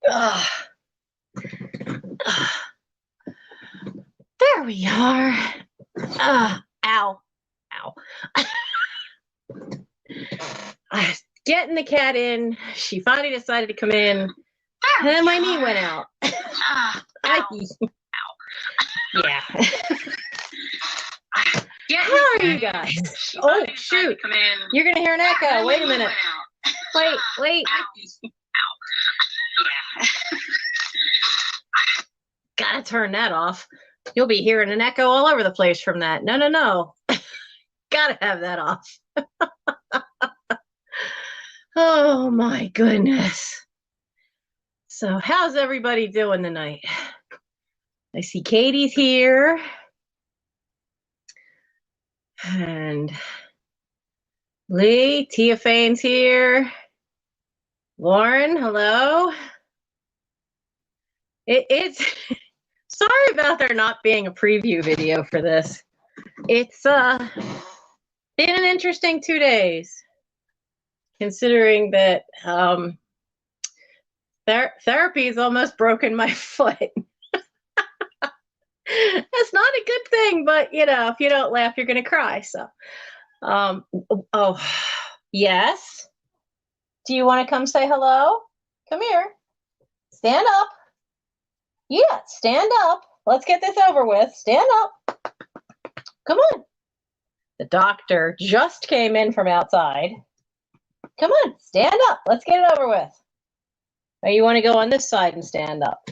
Ugh. There we are. Ow. Ow. Getting the cat in. She finally decided to come in. And then my knee went out. Yeah. How are you guys? Oh, shoot. You're going to hear an echo. Wait a minute. Wait. Gotta turn that off. You'll be hearing an echo all over the place from that. No. Gotta have that off. Oh my goodness. So how's everybody doing tonight? I see Katie's here. And Lee, Tia Fane's here. Lauren, hello. It's sorry about there not being a preview video for this. It's been an interesting 2 days, considering that therapy has almost broken my foot. That's not a good thing, but if you don't laugh, you're gonna cry. So oh yes, do you want to come say hello? Come here, stand up. Yeah, stand up. Let's get this over with. Stand up. Come on. The doctor just came in from outside. Come on, stand up. Let's get it over with. Or you want to go on this side and stand up?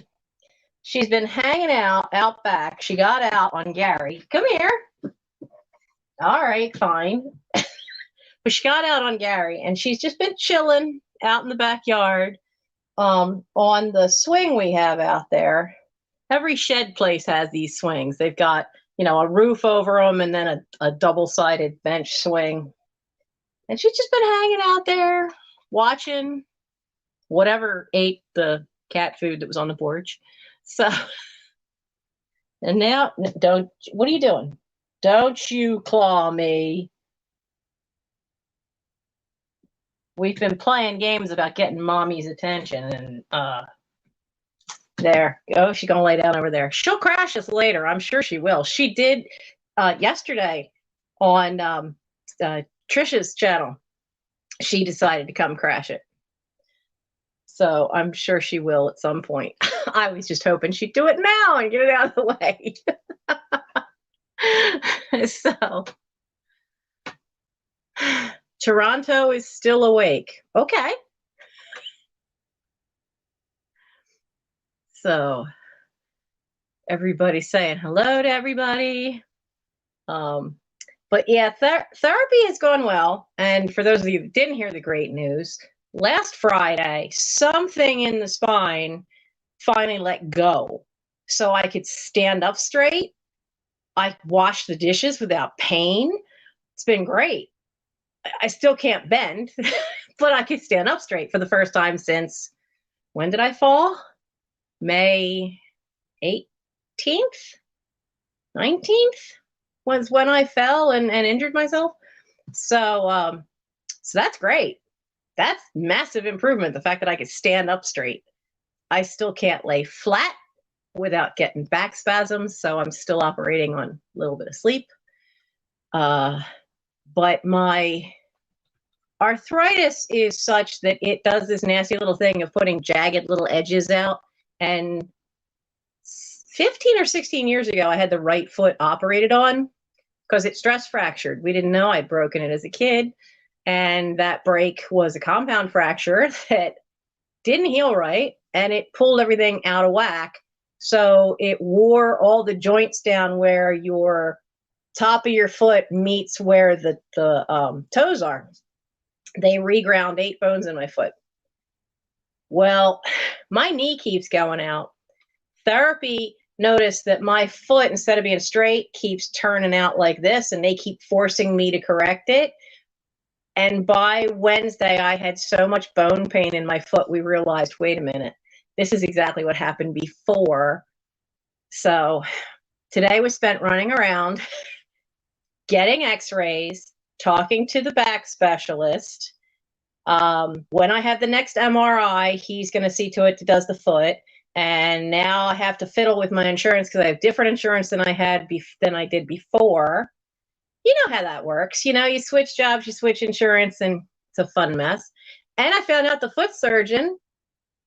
She's been hanging out back. She got out on Gary. Come here. All right, fine. But she got out on Gary, and she's just been chilling out in the backyard on the swing we have out there. Every shed place has these swings. They've got, a roof over them and then a double-sided bench swing. And she's just been hanging out there watching whatever ate the cat food that was on the porch. So, and now, what are you doing? Don't you claw me. We've been playing games about getting mommy's attention, and there. Oh, she's gonna lay down over there. She'll crash us later. I'm sure she will. She did yesterday on Trisha's channel. She decided to come crash it. So I'm sure she will at some point. I was just hoping she'd do it now and get it out of the way. So Toronto is still awake. Okay. So everybody's saying hello to everybody. But yeah, therapy has gone well. And for those of you that didn't hear the great news, last Friday, something in the spine finally let go. So I could stand up straight. I washed the dishes without pain. It's been great. I still can't bend, but I could stand up straight for the first time since, when did I fall? May 18th? 19th was when I fell and injured myself. So that's great. That's massive improvement, the fact that I could stand up straight. I still can't lay flat without getting back spasms, so I'm still operating on a little bit of sleep. But my arthritis is such that it does this nasty little thing of putting jagged little edges out. And 15 or 16 years ago, I had the right foot operated on because it stress fractured. We didn't know I'd broken it as a kid. And that break was a compound fracture that didn't heal right. And it pulled everything out of whack. So it wore all the joints down where your top of your foot meets where the toes are. They reground 8 bones in my foot. Well, my knee keeps going out. Therapy noticed that my foot, instead of being straight, keeps turning out like this, and they keep forcing me to correct it. And by Wednesday, I had so much bone pain in my foot, we realized, wait a minute, this is exactly what happened before. So today was spent running around, getting x-rays, talking to the back specialist, When I have the next MRI, he's going to see to it does the foot. And now I have to fiddle with my insurance because I have different insurance than I did before. You know how that works. You know, you switch jobs, you switch insurance, and it's a fun mess. And I found out the foot surgeon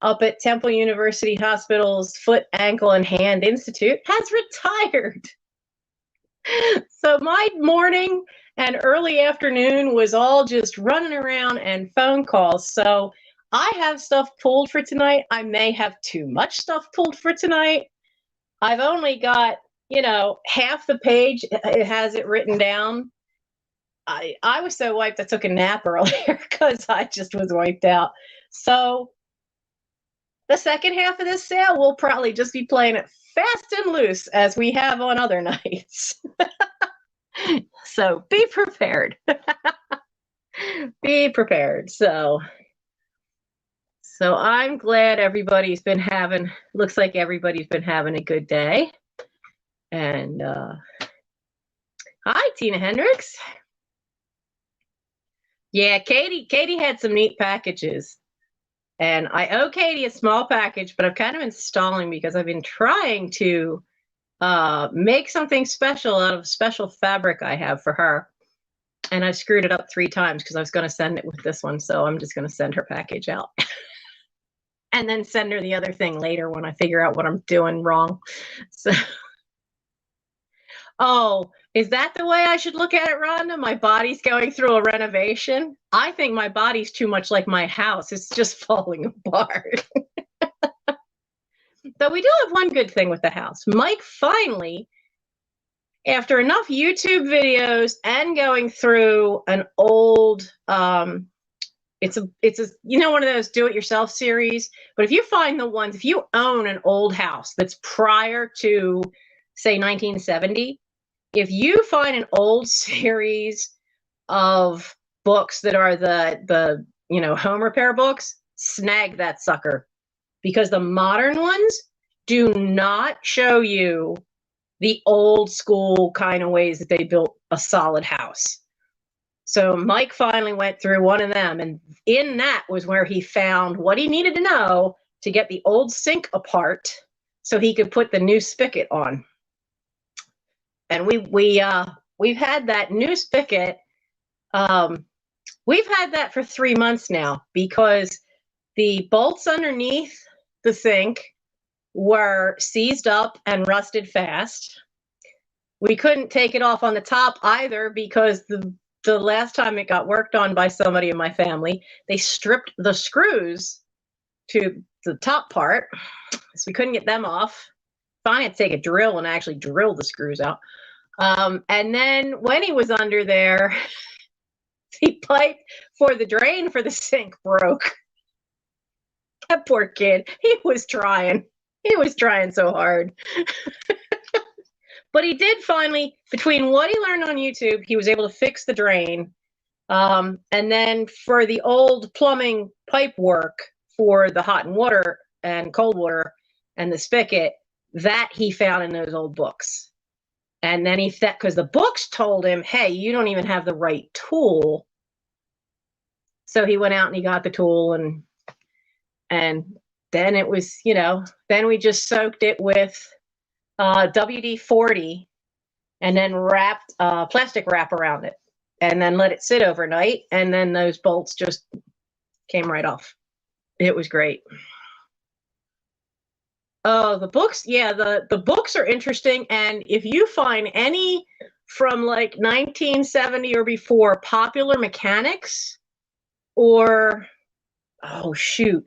up at Temple University Hospital's Foot, Ankle, and Hand Institute has retired. So my morning and early afternoon was all just running around and phone calls. So I have stuff pulled for tonight. I may have too much stuff pulled for tonight. I've only got, half the page. It has it written down. I was so wiped I took a nap earlier because I just was wiped out. So the second half of this sale, we'll probably just be playing it fast and loose as we have on other nights. So be prepared. Be prepared. So I'm glad looks like everybody's been having a good day. And hi, Tina Hendricks. Yeah, Katie had some neat packages. And I owe Katie a small package, but I've kind of been stalling because I've been trying to make something special out of special fabric I have for her. And I screwed it up 3 times because I was going to send it with this one. So I'm just going to send her package out and then send her the other thing later when I figure out what I'm doing wrong. So, oh, is that the way I should look at it, Rhonda? My body's going through a renovation. I think my body's too much like my house. It's just falling apart. But we do have one good thing with the house. Mike finally, after enough YouTube videos and going through an old, it's a one of those do-it-yourself series. But if you find if you own an old house that's prior to, say, 1970, if you find an old series of books that are the home repair books, snag that sucker, because the modern ones do not show you the old school kind of ways that they built a solid house. So Mike finally went through one of them, and in that was where he found what he needed to know to get the old sink apart so he could put the new spigot on. And we've had that new spigot. We've had that for 3 months now because the bolts underneath the sink were seized up and rusted fast. We couldn't take it off on the top either because the last time it got worked on by somebody in my family, they stripped the screws to the top part, so we couldn't get them off. Finally had to take a drill and actually drill the screws out. And then when he was under there, the pipe for the drain for the sink broke. That poor kid, he was trying so hard. But he did finally, between what he learned on YouTube, he was able to fix the drain. And then for the old plumbing pipe work for the hot and water and cold water and the spigot, that he found in those old books. And then because the books told him, hey, you don't even have the right tool. So he went out and he got the tool, and then it was, then we just soaked it with WD-40 and then wrapped plastic wrap around it and then let it sit overnight. And then those bolts just came right off. It was great. Oh, the books. Yeah, the books are interesting. And if you find any from like 1970 or before, Popular Mechanics, or, oh, shoot,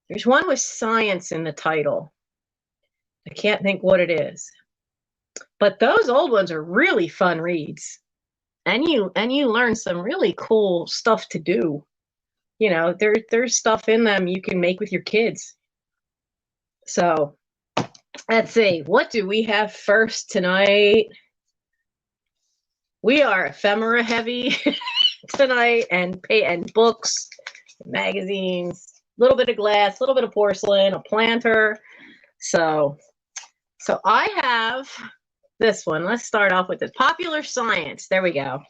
there's one with science in the title. I can't think what it is. But those old ones are really fun reads. And you learn some really cool stuff to do. There's stuff in them you can make with your kids. So let's see, what do we have first tonight? We are ephemera heavy tonight, and books, magazines, a little bit of glass, a little bit of porcelain, a planter. So I have this one. Let's start off with this. Popular Science. There we go.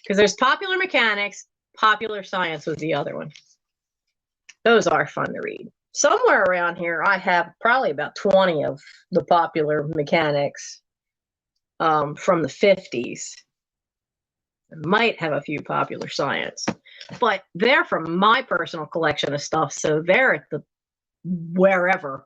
Because there's Popular Mechanics. Popular Science was the other one. Those are fun to read. Somewhere around here, I have probably about 20 of the popular mechanics from the 50s. I might have a few popular science, but they're from my personal collection of stuff, so they're at the wherever.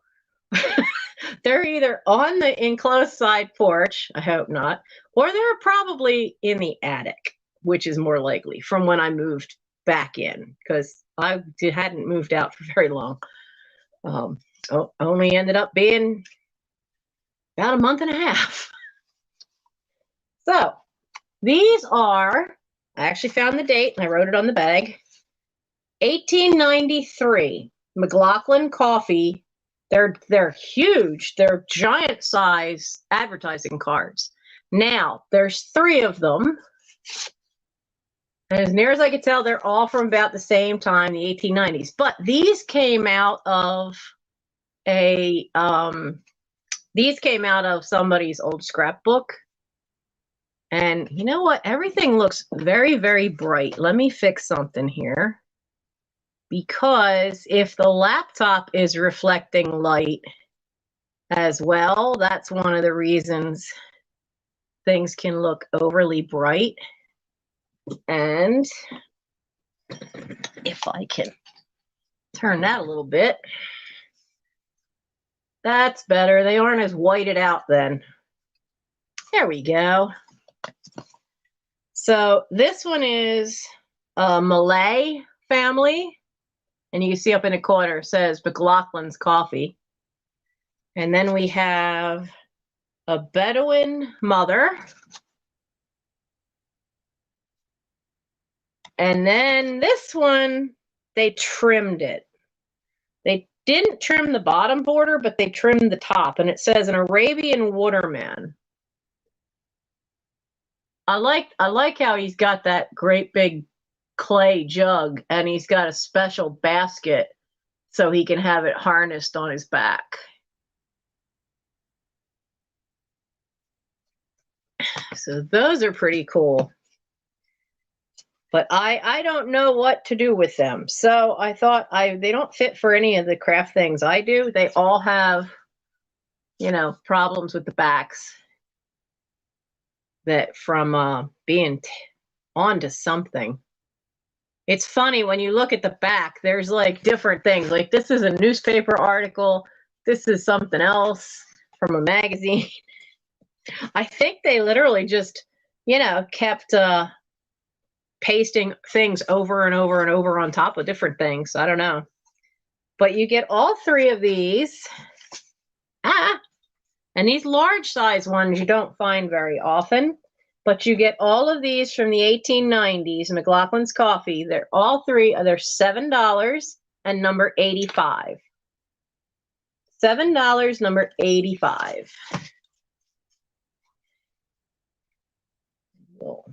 They're either on the enclosed side porch, I hope not, or they're probably in the attic, which is more likely from when I moved back in, because I hadn't moved out for very long. Only ended up being about a month and a half. So these are, I actually found the date and I wrote it on the bag, 1893, McLaughlin Coffee. They're huge. They're giant size advertising cards. Now, there's 3 of them. And as near as I could tell, they're all from about the same time, the 1890s. But these came out of somebody's old scrapbook. And you know what? Everything looks very, very bright. Let me fix something here. Because if the laptop is reflecting light as well, that's one of the reasons things can look overly bright. And if I can turn that a little bit, that's better. They aren't as whited out then. There we go. So this one is a Malay family. And you can see up in the corner, it says McLaughlin's Coffee. And then we have a Bedouin mother. And then this one, they trimmed it. They didn't trim the bottom border, but they trimmed the top. And it says an Arabian waterman. I like how he's got that great big clay jug and he's got a special basket so he can have it harnessed on his back. So those are pretty cool. But I don't know what to do with them. So I thought they don't fit for any of the craft things I do. They all have, problems with the backs that from being onto something. It's funny when you look at the back, there's like different things. Like this is a newspaper article. This is something else from a magazine. I think they literally just, kept pasting things over and over and over on top of different things. I don't know. But you get all 3 of these. And these large size ones you don't find very often. But you get all of these from the 1890s, McLaughlin's Coffee. They're all 3. They're $7 and number 85. $7, number 85. We'll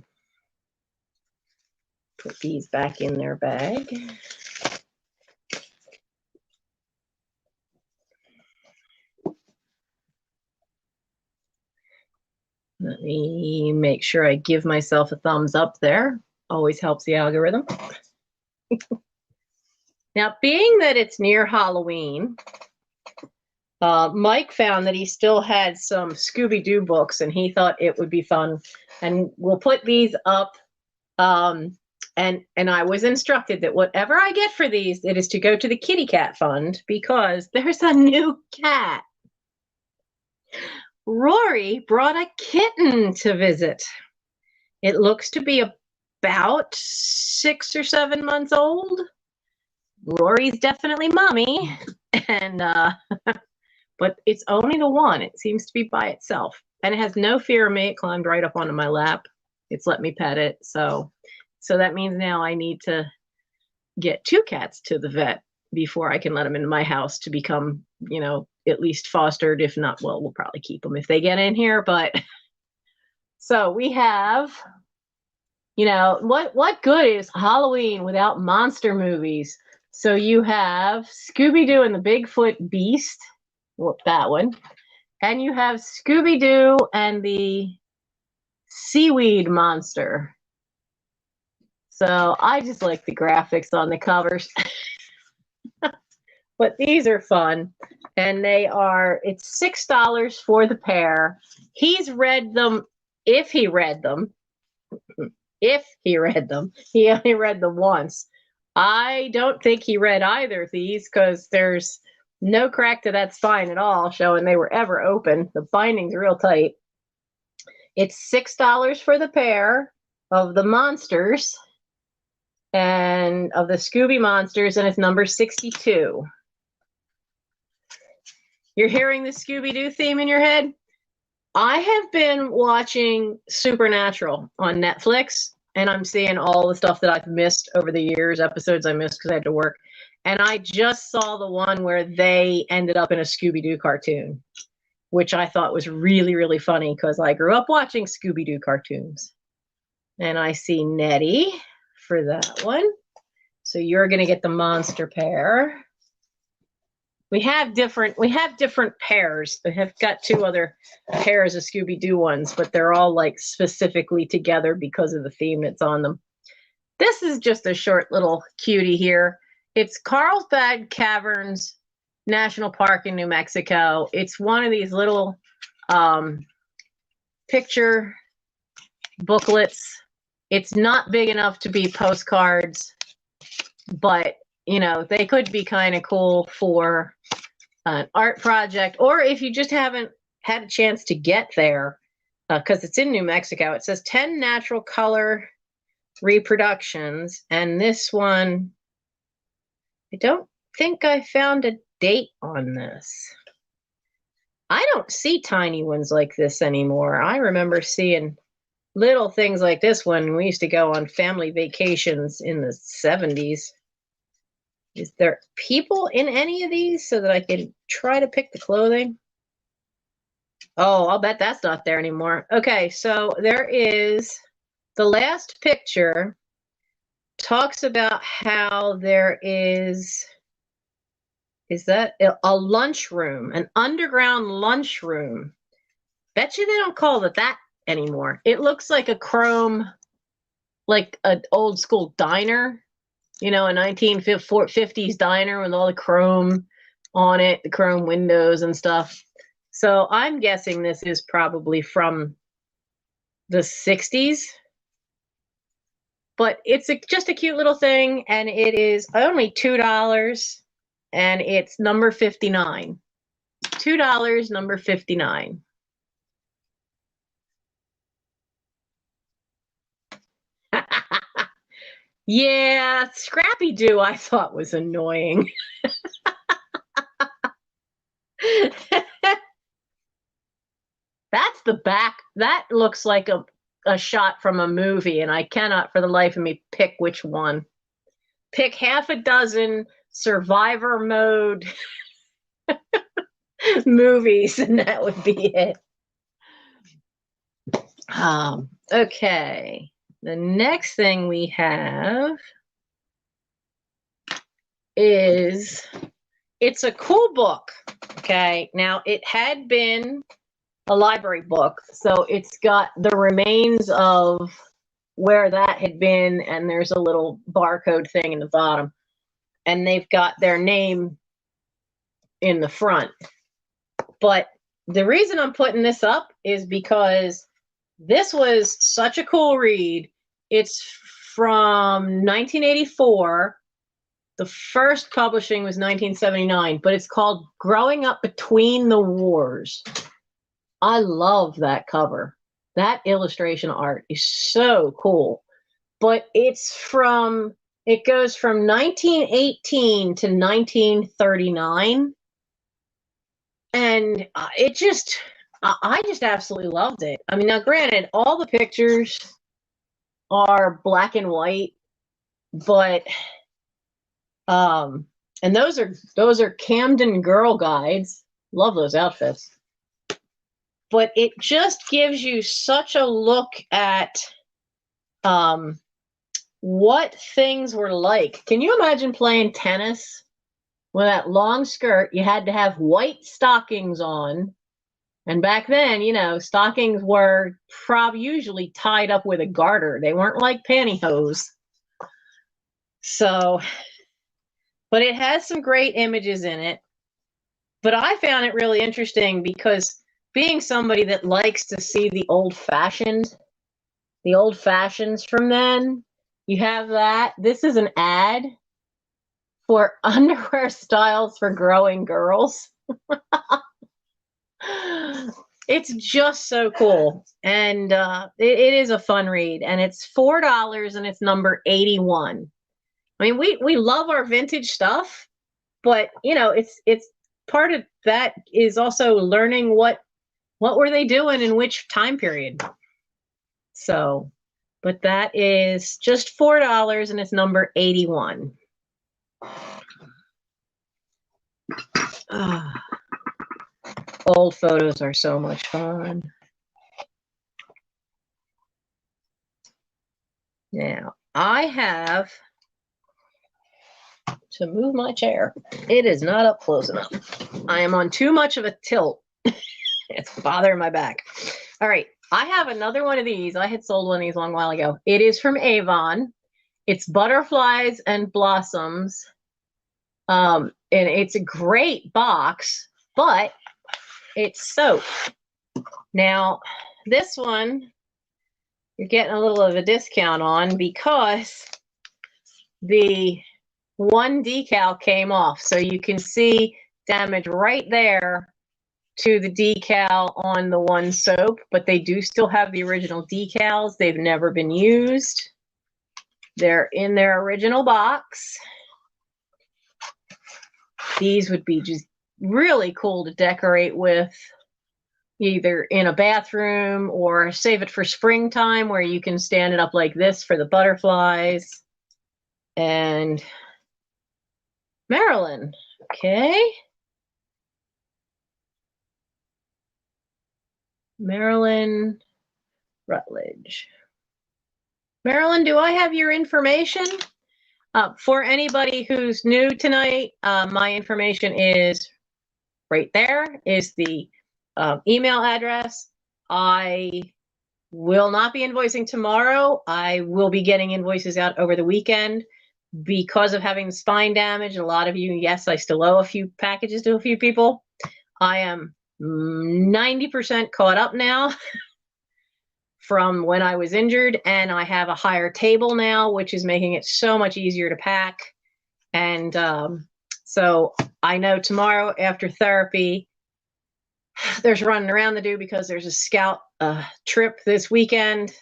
put these back in their bag. Let me make sure I give myself a thumbs up there. Always helps the algorithm. Now, being that it's near Halloween, Mike found that he still had some Scooby-Doo books, and he thought it would be fun. And we'll put these up. And I was instructed that whatever I get for these, it is to go to the Kitty Cat Fund because there's a new cat. Rory brought a kitten to visit. It looks to be about 6 or 7 months old. Rory's definitely mommy, and but it's only the one. It seems to be by itself, and it has no fear of me. It climbed right up onto my lap. It's let me pet it, so that means now I need to get 2 cats to the vet before I can let them into my house to become, at least fostered. If not, well, we'll probably keep them if they get in here. But so we have, what good is Halloween without monster movies? So you have Scooby-Doo and the Bigfoot Beast, that one, and you have Scooby-Doo and the Seaweed Monster. So I just like the graphics on the covers. But these are fun. And it's $6 for the pair. He's read them, if he read them. If he read them. He only read them once. I don't think he read either of these because there's no crack to that spine at all, showing they were ever open. The binding's real tight. It's $6 for the pair of the monsters and of the Scooby Monsters, and it's number 62. You're hearing the Scooby-Doo theme in your head? I have been watching Supernatural on Netflix, and I'm seeing all the stuff that I've missed over the years, episodes I missed because I had to work. And I just saw the one where they ended up in a Scooby-Doo cartoon, which I thought was really, really funny because I grew up watching Scooby-Doo cartoons. And I see Nettie for that one. So you're going to get the monster pair. We have different pairs. I have got two other pairs of Scooby-Doo ones, but they're all like specifically together because of the theme that's on them. This is just a short little cutie here. It's Carlsbad Caverns National Park in New Mexico. It's one of these little picture booklets. It's not big enough to be postcards, but you know, they could be kind of cool for an art project, or if you just haven't had a chance to get there, because it's in New Mexico. It says 10 natural color reproductions, and this one, I don't think I found a date on this. I don't see tiny ones like this anymore. I remember seeing little things like this one. We used to go on family vacations in the 70s. Is there people in any of these so that I can try to pick the clothing? Oh, I'll bet that's not there anymore. Okay, so there is the last picture talks about how there is that a lunchroom, an underground lunchroom. Bet you they don't call it that anymore. It looks like a chrome, like an old school diner. You know, a 1950s diner with all the chrome on it, the chrome windows and stuff. So I'm guessing this is probably from the 60s. But it's just a cute little thing, and it is only $2, and it's number 59. $2, number 59. Yeah, Scrappy Doo I thought was annoying. That's the back. That looks like a shot from a movie, and I cannot for the life of me pick which one. Pick half a dozen survivor mode movies, and that would be it. Okay. The next thing we have is, it's a cool book. Okay. Now, it had been a library book, so it's got the remains of where that had been, and there's a little barcode thing in the bottom, and they've got their name in the front. But the reason I'm putting this up is because this was such a cool read. It's from 1984. The first publishing was 1979, but it's called Growing Up Between the Wars. I love that cover. That illustration art is so cool. But it goes from 1918 to 1939. And I just absolutely loved it. I mean, now granted, all the pictures are black and white, but and those are Camden Girl Guides. Love those outfits. But it just gives you such a look at what things were like. Can you imagine playing tennis with that long skirt? You had to have white stockings on. And back then, you know, stockings were usually tied up with a garter. They weren't like pantyhose. So but it has some great images in it. But I found it really interesting because being somebody that likes to see the old fashions from then, you have that. This is an ad for underwear styles for growing girls. It's just so cool. And it is a fun read. And it's $4 and it's number 81. I mean, we love our vintage stuff, but you know, it's part of that is also learning what were they doing in which time period. So, but that is just $4 and it's number 81. Old photos are so much fun. Now, I have to move my chair. It is not up close enough. I am on too much of a tilt. It's bothering my back. All right. I have another one of these. I had sold one of these a long while ago. It is from Avon. It's Butterflies and Blossoms. And it's a great box, but it's soap. Now, this one, you're getting a little of a discount on because the one decal came off. So you can see damage right there to the decal on the one soap, but they do still have the original decals. They've never been used. They're in their original box. These would be just really cool to decorate with, either in a bathroom or save it for springtime where you can stand it up like this for the butterflies. And Marilyn, okay. Marilyn Rutledge. Marilyn, do I have your information? For anybody who's new tonight, my information is right there, is the email address. I will not be invoicing tomorrow. I will be getting invoices out over the weekend because of having spine damage. A lot of you, yes, I still owe a few packages to a few people. I am 90% caught up now from when I was injured, and I have a higher table now, which is making it so much easier to pack. And so I know tomorrow after therapy, there's running around to do because there's a scout trip this weekend.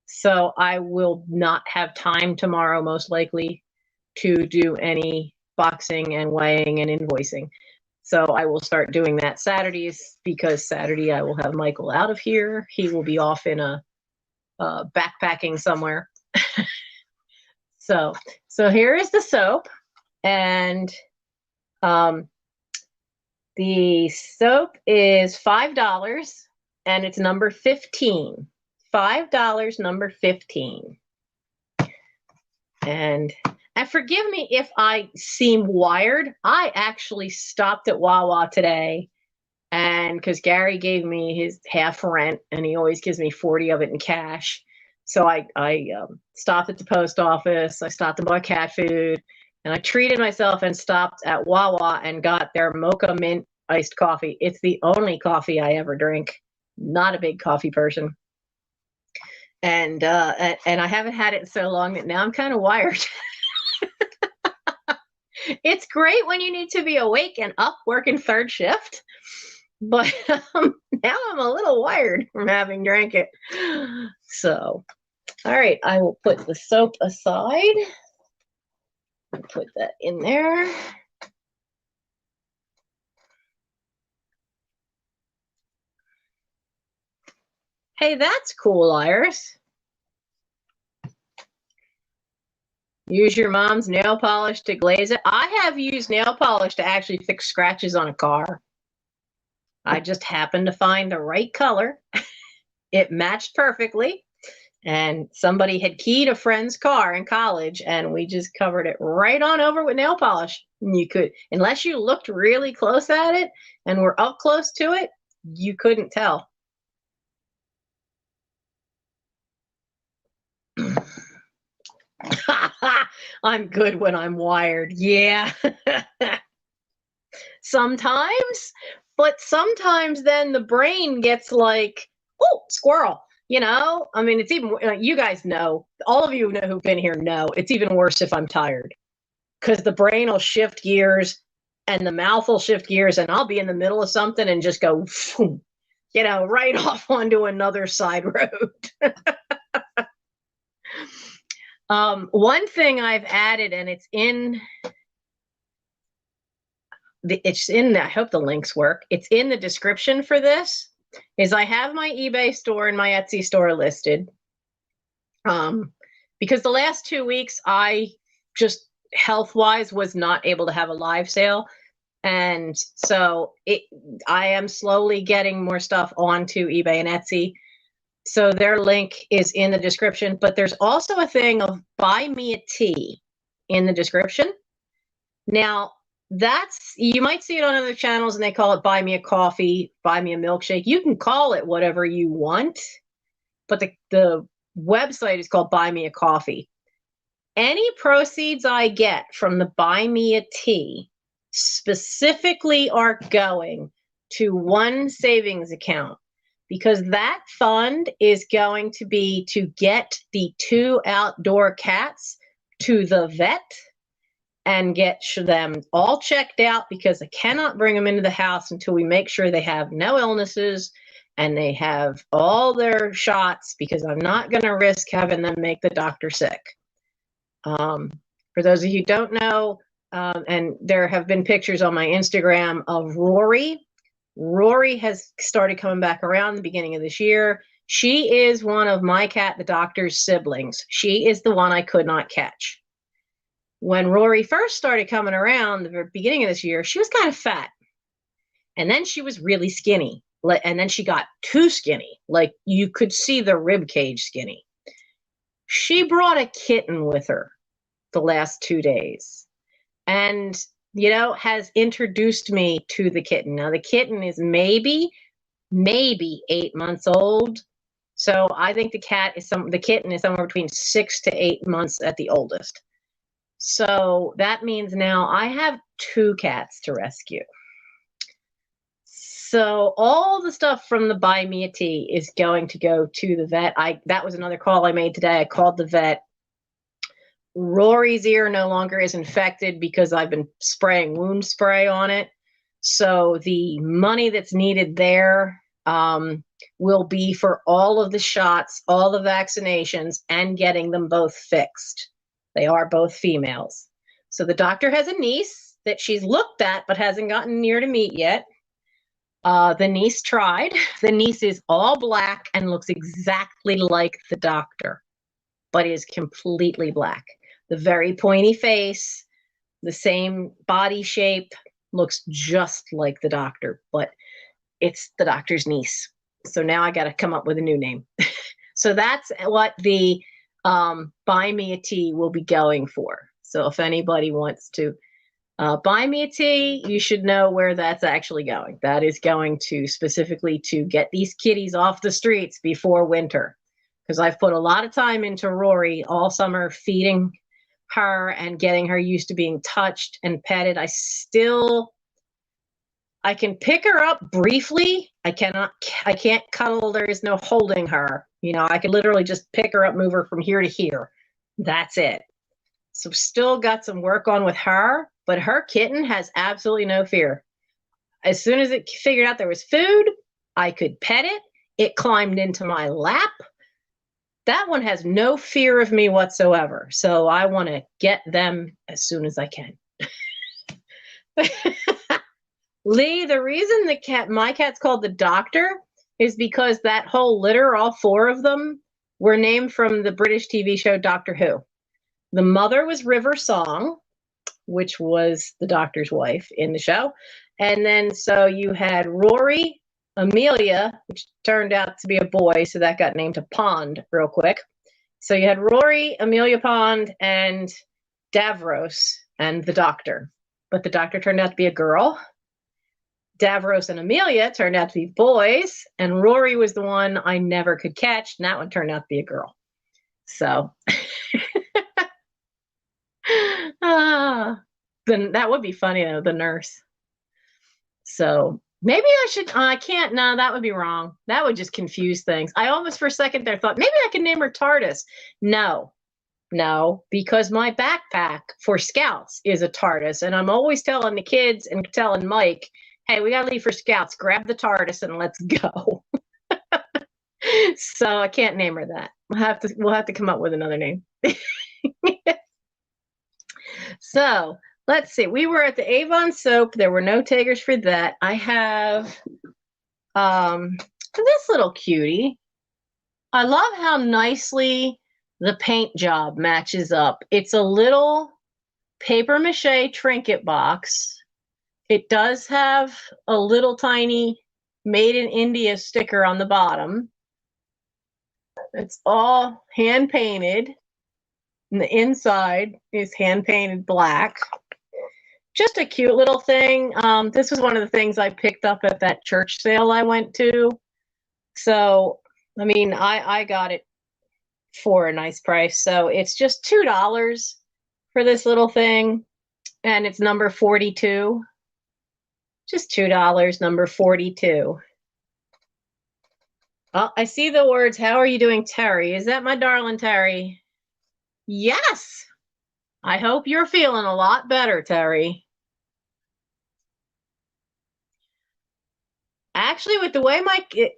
So I will not have time tomorrow, most likely, to do any boxing and weighing and invoicing. So I will start doing that Saturdays, because Saturday I will have Michael out of here. He will be off in a backpacking somewhere. So here is the soap, and the soap is $5, and it's number 15. $5, number 15. And forgive me if I seem wired. I actually stopped at Wawa today, and because Gary gave me his half rent, and he always gives me 40 of it in cash. So I stopped at the post office. I stopped to buy cat food, and I treated myself and stopped at Wawa and got their mocha mint iced coffee. It's the only coffee I ever drink. Not a big coffee person. And I haven't had it in so long that now I'm kind of wired. It's great when you need to be awake and up working third shift, but now I'm a little wired from having drank it. So, all right, I will put the soap aside. Put that in there. Hey, that's cool, Iris. Use your mom's nail polish to glaze it. I have used nail polish to actually fix scratches on a car. I just happened to find the right color. It matched perfectly. And somebody had keyed a friend's car in college, and we just covered it right on over with nail polish. And you could, unless you looked really close at it and were up close to it, you couldn't tell. I'm good when I'm wired. Yeah. Sometimes, but sometimes then the brain gets like, oh, squirrel. I mean, it's even, you guys know, all of you know who've been here know, it's even worse if I'm tired because the brain will shift gears and the mouth will shift gears and I'll be in the middle of something and just go, right off onto another side road. One thing I've added, and I hope the links work. It's in the description for this, is I have my eBay store and my Etsy store listed. Because the last 2 weeks, I just health-wise was not able to have a live sale. And so I am slowly getting more stuff onto eBay and Etsy. So their link is in the description, but there's also a thing of buy me a tea in the description. Now, you might see it on other channels and they call it buy me a coffee, buy me a milkshake. You can call it whatever you want, but the website is called Buy Me a Coffee. Any proceeds I get from the Buy Me a Tea specifically are going to one savings account, because that fund is going to be to get the 2 outdoor cats to the vet and get them all checked out, because I cannot bring them into the house until we make sure they have no illnesses and they have all their shots, because I'm not going to risk having them make the doctor sick. For those of you who don't know, and there have been pictures on my Instagram of Rory. Rory has started coming back around the beginning of this year. She is one of my cat, the doctor's siblings. She is the one I could not catch. When Rory first started coming around the beginning of this year, she was kind of fat. And then she was really skinny. And then she got too skinny. Like you could see the rib cage skinny. She brought a kitten with her the last 2 days. And, has introduced me to the kitten. Now, the kitten is maybe 8 months old. So I think the kitten is somewhere between 6 to 8 months at the oldest. So that means now I have 2 cats to rescue. So all the stuff from the Buy Me a Tea is going to go to the vet. That was another call I made today. I called the vet. Rory's ear no longer is infected because I've been spraying wound spray on it. So the money that's needed there will be for all of the shots, all the vaccinations, and getting them both fixed. They are both females. So the doctor has a niece that she's looked at but hasn't gotten near to meet yet. The niece tried. The niece is all black and looks exactly like the doctor, but is completely black. The very pointy face, the same body shape, looks just like the doctor, but it's the doctor's niece. So now I got to come up with a new name. So that's what the Buy Me a Tea will be going for. So if anybody wants to buy me a tea, you should know where that's actually going. That is going to specifically to get these kitties off the streets before winter, because I've put a lot of time into Rory all summer, feeding her and getting her used to being touched and petted. I can pick her up briefly. I can't cuddle. There is no holding her. I could literally just pick her up, move her from here to here. That's it. So still got some work on with her, but her kitten has absolutely no fear. As soon as it figured out there was food, I could pet it. It climbed into my lap. That one has no fear of me whatsoever. So I want to get them as soon as I can. Lee, the reason my cat's called the doctor is because that whole litter, all 4 of them, were named from the British TV show Doctor Who. The mother was River Song, which was the doctor's wife in the show. And then so you had Rory, Amelia, which turned out to be a boy, so that got named to Pond real quick. So you had Rory, Amelia Pond, and Davros, and the doctor. But the doctor turned out to be a girl. Davros and Amelia turned out to be boys, and Rory was the one I never could catch, and that one turned out to be a girl. So Then that would be funny though, the nurse. So maybe I should, I can't, no, that would be wrong. That would just confuse things. I almost for a second there thought maybe I could name her TARDIS. No, no, because my backpack for scouts is a TARDIS. And I'm always telling the kids and telling Mike, hey, we got to leave for scouts. Grab the TARDIS and let's go. So I can't name her that. We'll have to come up with another name. So let's see. We were at the Avon soap. There were no takers for that. I have this little cutie. I love how nicely the paint job matches up. It's a little paper mache trinket box. It does have a little tiny Made in India sticker on the bottom. It's all hand painted. And the inside is hand painted black. Just a cute little thing. This was one of the things I picked up at that church sale I went to. So, I mean, I got it for a nice price. So it's just $2 for this little thing. And it's number 42. Just $2, number 42. Oh, I see the words, how are you doing, Terry? Is that my darling Terry? Yes. I hope you're feeling a lot better, Terry. Actually, with the way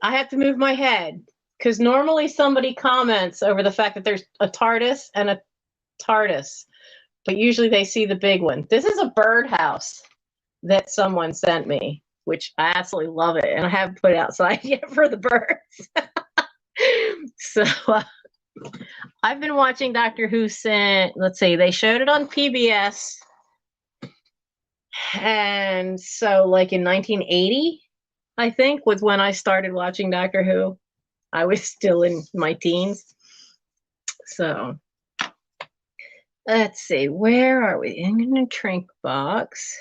I have to move my head, because normally somebody comments over the fact that there's a TARDIS and a TARDIS, but usually they see the big one. This is a birdhouse that someone sent me, which I absolutely love it, and I haven't put it outside yet for the birds. So I've been watching Doctor Who since, let's see, they showed it on PBS, and so like in 1980, I think, was when I started watching Doctor Who. I was still in my teens. So let's see, where are we? In a trink box.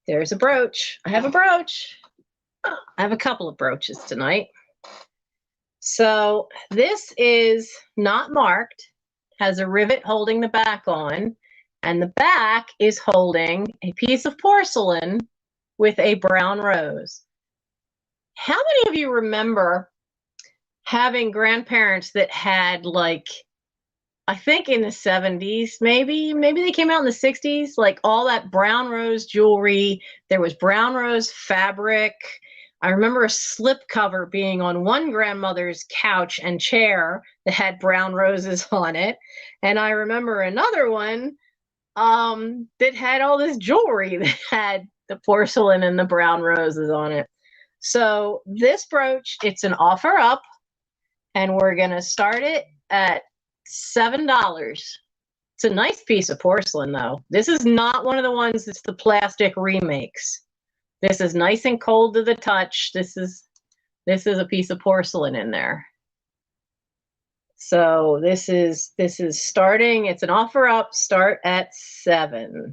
There's a brooch. I have a brooch. I have a couple of brooches tonight. So this is not marked, has a rivet holding the back on, and the back is holding a piece of porcelain with a brown rose. How many of you remember having grandparents that had, like, I think in the 70s, maybe they came out in the 60s, like all that brown rose jewelry. There was brown rose fabric. I remember a slip cover being on one grandmother's couch and chair that had brown roses on it. And I remember another one that had all this jewelry that had the porcelain and the brown roses on it. So this brooch, it's an offer up, and we're going to start it at $7. It's a nice piece of porcelain, though. This is not one of the ones that's the plastic remakes. This is nice and cold to the touch. This is a piece of porcelain in there. So this is starting. It's an offer up. Start at $7.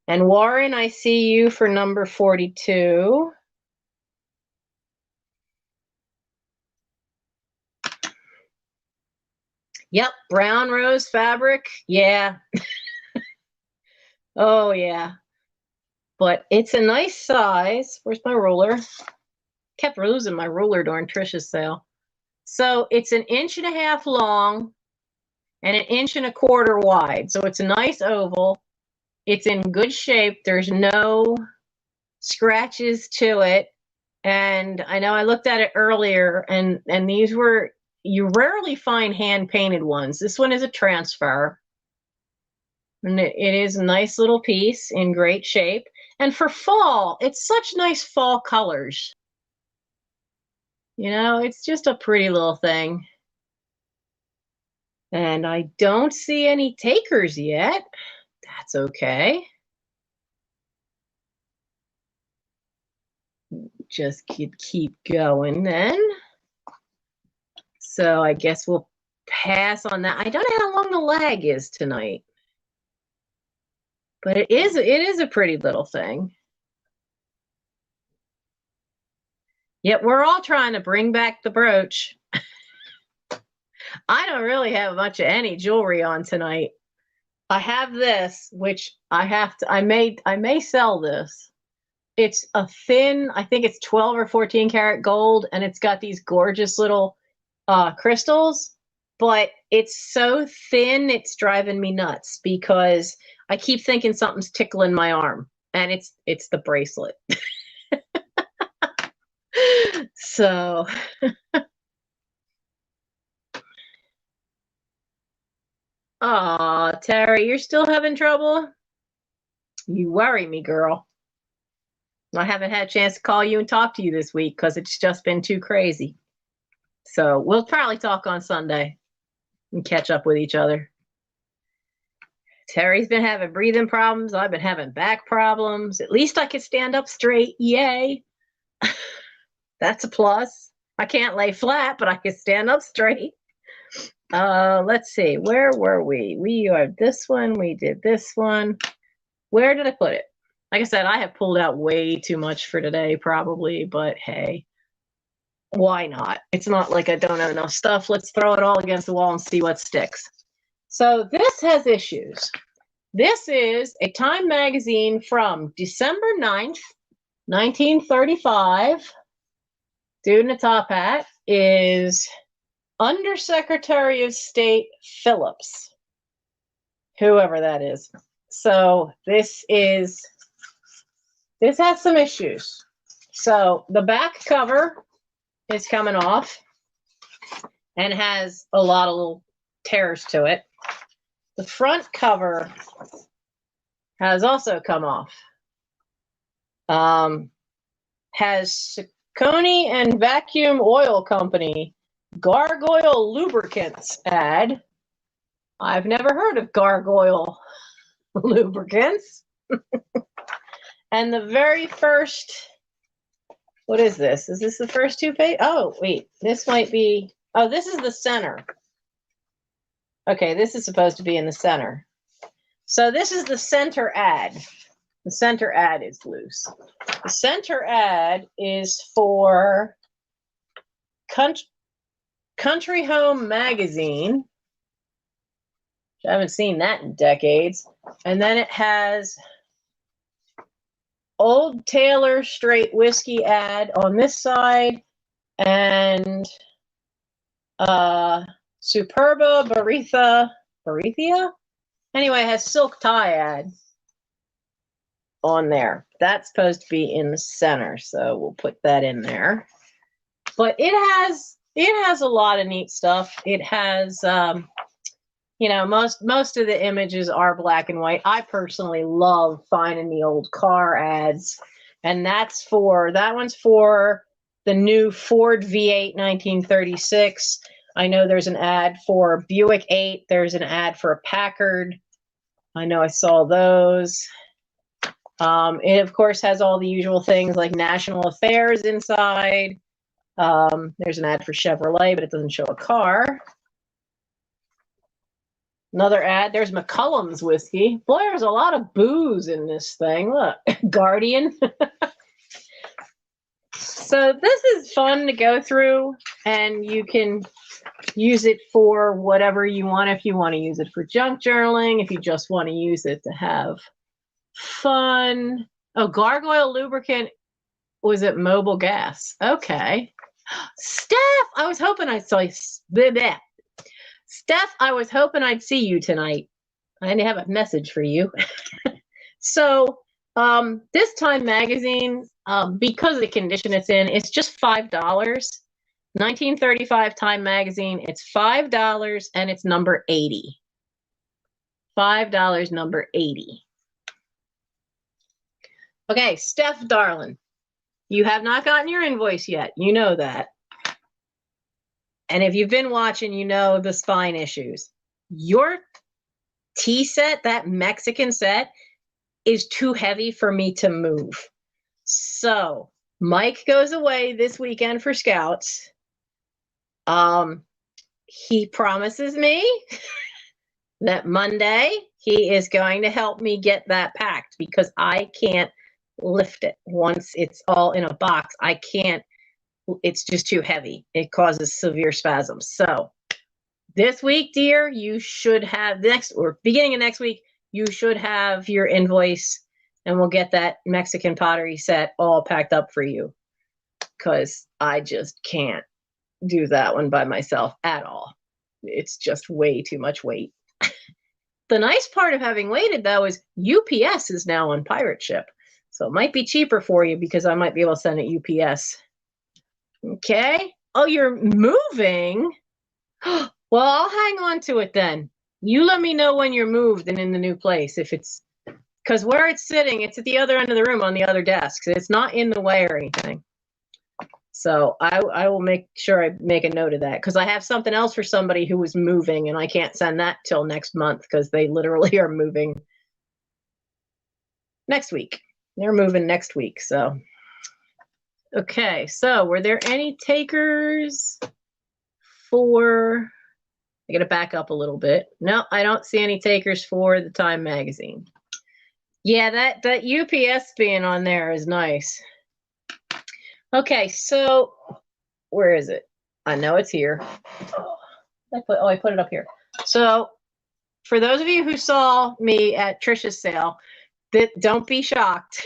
And Warren, I see you for number 42. Yep, brown rose fabric. Yeah. Oh, yeah. But it's a nice size. Where's my ruler? Kept losing my ruler during Trisha's sale. So it's 1.5 inches long and 1.25 inches wide. So it's a nice oval. It's in good shape. There's no scratches to it. And I know I looked at it earlier, and these were, you rarely find hand painted ones. This one is a transfer. And it is a nice little piece in great shape. And for fall, it's such nice fall colors. You know, it's just a pretty little thing. And I don't see any takers yet. That's okay. Just keep going then. So I guess we'll pass on that. I don't know how long the lag is tonight. But it is a pretty little thing. Yet we're all trying to bring back the brooch. I don't really have much of any jewelry on tonight. I have this, which I may sell this. It's a thin, I think it's 12 or 14 karat gold, and it's got these gorgeous little crystals, but it's so thin, it's driving me nuts because I keep thinking something's tickling my arm, and it's the bracelet. So, aw, Terry, you're still having trouble? You worry me, girl. I haven't had a chance to call you and talk to you this week because it's just been too crazy. So we'll probably talk on Sunday and catch up with each other. Terry's been having breathing problems. I've been having back problems. At least I could stand up straight. Yay. That's a plus. I can't lay flat, but I can stand up straight. Let's see. Where were we? We are this one. We did this one. Where did I put it? Like I said, I have pulled out way too much for today, probably, but hey, why not? It's not like I don't have enough stuff. Let's throw it all against the wall and see what sticks. So this has issues. This is a Time magazine from December 9th, 1935. Dude in a top hat is Undersecretary of State Phillips, whoever that is. So this has some issues. So the back cover is coming off and has a lot of little tears to it. The front cover has also come off. Has Coney and Vacuum Oil Company Gargoyle Lubricants ad. I've never heard of Gargoyle Lubricants. And the very first, what is this? Is this the first two pages? Oh, wait, this might be, oh, this is the center. Okay, this is supposed to be in the center. So this is the center ad. The center ad is loose. The center ad is for Country Home Magazine. I haven't seen that in decades. And then it has Old Taylor Straight Whiskey ad on this side, and Superba Barithia? Anyway, it has Silk Tie ad on there. That's supposed to be in the center, so we'll put that in there. But it has a lot of neat stuff. It has you know, most of the images are black and white. I personally love finding the old car ads, and that one's for the new Ford V8 1936. I know there's an ad for Buick 8. There's an ad for a Packard. I know I saw those. It of course has all the usual things like national affairs inside. There's an ad for Chevrolet, but it doesn't show a car. Another ad, there's McCullum's whiskey. Boy, there's a lot of booze in this thing. Look, Guardian. So this is fun to go through, and you can use it for whatever you want. If you want to use it for junk journaling, if you just want to use it to have fun. Oh, Gargoyle Lubricant, was it mobile gas? Okay. Steph, I was hoping I saw that. Steph, I was hoping I'd see you tonight. I have a message for you. So this Time magazine, because of the condition it's in, it's just $5. 1935 Time magazine, it's $5, and it's number 80. $5, number 80. Okay, Steph, darling, you have not gotten your invoice yet. You know that. And if you've been watching, you know the spine issues. Your tea set, that Mexican set, is too heavy for me to move. So Mike goes away this weekend for Scouts. He promises me that Monday he is going to help me get that packed, because I can't lift it once it's all in a box. I can't. It's just too heavy. It causes severe spasms. So This week, dear, you should have beginning of next week, you should have your invoice, and we'll get that Mexican pottery set all packed up for you, because I just can't do that one by myself at all. It's just way too much weight. The nice part of having waited, though, is UPS is now on pirate ship. So it might be cheaper for you because I might be able to send it UPS. Okay. Oh, you're moving? Well, I'll hang on to it then. You let me know when you're moved and in the new place. If it's, because where it's sitting, it's at the other end of the room on the other desk. It's not in the way or anything. So I will make sure I make a note of that, because I have something else for somebody who was moving, and I can't send that till next month because they literally are moving next week. They're moving next week. So, okay. So were there any takers for, I got to back up a little bit. No, I don't see any takers for the Time magazine. Yeah, that UPS being on there is nice. Okay, so where is it? I know it's here. I put it up here. So for those of you who saw me at Trisha's sale, don't be shocked.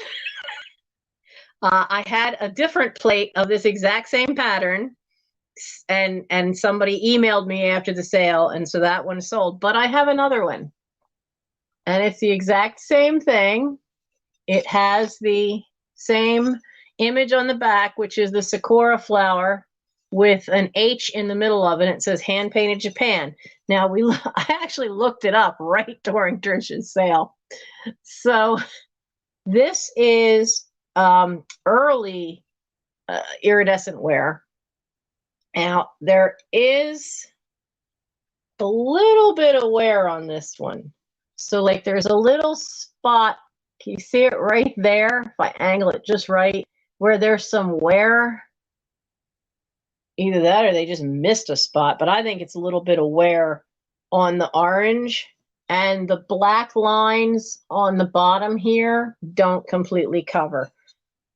I had a different plate of this exact same pattern, and somebody emailed me after the sale, and so that one sold. But I have another one, and it's the exact same thing. It has the same image on the back, which is the sakura flower with an H in the middle of it. It says hand painted Japan. Now I actually looked it up right during Trisha's sale. So this is early iridescent wear. Now there is a little bit of wear on this one. So like there's a little spot. Can you see it right there? If I angle it just right, where there's some wear. Either that or they just missed a spot, but I think it's a little bit of wear on the orange, and the black lines on the bottom here don't completely cover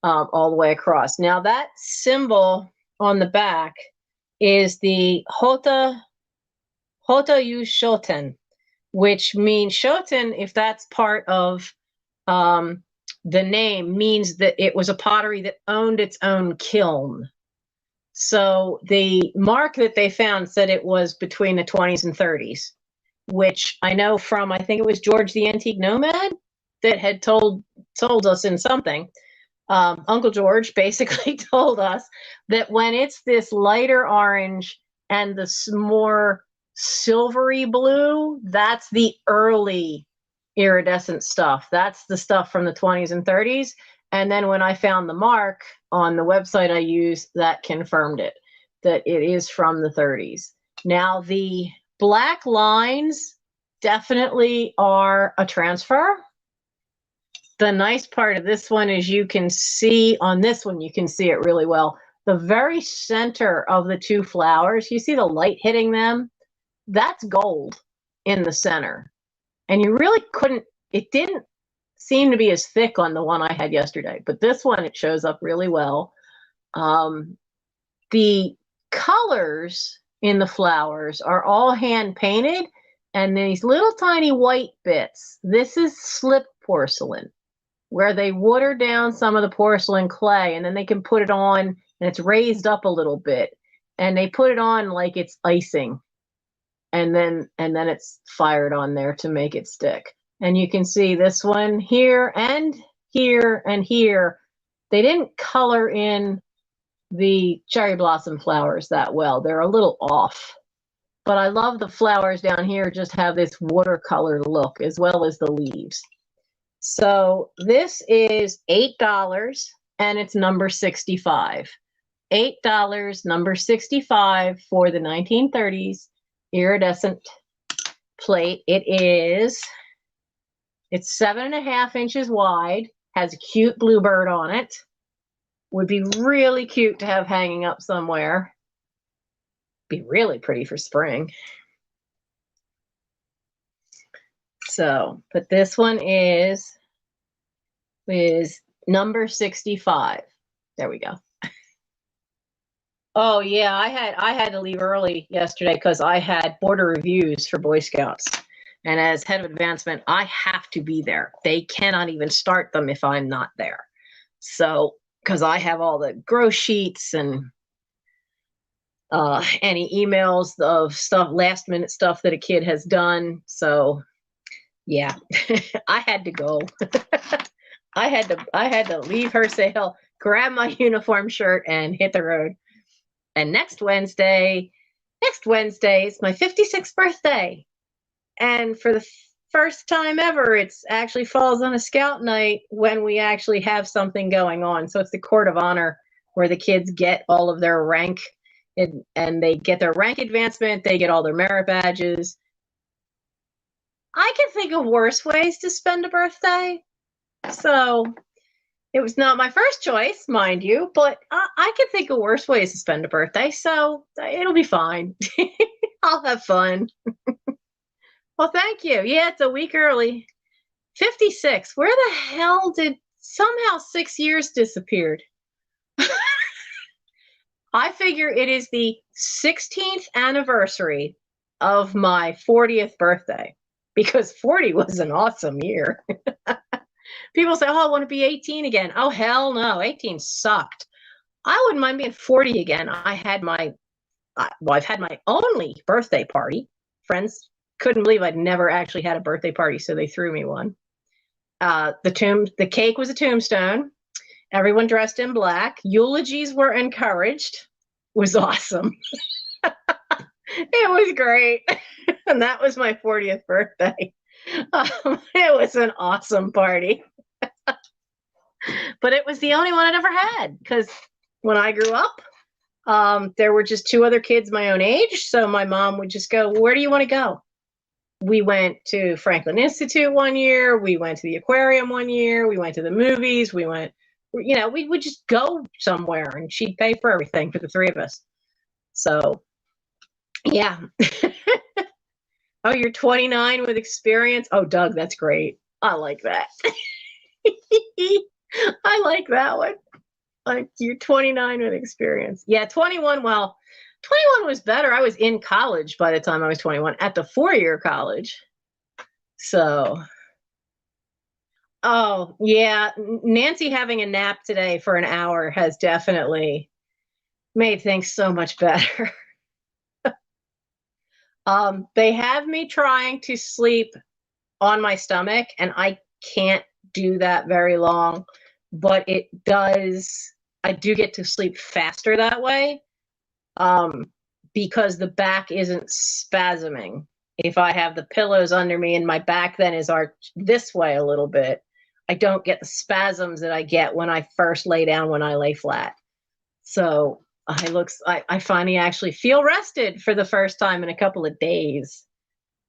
all the way across. Now that symbol on the back is the Hotoyu Shoten, which means Shoten, if that's part of the name, means that it was a pottery that owned its own kiln. So the mark that they found said it was between the 20s and 30s, which I know from, I think it was George the Antique Nomad that had told us in something. Uncle George basically told us that when it's this lighter orange and this more silvery blue, that's the early iridescent stuff. That's the stuff from the 20s and 30s. And then when I found the mark on the website I use, that confirmed it, that it is from the 30s. Now the black lines definitely are a transfer. The nice part of this one is you can see on this one, you can see it really well. The very center of the two flowers, you see the light hitting them? That's gold in the center. And you really couldn't, it didn't seem to be as thick on the one I had yesterday, but this one, it shows up really well. The colors in the flowers are all hand painted, and these little tiny white bits, this is slip porcelain, where they water down some of the porcelain clay, and then they can put it on, and it's raised up a little bit, and they put it on like it's icing, and then it's fired on there to make it stick. And you can see this one here and here and here. They didn't color in the cherry blossom flowers that well. They're a little off. But I love the flowers down here just have this watercolor look, as well as the leaves. So this is $8, and it's number 65. $8, number 65 for the 1930s iridescent plate. It's 7.5 inches wide, has a cute bluebird on it. Would be really cute to have hanging up somewhere. Be really pretty for spring. So, but this one is number 65. There we go. Oh yeah, I had to leave early yesterday because I had border reviews for Boy Scouts. And as head of advancement, I have to be there. They cannot even start them if I'm not there. So, because I have all the grow sheets and any emails of stuff, last minute stuff that a kid has done. So, yeah, I had to go. I had to leave her, say hell, grab my uniform shirt and hit the road. And next Wednesday is my 56th birthday. And for the first time ever, it's actually falls on a scout night when we actually have something going on. So it's the court of honor where the kids get all of their rank and they get their rank advancement, they get all their merit badges. I can think of worse ways to spend a birthday. So it was not my first choice, mind you, but I can think of worse ways to spend a birthday. So it'll be fine. I'll have fun. Well, thank you. Yeah, it's a week early. 56. Where the hell did somehow 6 years disappeared? I figure it is the 16th anniversary of my 40th birthday because 40 was an awesome year. People say, oh, I want to be 18 again. Oh, hell no. 18 sucked. I wouldn't mind being 40 again. I've had my only birthday party. Friends couldn't believe I'd never actually had a birthday party, so they threw me one. The cake was a tombstone. Everyone dressed in black. Eulogies were encouraged. It was awesome. It was great. And that was my 40th birthday. It was an awesome party. But it was the only one I'd ever had because when I grew up, there were just two other kids my own age. So my mom would just go, where do you want to go? We went to Franklin Institute one year. We went to the aquarium one year. We went to the movies. We would just go somewhere and she'd pay for everything for the three of us. So, yeah. Oh, you're 29 with experience? Oh, Doug, that's great. I like that. I like that one. Like you're 29 with experience. Yeah, 21. Well, 21 was better. I was in college by the time I was 21 at the 4-year college. So, oh, yeah. Nancy having a nap today for an hour has definitely made things so much better. They have me trying to sleep on my stomach, and I can't do that very long, but I do get to sleep faster that way. Because the back isn't spasming. If I have the pillows under me and my back then is arched this way a little bit, I don't get the spasms that I get when I first lay down when I lay flat. So I finally actually feel rested for the first time in a couple of days.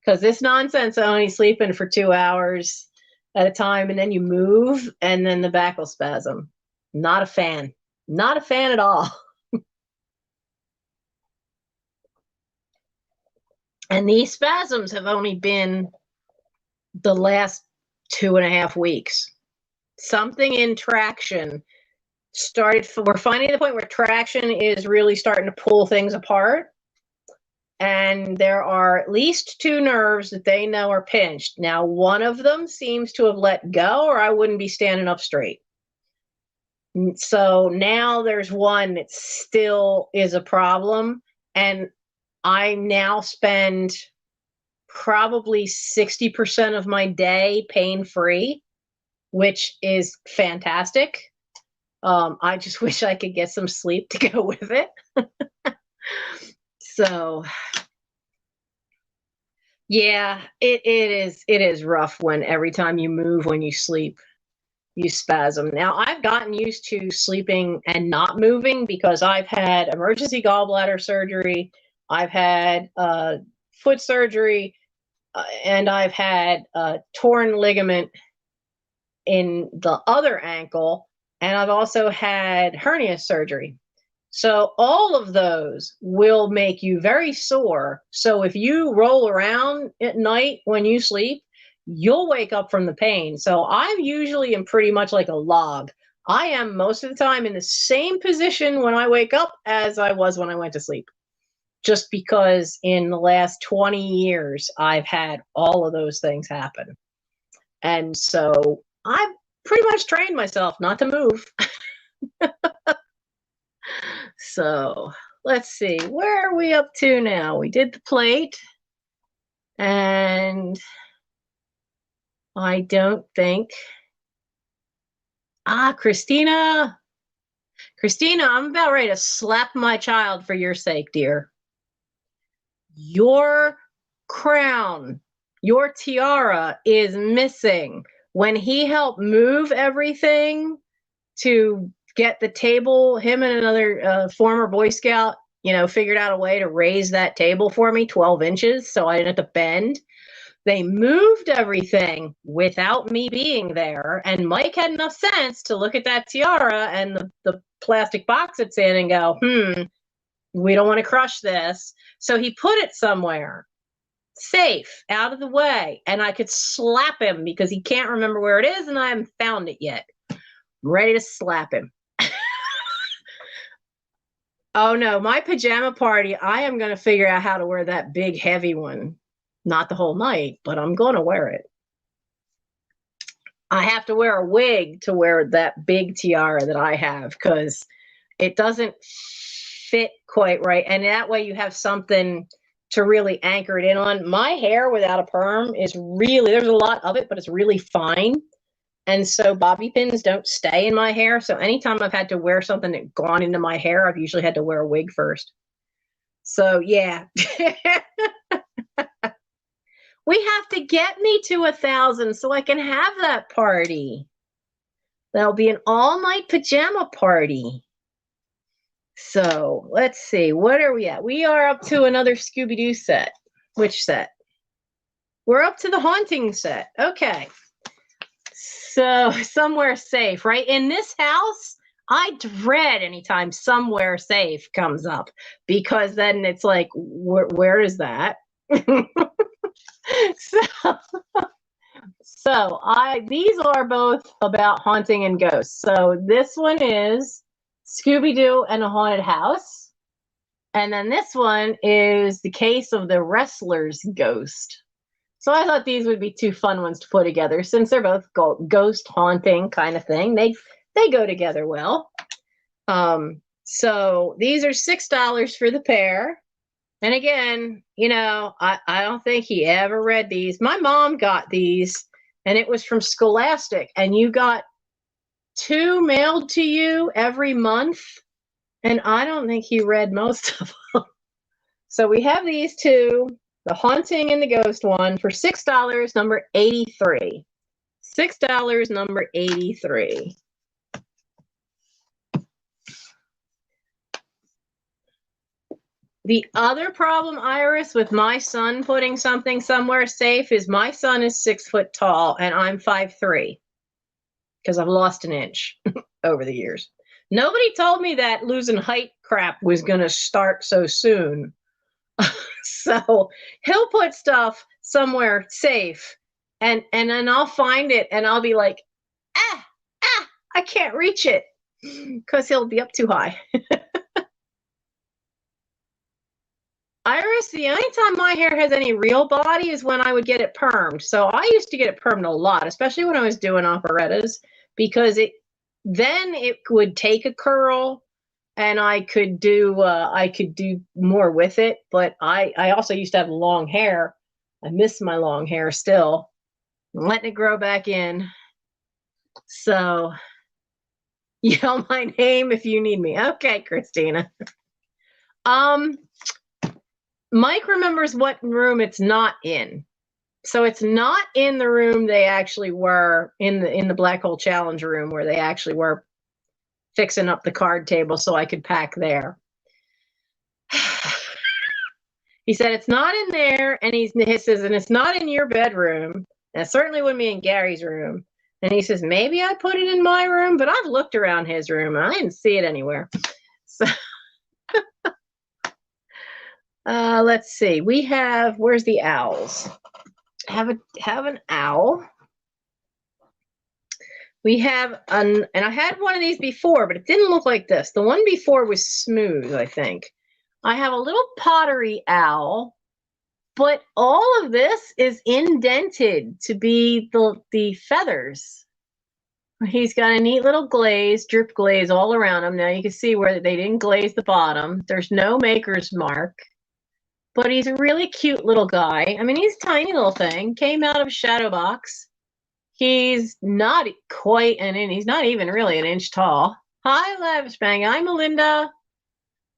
Because this nonsense of only sleeping for 2 hours at a time and then you move and then the back will spasm. Not a fan. Not a fan at all. And these spasms have only been the last 2.5 weeks. Something in traction we're finding the point where traction is really starting to pull things apart. And there are at least 2 nerves that they know are pinched. Now, one of them seems to have let go, or I wouldn't be standing up straight. So now there's one that still is a problem. And I now spend probably 60% of my day pain-free, which is fantastic. I just wish I could get some sleep to go with it. So, yeah, it is rough when every time you move, when you sleep, you spasm. Now, I've gotten used to sleeping and not moving because I've had emergency gallbladder surgery, I've had foot surgery, and I've had a torn ligament in the other ankle, and I've also had hernia surgery. So all of those will make you very sore. So if you roll around at night when you sleep, you'll wake up from the pain. So I usually am pretty much like a log. I am most of the time in the same position when I wake up as I was when I went to sleep. Just because in the last 20 years, I've had all of those things happen. And so I've pretty much trained myself not to move. So let's see, where are we up to now? We did the plate. And I don't think. Christina. Christina, I'm about ready to slap my child for your sake, dear. Your crown, your tiara is missing. When he helped move everything to get the table, him and another former Boy Scout, figured out a way to raise that table for me 12 inches so I didn't have to bend. They moved everything without me being there. And Mike had enough sense to look at that tiara and the plastic box it's in and go, we don't want to crush this. So he put it somewhere safe, out of the way. And I could slap him because he can't remember where it is and I haven't found it yet. I'm ready to slap him. Oh no, my pajama party, I am going to figure out how to wear that big heavy one. Not the whole night, but I'm going to wear it. I have to wear a wig to wear that big tiara that I have because it doesn't fit quite right. And that way you have something to really anchor it in on. My hair without a perm is really, there's a lot of it, but it's really fine. And so bobby pins don't stay in my hair. So anytime I've had to wear something that's gone into my hair, I've usually had to wear a wig first. So yeah. We have to get me to 1,000 so I can have that party. That'll be an all-night pajama party. So let's see, what are we at? We are up to another Scooby-Doo set. Which set? We're up to the haunting set. Okay. So somewhere safe, right? In this house, I dread anytime somewhere safe comes up because then it's like, where is that? So these are both about haunting and ghosts. So this one is Scooby-Doo and a Haunted House. And then this one is the case of the wrestler's ghost. So I thought these would be two fun ones to put together since they're both ghost haunting kind of thing. They go together well. So these are $6 for the pair. And again, I don't think he ever read these. My mom got these, and it was from Scholastic, and you got 2 mailed to you every month, and I don't think he read most of them. So we have these two, the haunting and the ghost one, for $6, number 83. $6, number 83. The other problem, Iris, with my son putting something somewhere safe is my son is 6 foot tall and I'm 5'3", because I've lost an inch over the years. Nobody told me that losing height crap was going to start so soon. So he'll put stuff somewhere safe and then I'll find it and I'll be like, I can't reach it because he'll be up too high. Iris, the only time my hair has any real body is when I would get it permed. So I used to get it permed a lot, especially when I was doing operettas, because then it would take a curl and I could do more with it. But I also used to have long hair. I miss my long hair still. I'm letting it grow back in. So you know my name if you need me. Okay, Christina. Mike remembers what room it's not in. So it's not in the room they actually were in the Black Hole Challenge room where they actually were fixing up the card table so I could pack there. He said it's not in there, and he says, and it's not in your bedroom. And it certainly wouldn't be in Gary's room. And he says, maybe I put it in my room, but I've looked around his room and I didn't see it anywhere. So let's see. We have, where's the owls? Have an owl. We have and I had one of these before, but it didn't look like this. The one before was smooth, I think. I have a little pottery owl, but all of this is indented to be the feathers. He's got a neat little glaze, drip glaze all around him. Now you can see where they didn't glaze the bottom. There's no maker's mark, but he's a really cute little guy. I mean, he's a tiny little thing. Came out of a shadow box. He's not quite he's not even really an inch tall. Hi, Lavish Bang. I'm Melinda.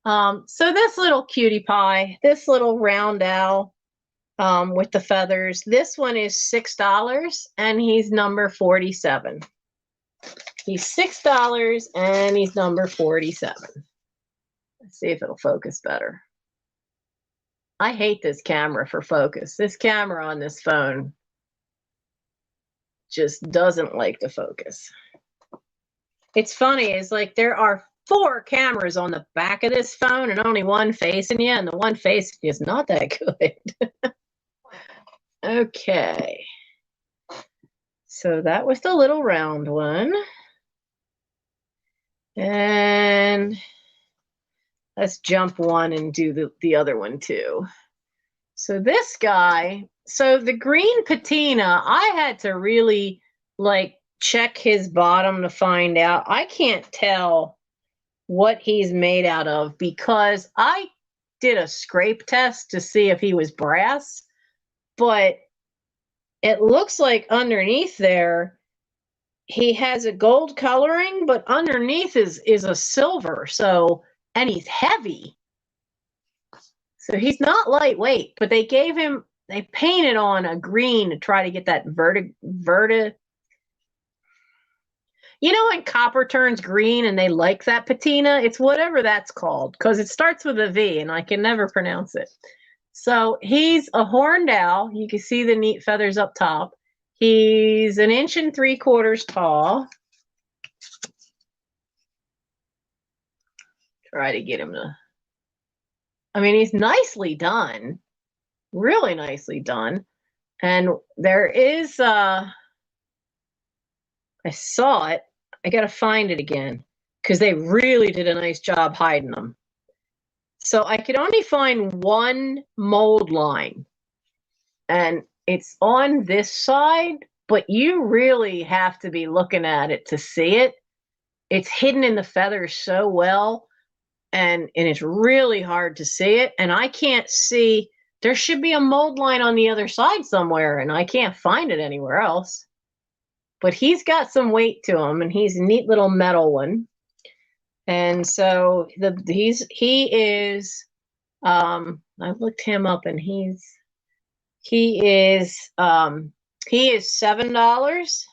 So this little cutie pie, this little round owl with the feathers, this one is $6 and he's number 47. He's $6 and he's number 47. Let's see if it'll focus better. I hate this camera for focus. This camera on this phone just doesn't like to focus. It's funny, it's like there are 4 cameras on the back of this phone and only one facing you, and the one facing you is not that good. Okay. So that was the little round one. And let's jump one and do the other one too. So this guy, so the green patina, I had to really like check his bottom to find out. I can't tell what he's made out of because I did a scrape test to see if he was brass, but it looks like underneath there he has a gold coloring, but underneath is a silver. So, and he's heavy. So he's not lightweight, but they painted on a green to try to get that you know when copper turns green and they like that patina? It's whatever that's called because it starts with a V and I can never pronounce it. So he's a horned owl. You can see the neat feathers up top. He's 1 3/4 inches tall. Try to get him to, I mean, he's nicely done, really nicely done. And there is, I saw it. I got to find it again because they really did a nice job hiding them. So I could only find one mold line and it's on this side, but you really have to be looking at it to see it. It's hidden in the feathers so well, and it's really hard to see it. And I can't see, there should be a mold line on the other side somewhere, and I can't find it anywhere else. But he's got some weight to him, and he's a neat little metal one. And so he is, I looked him up, and he is $7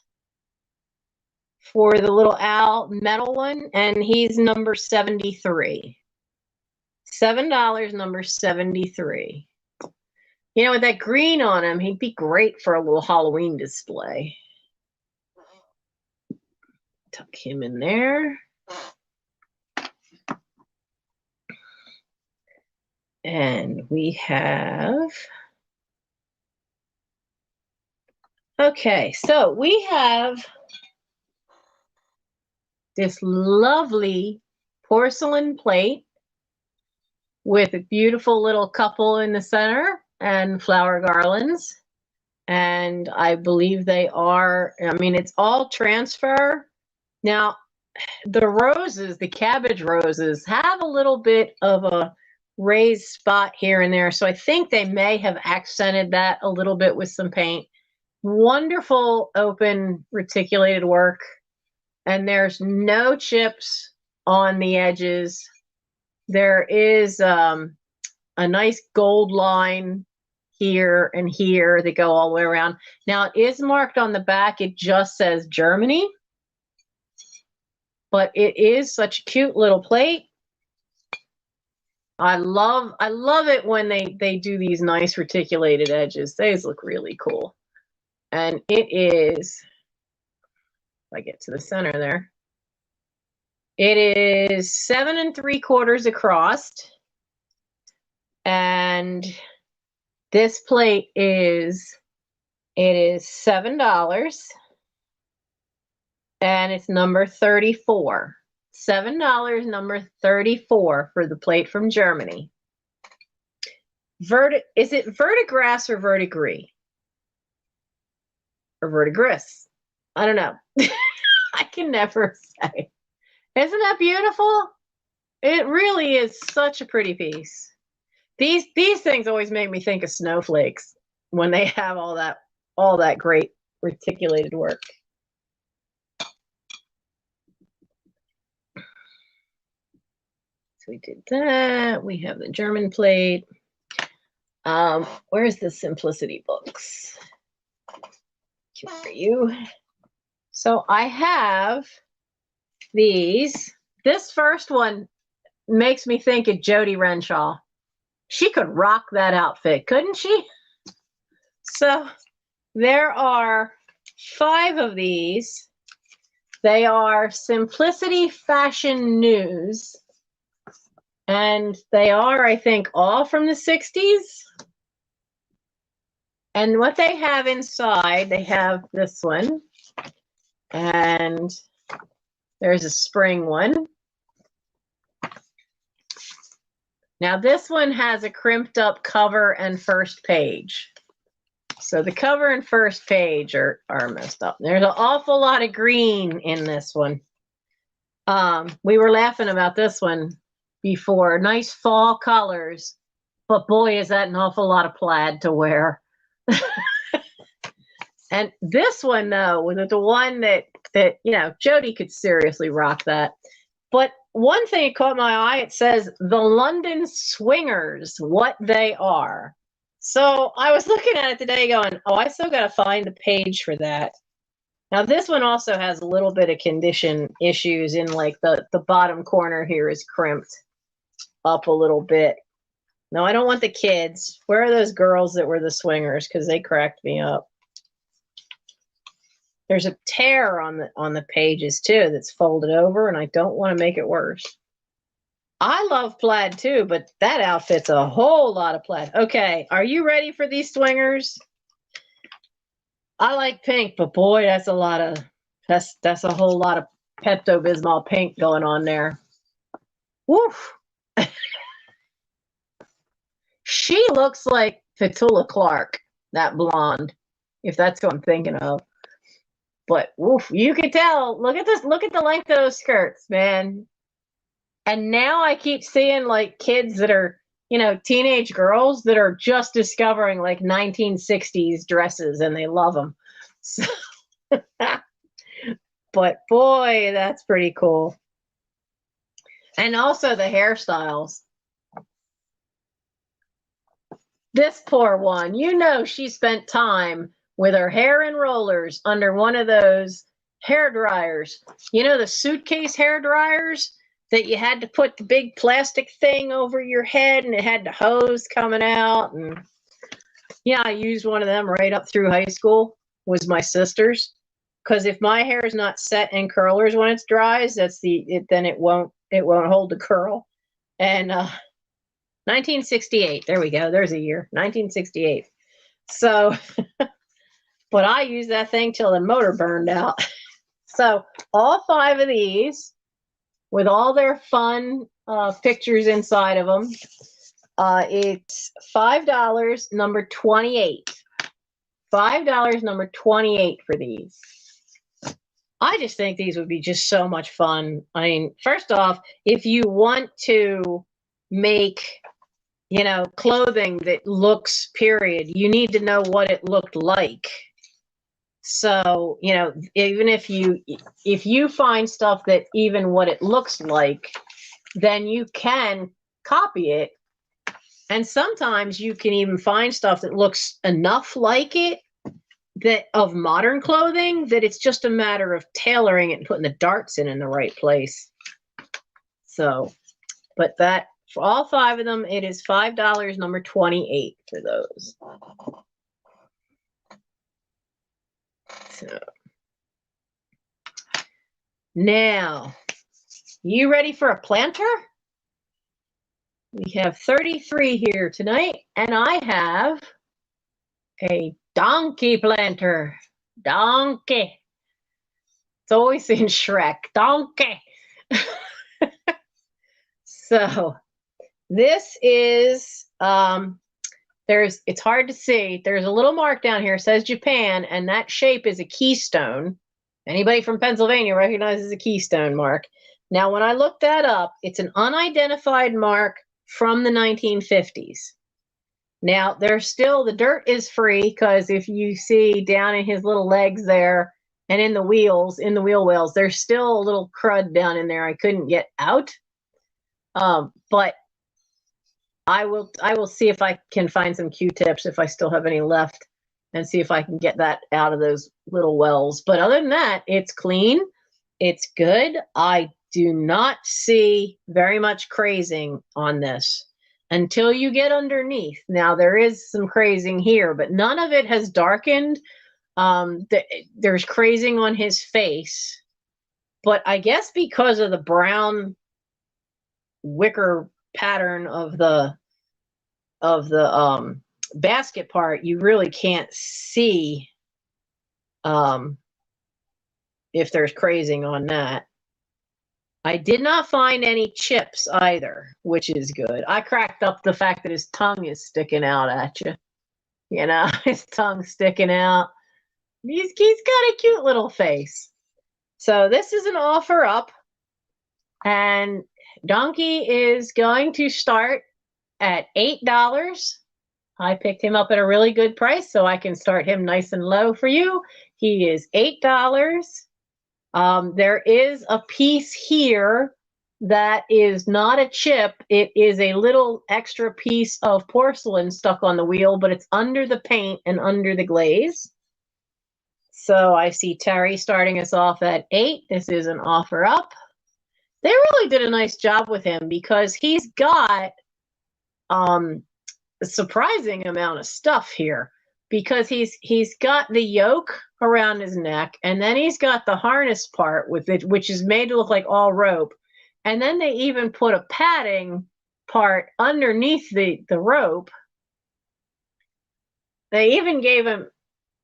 for the little owl metal one, and he's number 73. $7, number 73. You know, with that green on him, he'd be great for a little Halloween display. Tuck him in there. And we have, okay, so we have this lovely porcelain plate with a beautiful little couple in the center and flower garlands. And I believe they are, I mean, it's all transfer. Now, the roses, the cabbage roses, have a little bit of a raised spot here and there. So I think they may have accented that a little bit with some paint. Wonderful open reticulated work. And there's no chips on the edges. There is a nice gold line here and here that go all the way around. Now it is marked on the back. It just says Germany. But it is such a cute little plate. I love it when they do these nice reticulated edges. These look really cool. And it is, if I get to the center there, it is 7 3/4 across. And this plate is $7. And it's number 34. $7, number 34 for the plate from Germany. Is it verdigris or verdigris? Or verdigris? I don't know. I can never say. Isn't that beautiful? It really is such a pretty piece. These things always make me think of snowflakes when they have all that great reticulated work. So we did that. We have the German plate. Where's the Simplicity books? Cute for you. So I have these. This first one makes me think of Jodi Renshaw. She could rock that outfit, couldn't she? So there are 5 of these. They are Simplicity Fashion News. And they are, I think, all from the 60s. And what they have inside, they have this one. And there's a spring one. Now this one has a crimped up cover and first page. So the cover and first page are messed up. There's an awful lot of green in this one. We were laughing about this one before. Nice fall colors, but boy, is that an awful lot of plaid to wear. And this one, though, was the one that Jodi could seriously rock that. But one thing that caught my eye, it says the London Swingers, what they are. So I was looking at it today going, oh, I still got to find the page for that. Now, this one also has a little bit of condition issues in like the bottom corner here is crimped up a little bit. No, I don't want the kids. Where are those girls that were the swingers? Because they cracked me up. There's a tear on the pages too that's folded over, and I don't want to make it worse. I love plaid too, but that outfit's a whole lot of plaid. Okay, are you ready for these swingers? I like pink, but boy, that's a whole lot of Pepto-Bismol pink going on there. Woof. She looks like Petula Clark, that blonde, if that's what I'm thinking of. But woof, you can tell. Look at this. Look at the length of those skirts, man. And now I keep seeing like kids that are, teenage girls that are just discovering like 1960s dresses and they love them. So, but boy, that's pretty cool. And also the hairstyles. This poor one, she spent time with her hair in rollers under one of those hair dryers. The suitcase hair dryers that you had to put the big plastic thing over your head and it had the hose coming out. And yeah, I used one of them right up through high school, was my sister's. Because if my hair is not set in curlers when it's dries, then it won't hold the curl. And 1968, there we go. There's a year, 1968. So, but I used that thing till the motor burned out. So all 5 of these with all their fun pictures inside of them. It's $5, number 28. $5, number 28 for these. I just think these would be just so much fun. I mean, first off, if you want to make, clothing that looks period, you need to know what it looked like. So, even if you find stuff that even what it looks like, then you can copy it. And sometimes you can even find stuff that looks enough like it of modern clothing that it's just a matter of tailoring it and putting the darts in the right place. So, but that for all 5 of them, it is $5, number 28 for those. So now, you ready for a planter? We have 33 here tonight, and I have a donkey planter. Donkey. always in Shrek. Donkey. So this is, it's hard to see. There's a little mark down here, it says Japan, and that shape is a keystone. Anybody from Pennsylvania recognizes a keystone mark. Now, when I looked that up, it's an unidentified mark from the 1950s. Now, there's still, the dirt is free, because if you see down in his little legs there and in the wheels, in the wheel wells, there's still a little crud down in there I couldn't get out. But I will see if I can find some Q-tips, if I still have any left, and see if I can get that out of those little wells. But other than that, it's clean. It's good. I do not see very much crazing on this until you get underneath. Now, there is some crazing here, but none of it has darkened. There's crazing on his face, but I guess because of the brown wicker pattern of the basket part, you really can't see if there's crazing on that. I did not find any chips either, which is good. I cracked up the fact that his tongue is sticking out at you. You know, his tongue's sticking out. He's got a cute little face. So this is an offer up, and Donkey is going to start at $8. I picked him up at a really good price, so I can start him nice and low for you. He is $8. There is a piece here that is not a chip. It is a little extra piece of porcelain stuck on the wheel, but it's under the paint and under the glaze. So I see Terry starting us off at $8. This is an offer up. They really did a nice job with him, because he's got a surprising amount of stuff here, because he's got the yoke around his neck, and then he's got the harness part with it, which is made to look like all rope, and then they even put a padding part underneath the rope. They even gave him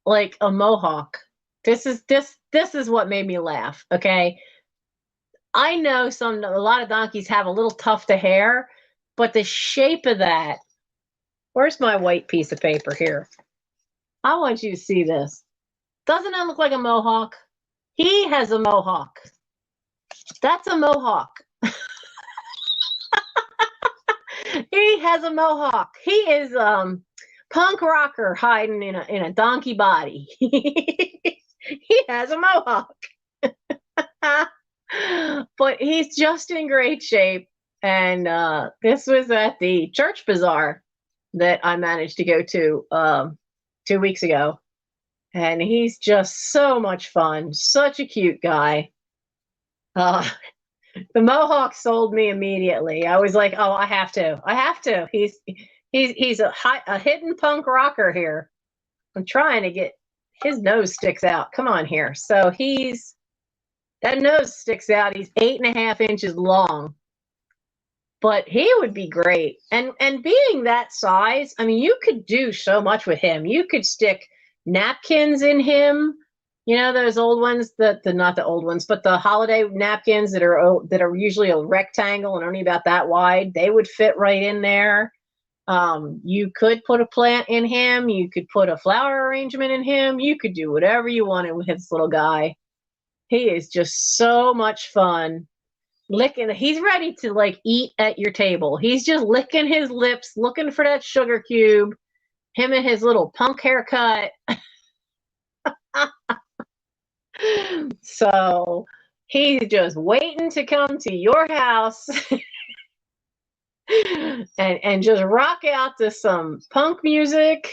like a mohawk. This is what made me laugh. Okay, I know a lot of donkeys have a little tuft of hair, but the shape of that. Where's my white piece of paper here? I want you to see this. Doesn't that look like a mohawk? He has a mohawk. That's a mohawk. He has a mohawk. He is punk rocker hiding in a donkey body. He has a mohawk. But he's just in great shape. And this was at the church bazaar that I managed to go to 2 weeks ago. And he's just so much fun. Such a cute guy. The mohawk sold me immediately. I was like, oh, I have to. He's a hidden punk rocker here. I'm trying to get, his nose sticks out. Come on here. So that nose sticks out. He's 8.5 inches long. But he would be great. And being that size, I mean, you could do so much with him. You could stick napkins in him. You know, those old ones, not the old ones, but the holiday napkins that are usually a rectangle and only about that wide. They would fit right in there. You could put a plant in him. You could put a flower arrangement in him. You could do whatever you wanted with this little guy. He is just so much fun. He's ready to like eat at your table. He's just licking his lips, looking for that sugar cube. Him and his little punk haircut. So he's just waiting to come to your house and just rock out to some punk music.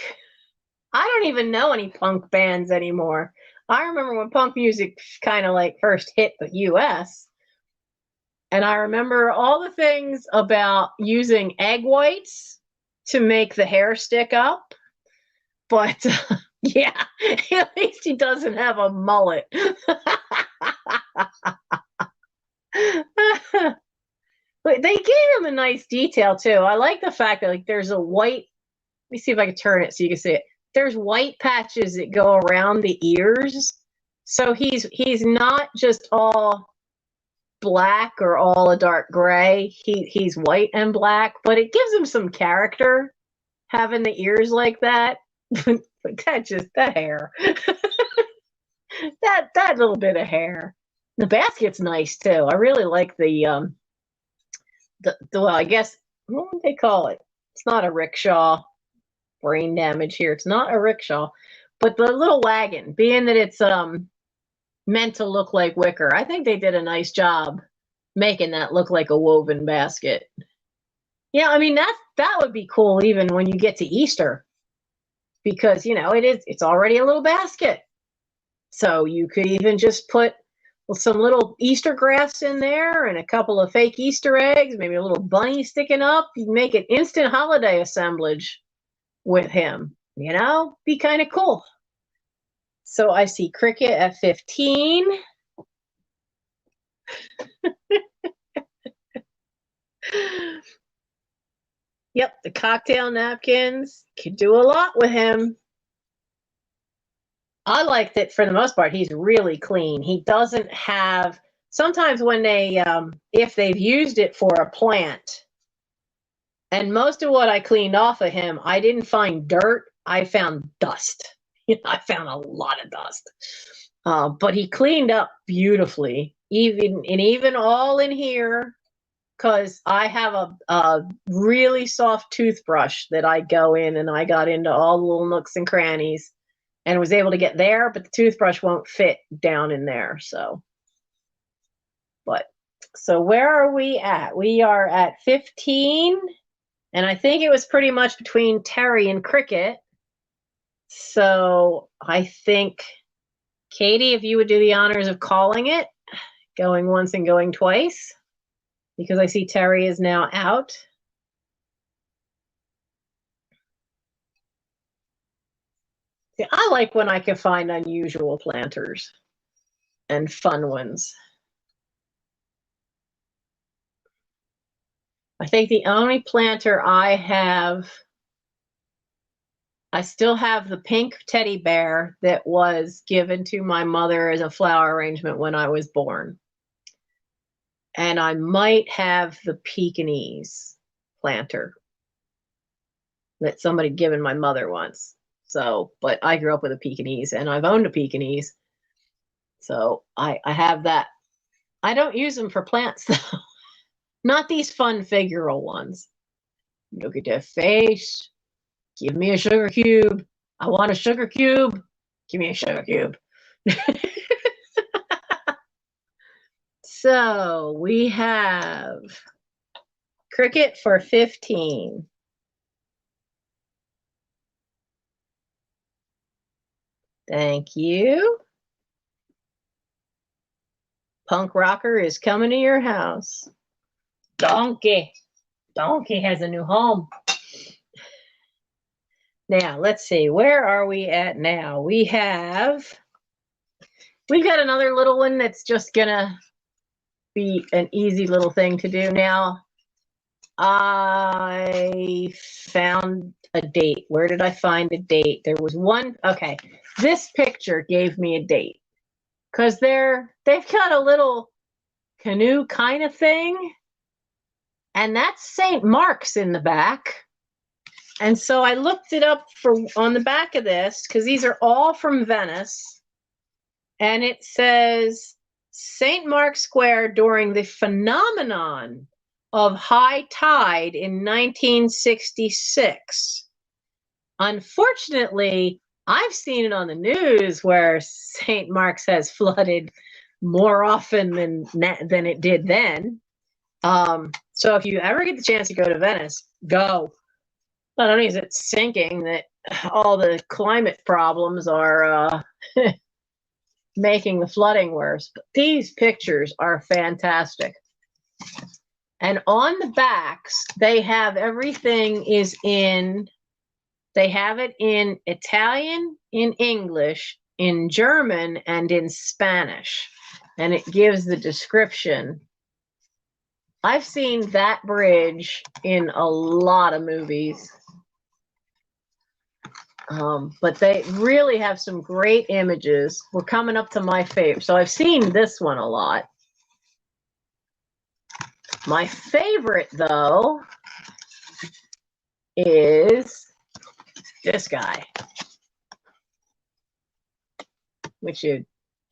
I don't even know any punk bands anymore. I remember when punk music kind of like first hit the US. And I remember all the things about using egg whites to make the hair stick up. But yeah, at least he doesn't have a mullet. But they gave him a nice detail too. I like the fact that like there's a white, let me see if I can turn it so you can see it. There's white patches that go around the ears. So he's not just all black or all a dark gray. He's white and black, but it gives him some character having the ears like that. But that hair. that little bit of hair. The basket's nice too. I really like the well, I guess what would they call it? It's not a rickshaw. Brain damage here. It's not a rickshaw, but the little wagon, being that it's meant to look like wicker, I think they did a nice job making that look like a woven basket. Yeah, I mean that would be cool even when you get to Easter, because it's already a little basket. So you could even just put some little Easter grass in there and a couple of fake Easter eggs, maybe a little bunny sticking up. You make an instant holiday assemblage with him, be kind of cool. So I see Cricket at 15. Yep, the cocktail napkins could do a lot with him. I like that for the most part, he's really clean. He doesn't have, sometimes when they, if they've used it for a plant, and most of what I cleaned off of him, I didn't find dirt, I found dust. I found a lot of dust. But he cleaned up beautifully, even all in here, because I have a really soft toothbrush that I go in, and I got into all the little nooks and crannies and was able to get there, but the toothbrush won't fit down in there. So where are we at? We are at 15, and I think it was pretty much between Terry and Cricket. So I think, Katie, if you would do the honors of calling it, going once and going twice, because I see Terry is now out. See, I like when I can find unusual planters and fun ones. I think the only planter I still have the pink teddy bear that was given to my mother as a flower arrangement when I was born. And I might have the Pekingese planter that somebody given my mother once. So, but I grew up with a Pekingese, and I've owned a Pekingese. So I have that. I don't use them for plants though. Not these fun figural ones. Look at that face. Give me a sugar cube. I want a sugar cube. Give me a sugar cube. So we have Cricket for 15. Thank you. Punk Rocker is coming to your house. Donkey. Donkey has a new home. Now, let's see. Where are we at now? We've got another little one that's just going to be an easy little thing to do now. I found a date. Where did I find a date? There was one. Okay. This picture gave me a date because they've got a little canoe kind of thing, and that's St. Mark's in the back. And so I looked it up on the back of this, because these are all from Venice, and it says St. Mark's Square during the phenomenon of high tide in 1966. Unfortunately, I've seen it on the news where St. Mark's has flooded more often than it did then. So if you ever get the chance to go to Venice, go. Not only is it sinking, that all the climate problems are making the flooding worse, but these pictures are fantastic. And on the backs, they have everything they have it in Italian, in English, in German, and in Spanish. And it gives the description. I've seen that bridge in a lot of movies. But they really have some great images. We're coming up to my favorite. So I've seen this one a lot. My favorite, though, is this guy.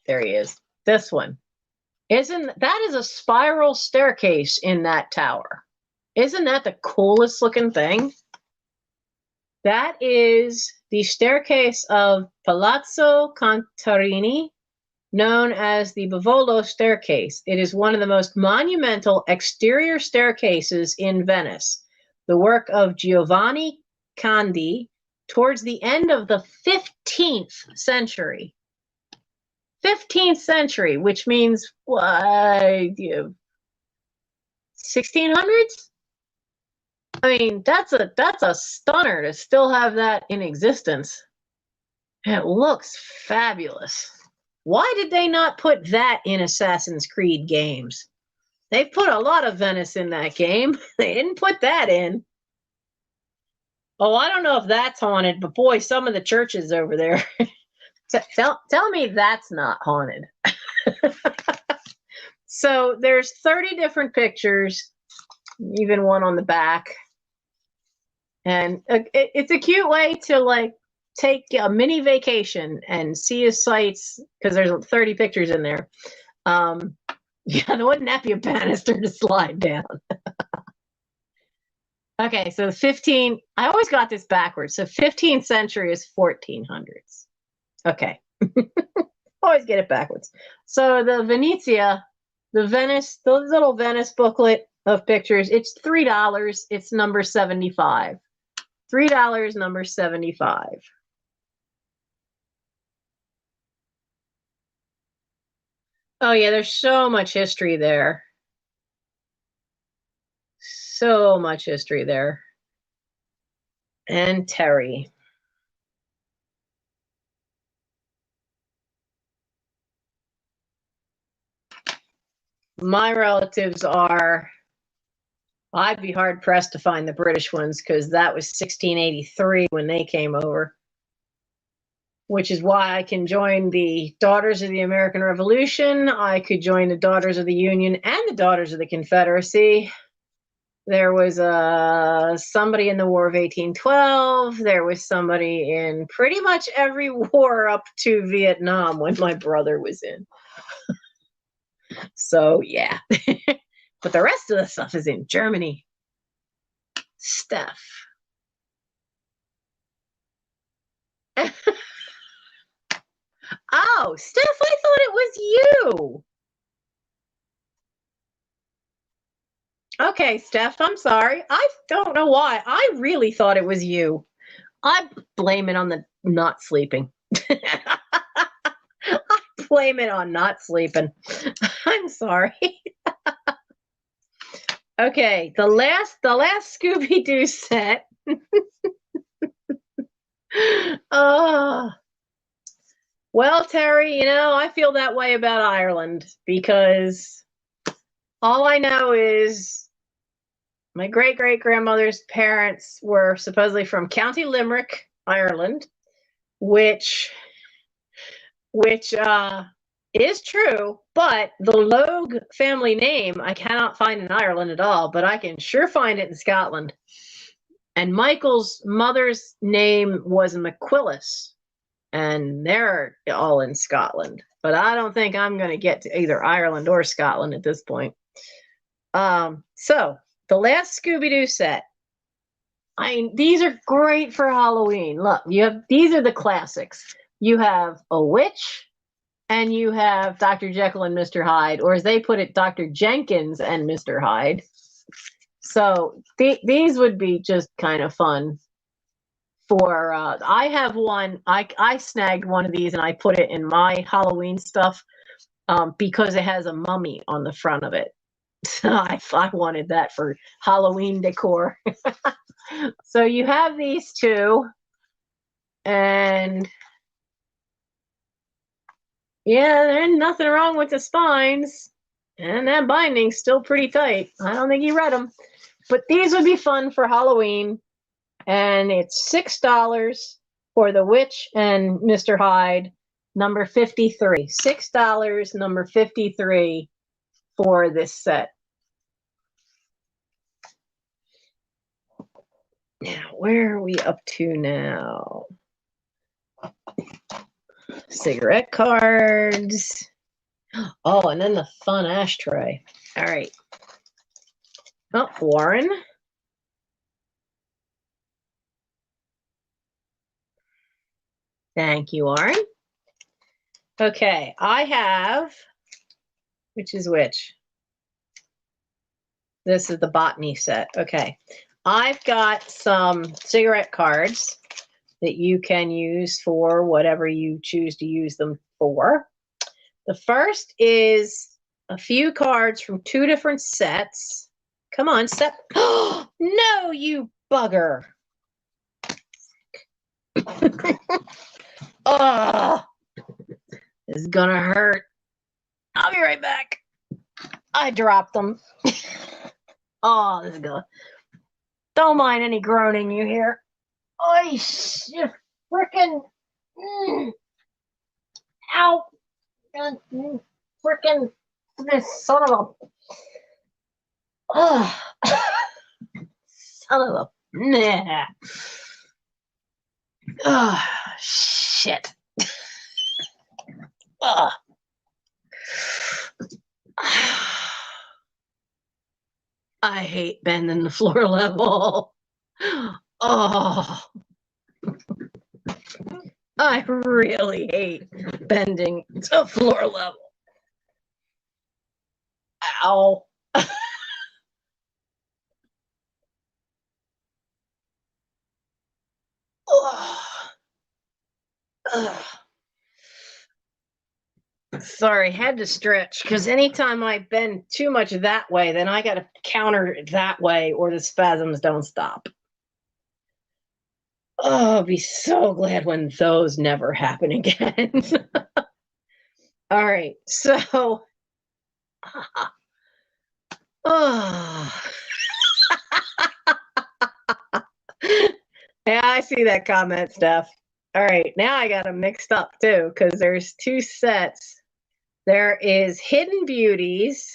There he is. This one. That is a spiral staircase in that tower. Isn't that the coolest looking thing? That is the staircase of Palazzo Contarini, known as the Bavolo staircase. It is one of the most monumental exterior staircases in Venice, the work of Giovanni Candi towards the end of the 15th century. 15th century, which means what? 1600s? I mean, that's a stunner to still have that in existence. It looks fabulous. Why did they not put that in Assassin's Creed games? They put a lot of Venice in that game. They didn't put that in. Oh, I don't know if that's haunted, but boy, some of the churches over there. Tell me that's not haunted. So there's 30 different pictures, even one on the back. And it's a cute way to like take a mini vacation and see his sights, because there's 30 pictures in there. Yeah, there wouldn't that be a banister to slide down? Okay, so 15, I always got this backwards. So 15th century is 1400s. Okay. Always get it backwards. So the Venezia, the little Venice booklet of pictures, it's $3. It's number 75. $3, number 75. Oh yeah, there's so much history there. So much history there. And Terry. My relatives are, I'd be hard pressed to find the British ones, because that was 1683 when they came over, which is why I can join the Daughters of the American Revolution. I could join the Daughters of the Union and the Daughters of the Confederacy. There was somebody in the War of 1812. There was somebody in pretty much every war up to Vietnam when my brother was in. So, yeah. But the rest of the stuff is in Germany. Steph. Oh, Steph, I thought it was you. Okay, Steph, I'm sorry. I don't know why. I really thought it was you. I blame it on the not sleeping. I blame it on not sleeping. I'm sorry. Okay, the last Scooby-Doo set. Oh. Well, Terry, I feel that way about Ireland, because all I know is my great-great-grandmother's parents were supposedly from County Limerick, Ireland, which is true, but the Logue family name I cannot find in Ireland at all, but I can sure find it in Scotland. And Michael's mother's name was McQuillis, and they're all in Scotland. But I don't think I'm going to get to either Ireland or Scotland at this point. So the last Scooby-Doo set. These are great for Halloween. Look, these are the classics. You have a witch, and you have Dr. Jekyll and Mr. Hyde, or as they put it, Dr. Jenkins and Mr. Hyde. So these would be just kind of fun. For I have one. I snagged one of these and I put it in my Halloween stuff because it has a mummy on the front of it. So I wanted that for Halloween decor. So you have these two, and yeah, there's nothing wrong with the spines, and that binding's still pretty tight. I don't think you read them, but these would be fun for Halloween, and it's $6. for the Witch and Mr. Hyde, number 53. $6, number 53 for this set. Now, where are we up to now? Cigarette cards. Oh, and then the fun ashtray. All right. Oh, Warren. Thank you, Warren. Okay, I have, which is which? This is the botany set. Okay, I've got some cigarette cards that you can use for whatever you choose to use them for. The first is a few cards from 2 different sets. Come on, set. Oh, no, you bugger. Oh, this is gonna hurt. I'll be right back. I dropped them. Oh, this is good. Don't mind any groaning you hear. Oh, you frickin'. Ow. Frickin' this son of a. Oh. Son of a. Nah. Oh, shit. Oh. I hate bending the floor level. Oh. I really hate bending the floor level. Ow. Sorry, had to stretch because anytime I bend too much that way, then I got to counter it that way or the spasms don't stop. Oh, I'll be so glad when those never happen again. All right, so. Oh. Yeah, I see that comment, Steph. All right, now I got them mixed up too because there's 2 sets. There is Hidden Beauties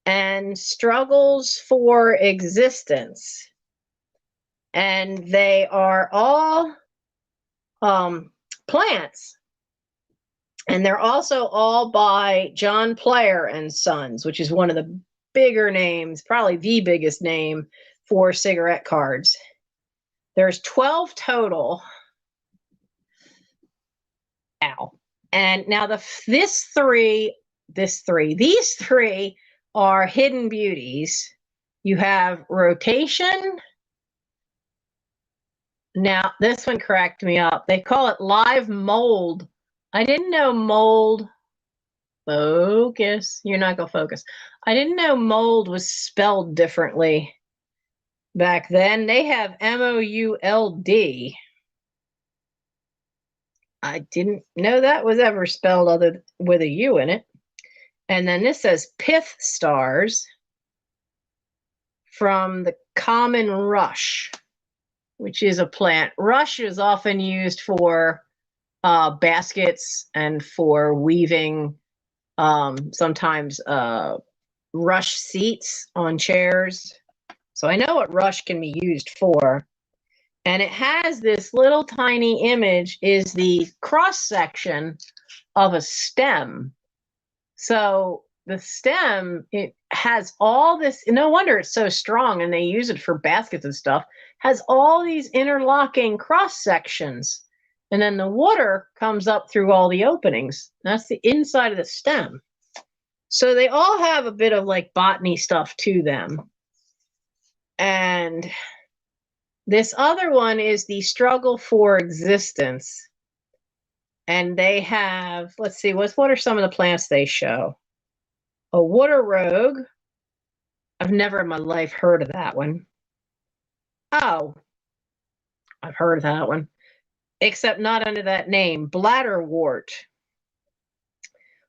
and Struggles for Existence. And they are all plants. And they're also all by John Player and Sons, which is one of the bigger names, probably the biggest name for cigarette cards. There's 12 total. Ow. And now these three are Hidden Beauties. You have Rotation. Now, this one cracked me up. They call it Live Mold. I didn't know mold. Focus. You're not going to focus. I didn't know mold was spelled differently back then. They have M-O-U-L-D. I didn't know that was ever spelled other with a U in it. And then this says Pith Stars from the common rush, which is a plant. Rush is often used for baskets and for weaving, sometimes rush seats on chairs. So I know what rush can be used for. And it has this little tiny image is the cross section of a stem. So the stem, it has all this, no wonder it's so strong and they use it for baskets and stuff, has all these interlocking cross sections. And then the water comes up through all the openings. That's the inside of the stem. So they all have a bit of like botany stuff to them. And this other one is the Struggle for Existence. And they have, let's see, what are some of the plants they show? A water rogue. I've never in my life heard of that one. Oh, I've heard of that one. Except not under that name, bladderwort.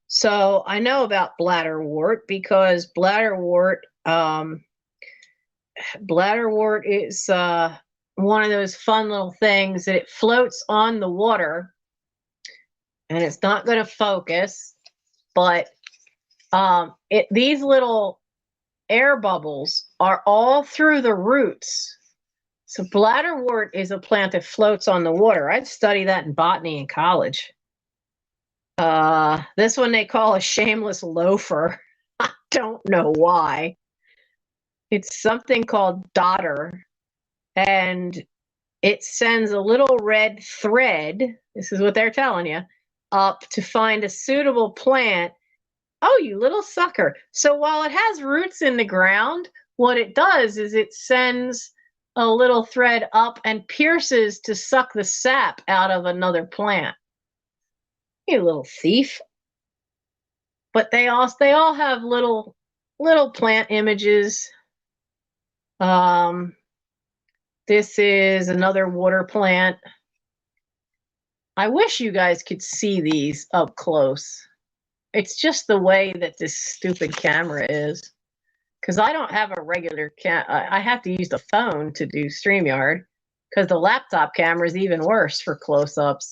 So I know about bladderwort because bladderwort is one of those fun little things that it floats on the water, and it's not going to focus, but these little air bubbles are all through the roots. So bladderwort is a plant that floats on the water. I'd study that in botany in college. This one they call a shameless loafer. I don't know why. It's something called dodder, and it sends a little red thread, this is what they're telling you, up to find a suitable plant. Oh, you little sucker. So while it has roots in the ground, what it does is it sends a little thread up and pierces to suck the sap out of another plant. You little thief. But they all have little plant images. This is another water plant. I wish you guys could see these up close. It's just the way that this stupid camera is. Because I don't have a regular I have to use the phone to do StreamYard. Because the laptop camera is even worse for close-ups.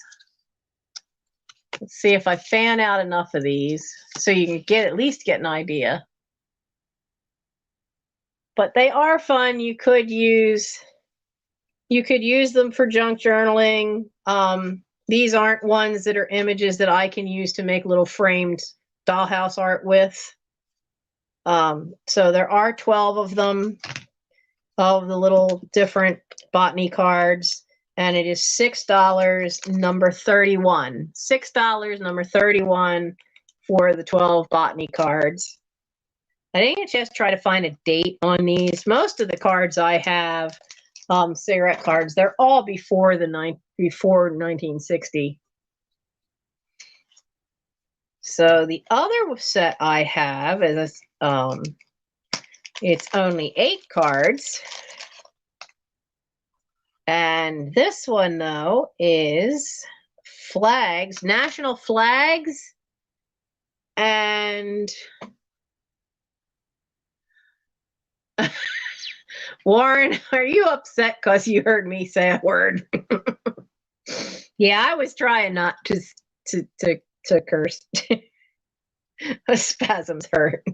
Let's see if I fan out enough of these so you can at least get an idea. But they are fun. You could use them for junk journaling. These aren't ones that are images that I can use to make little framed dollhouse art with. So there are 12 of them, of the little different botany cards, and it is $6, number 31. $6, number 31 for the 12 botany cards. I didn't just try to find a date on these. Most of the cards I have, cigarette cards, they're all before 1960. So the other set I have is it's only 8 cards. And this one, though, is flags, national flags. And Warren, are you upset because you heard me say a word? Yeah, I was trying not to curse. Spasms hurt.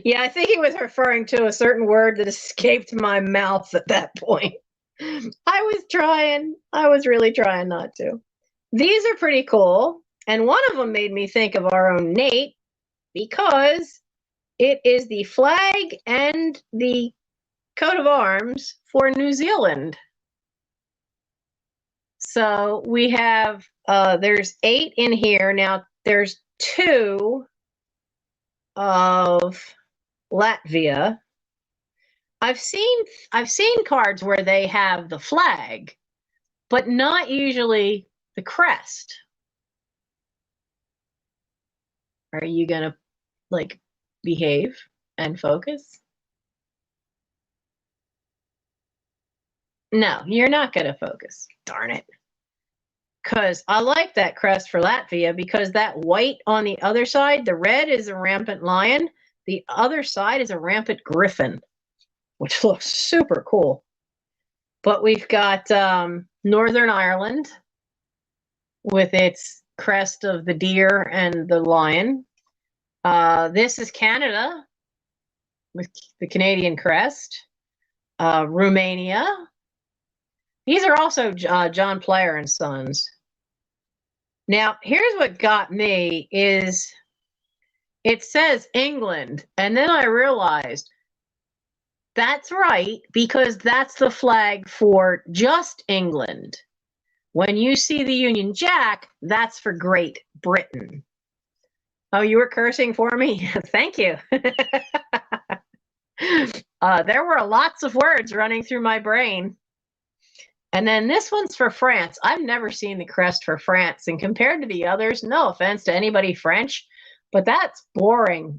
Yeah, I think he was referring to a certain word that escaped my mouth at that point. I was really trying not to. These are pretty cool. And one of them made me think of our own Nate, because it is the flag and the coat of arms for New Zealand. So we have, there's 8 in here. Now there's 2 of Latvia. I've seen cards where they have the flag, but not usually the crest. Are you gonna behave and focus? No, you're not gonna focus. Darn it. Because I like that crest for Latvia, because that white on the other side, the red is a rampant lion. The other side is a rampant griffin, which looks super cool. But we've got Northern Ireland with its crest of the deer and the lion. This is Canada with the Canadian crest. Romania. These are also John Player and Sons. Now, here's what got me is it says England, and then I realized that's right, because that's the flag for just England. When you see the Union Jack, that's for Great Britain. Oh, you were cursing for me? Thank you. There were lots of words running through my brain. And then this one's for France. I've never seen the crest for France. And compared to the others, no offense to anybody French, but that's boring.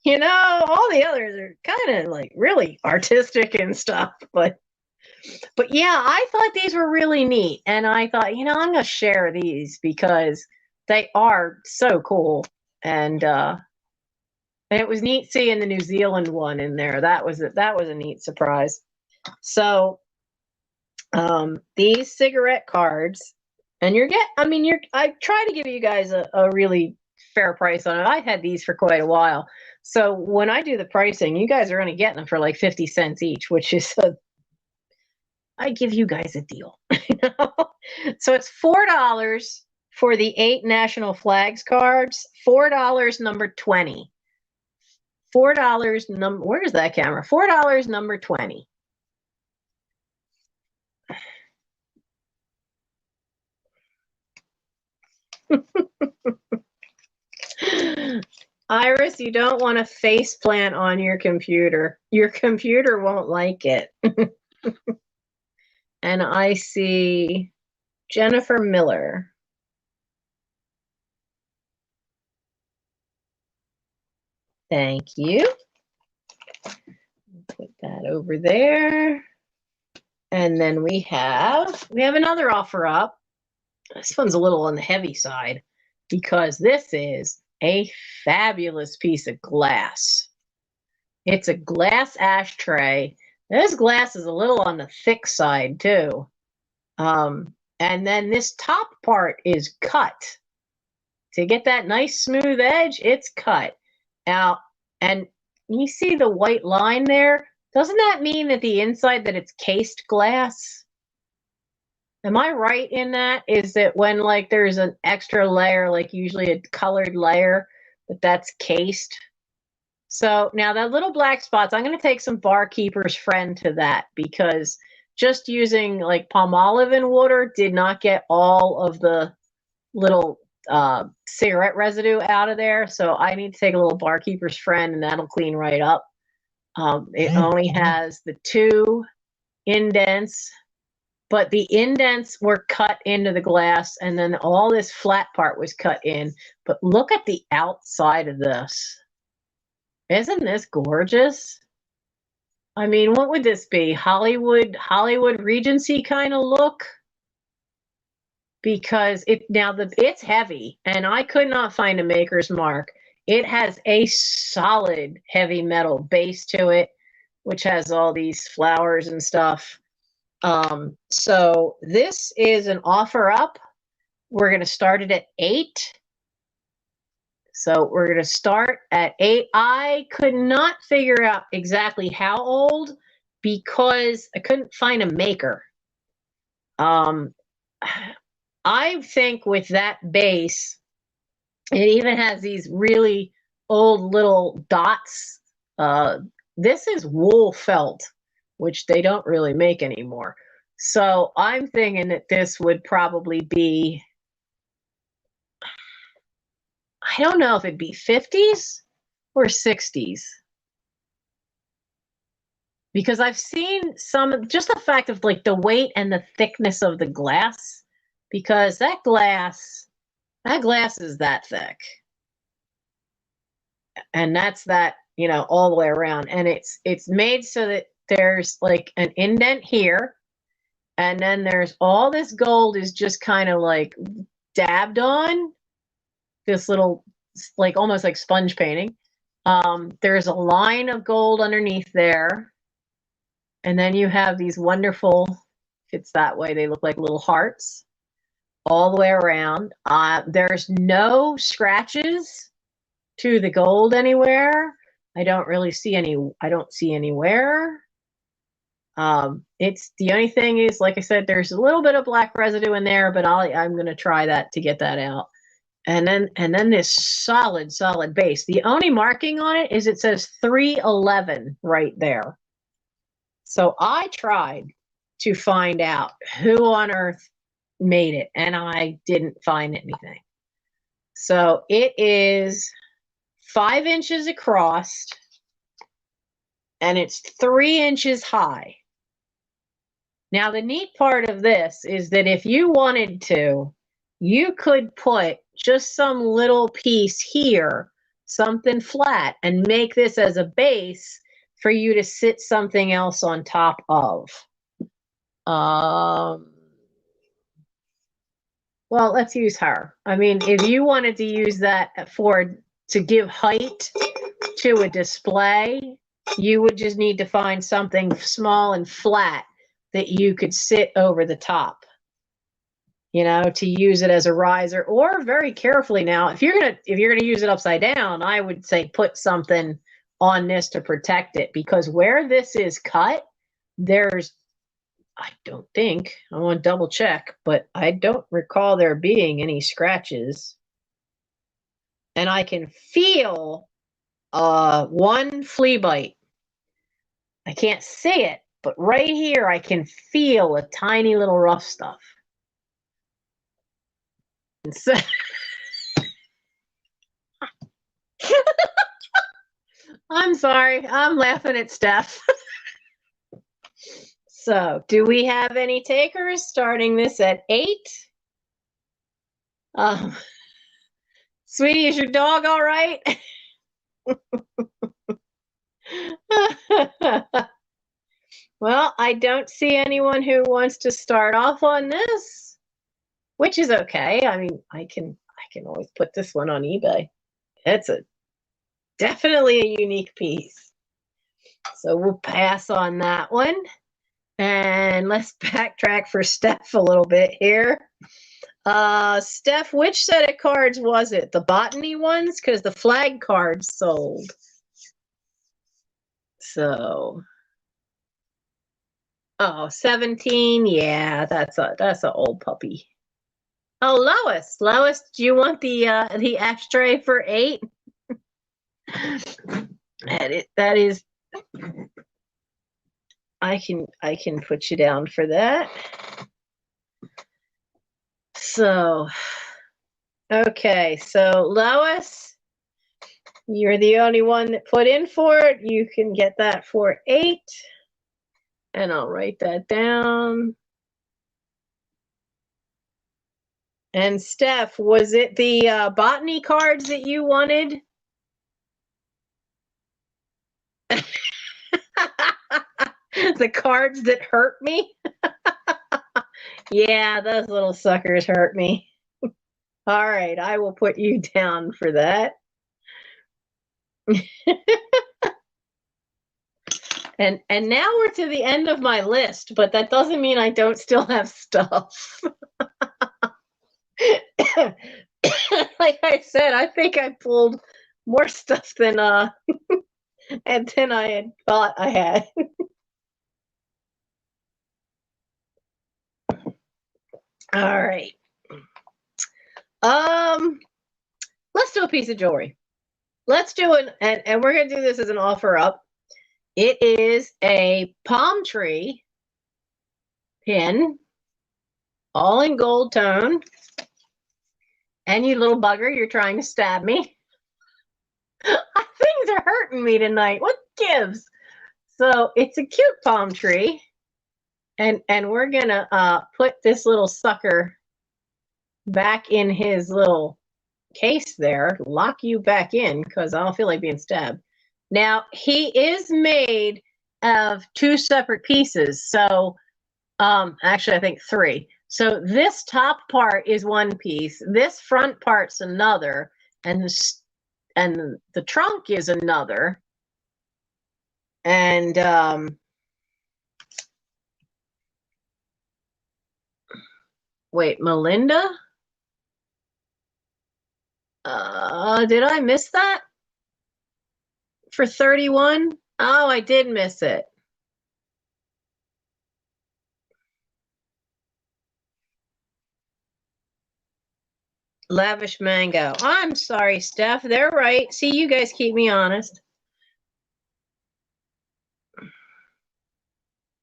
You know, all the others are kind of really artistic and stuff. But yeah, I thought these were really neat. And I thought, I'm going to share these because they are so cool. And And it was neat seeing the New Zealand one in there. That was a neat surprise. So these cigarette cards, and I try to give you guys a really fair price on it. I've had these for quite a while. So when I do the pricing, you guys are only getting them for like 50 cents each, which is I give you guys a deal. So it's $4 for the 8 national flags cards, $4 number 20. $4 number, where's that camera? $4 number 20. Iris, you don't want to face plant on your computer. Your computer won't like it. And I see Jennifer Miller. Thank you. Put that over there. And then we have another offer up. This one's a little on the heavy side because this is a fabulous piece of glass. It's a glass ashtray. This glass is a little on the thick side too. And then this top part is cut. To get that nice smooth edge, it's cut. Now, and you see the white line there? Doesn't that mean that the inside that it's cased glass? Am I right in that? Is that when like there's an extra layer, like usually a colored layer, that's cased? So now that little black spots, I'm going to take some barkeeper's friend to that because just using like palm olive and water did not get all of the little cigarette residue out of there. So I need to take a little barkeeper's friend and that'll clean right up. It only has the 2 indents, but the indents were cut into the glass and then all this flat part was cut in. But look at the outside of this. Isn't this gorgeous? I mean, what would this be? Hollywood Regency kind of look? Because it's heavy and I could not find a maker's mark. It has a solid heavy metal base to it, which has all these flowers and stuff. So this is an offer up. We're going to start it at 8. So we're going to start at 8. I could not figure out exactly how old because I couldn't find a maker. I think with that base, it even has these really old little dots. This is wool felt, which they don't really make anymore. So I'm thinking that this would probably be, I don't know if it'd be 50s or 60s. Because I've seen just the fact of like the weight and the thickness of the glass, because that glass is that thick. And that's that, all the way around. And it's made so that there's like an indent here. And then there's all this gold is just kind of like dabbed on this little, like almost like sponge painting. There's a line of gold underneath there. And then you have these wonderful, if it's that way, they look like little hearts all the way around. There's no scratches to the gold anywhere. I don't see anywhere. It's the only thing is, like I said, there's a little bit of black residue in there, but I'm going to try that to get that out. And then this solid base. The only marking on it is it says 311 right there. So I tried to find out who on earth made it, and I didn't find anything. So it is 5 inches across, and it's 3 inches high. Now, the neat part of this is that if you wanted to, you could put just some little piece here, something flat, and make this as a base for you to sit something else on top of. Well, let's use her. I mean, if you wanted to use that to give height to a display, you would just need to find something small and flat that you could sit over the top, you know, to use it as a riser, or very carefully now, if you're gonna use it upside down, I would say put something on this to protect it, because where this is cut, there's, I don't think, I want to double check, but I don't recall there being any scratches. And I can feel one flea bite. I can't see it, but right here I can feel a tiny little rough stuff. And so I'm sorry, I'm laughing at Steph. So, do we have any takers starting this at 8? Sweetie, is your dog all right? Well, I don't see anyone who wants to start off on this, which is okay. I mean, I can always put this one on eBay. It's definitely a unique piece. So we'll pass on that one. And let's backtrack for Steph a little bit here. Steph, which set of cards was it? The botany ones? Because the flag cards sold. So, 17. Yeah, that's an old puppy. Oh, Lois. Lois, do you want the ashtray for 8? That is, I can put you down for that. So, okay, so Lois, you're the only one that put in for it. You can get that for 8. And I'll write that down. And Steph, was it the botany cards that you wanted? The cards that hurt me? Yeah, those little suckers hurt me. All right, I will put you down for that. And now we're to the end of my list, but that doesn't mean I don't still have stuff. Like I said, I think I pulled more stuff than and than I had thought I had. All right. Let's do a piece of jewelry. Let's do it, and we're gonna do this as an offer up. It is a palm tree pin, all in gold tone. And you little bugger, you're trying to stab me. Things are hurting me tonight. What gives? So it's a cute palm tree. And we're gonna put this little sucker back in his little case there, lock you back in because I don't feel like being stabbed. Now, he is made of 2 separate pieces. So actually I think 3. So this top part is one piece, this front part's another, and the trunk is another. And wait, Melinda? Did I miss that? For 31? Oh, I did miss it. Lavish Mango. I'm sorry, Steph. They're right. See, you guys keep me honest.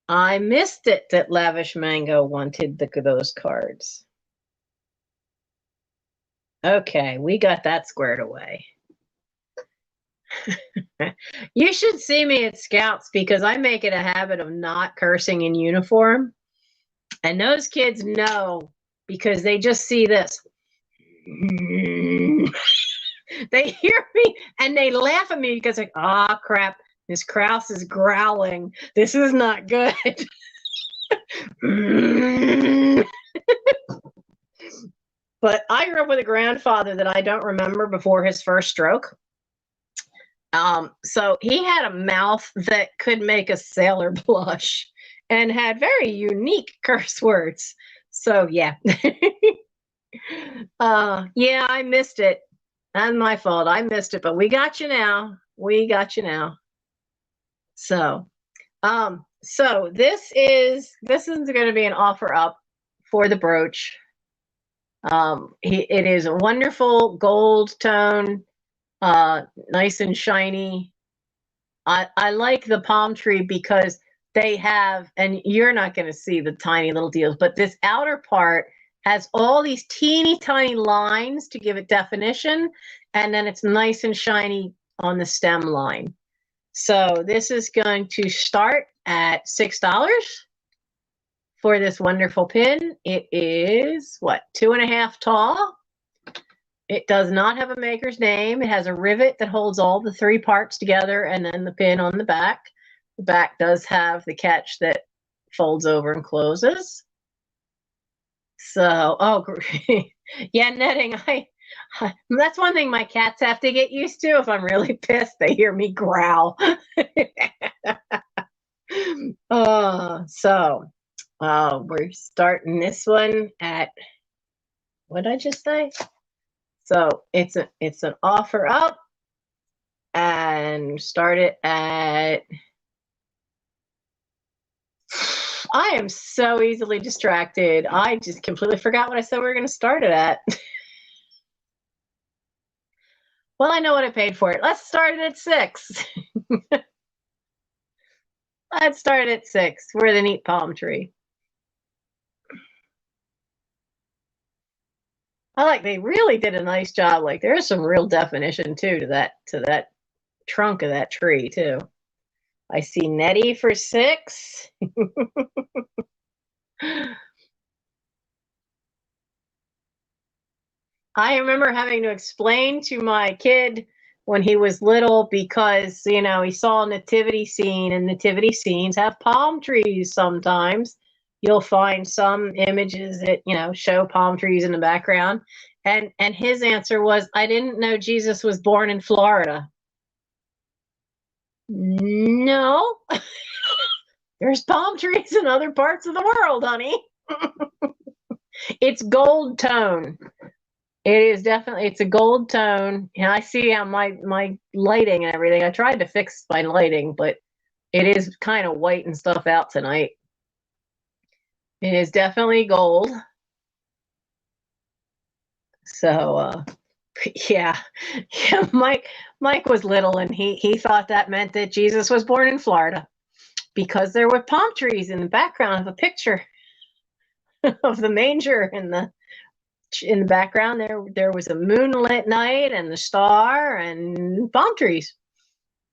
I missed it that Lavish Mango wanted those cards. Okay, we got that squared away. You should see me at Scouts because I make it a habit of not cursing in uniform. And those kids know because they just see this. They hear me and they laugh at me because like, ah, crap, this Krause is growling. This is not good. But I grew up with a grandfather that I don't remember before his first stroke. So he had a mouth that could make a sailor blush and had very unique curse words. So yeah. Yeah, I missed it. That's my fault. I missed it, but we got you now. We got you now. So, so this is going to be an offer up for the brooch. It is a wonderful gold tone, nice and shiny. I like the palm tree because they have, and you're not going to see the tiny little deals, but this outer part has all these teeny tiny lines to give it definition, and then it's nice and shiny on the stem line. So this is going to start at $6 for this wonderful pin. It is, what, 2.5 tall. It does not have a maker's name. It has a rivet that holds all the 3 parts together and then the pin on the back. The back does have the catch that folds over and closes. So, oh, yeah, netting. That's one thing my cats have to get used to. If I'm really pissed, they hear me growl. So we're starting this one at, what did I just say? So it's an offer up, and start it at, I am so easily distracted. I just completely forgot what I said we were going to start it at. Well, I know what I paid for it. Let's start it at 6. Let's start at 6 for the neat palm tree. I like, they really did a nice job. Like, there's some real definition too to that trunk of that tree too. I see Nettie for 6. I remember having to explain to my kid when he was little, because, you know, he saw a nativity scene, and nativity scenes have palm trees sometimes. You'll find some images that, you know, show palm trees in the background. And his answer was, I didn't know Jesus was born in Florida. No. There's palm trees in other parts of the world, honey. It's gold tone. It is definitely, it's a gold tone. And I see how my lighting and everything, I tried to fix my lighting, but it is kind of white and stuff out tonight. It is definitely gold. So yeah. Mike was little, and he thought that meant that Jesus was born in Florida, because there were palm trees in the background of a picture of the manger, in the background there was a moonlit night and the star and palm trees.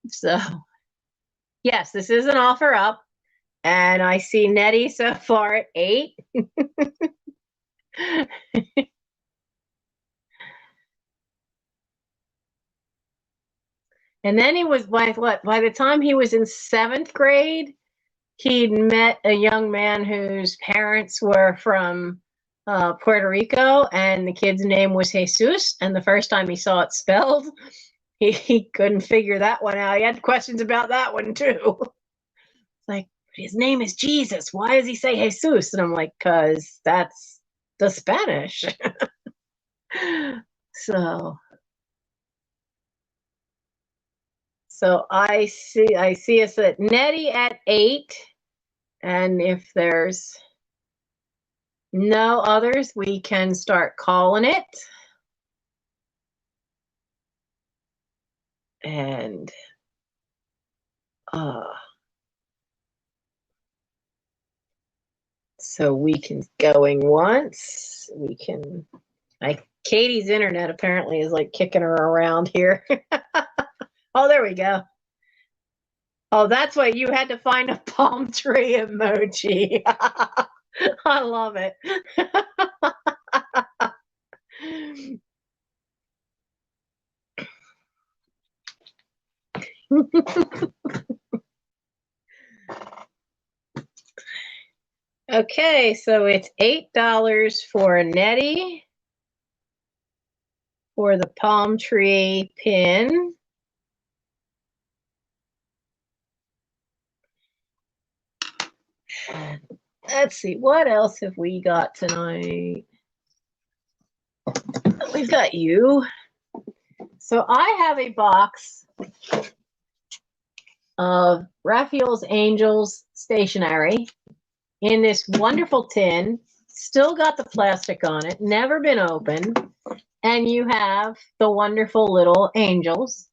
So yes, this is an offer up, and I see Nettie so far at 8. And then he was, by the time he was in 7th grade, he'd met a young man whose parents were from Puerto Rico, and the kid's name was Jesus. And the first time he saw it spelled, he couldn't figure that one out. He had questions about that one too. It's like, his name is Jesus. Why does he say Jesus? And I'm like, because that's the Spanish. So I see us at Nettie at 8. And if there's no others, we can start calling it. And so we can, going once, we can, Katie's internet apparently is like kicking her around here. Oh, there we go. Oh, that's why you had to find a palm tree emoji. I love it. Okay, so it's $8 for Nettie for the palm tree pin. Let's see, what else have we got tonight? We've got you. So I have a box of Raphael's Angels stationery in this wonderful tin. Still got the plastic on it, never been opened. And you have the wonderful little angels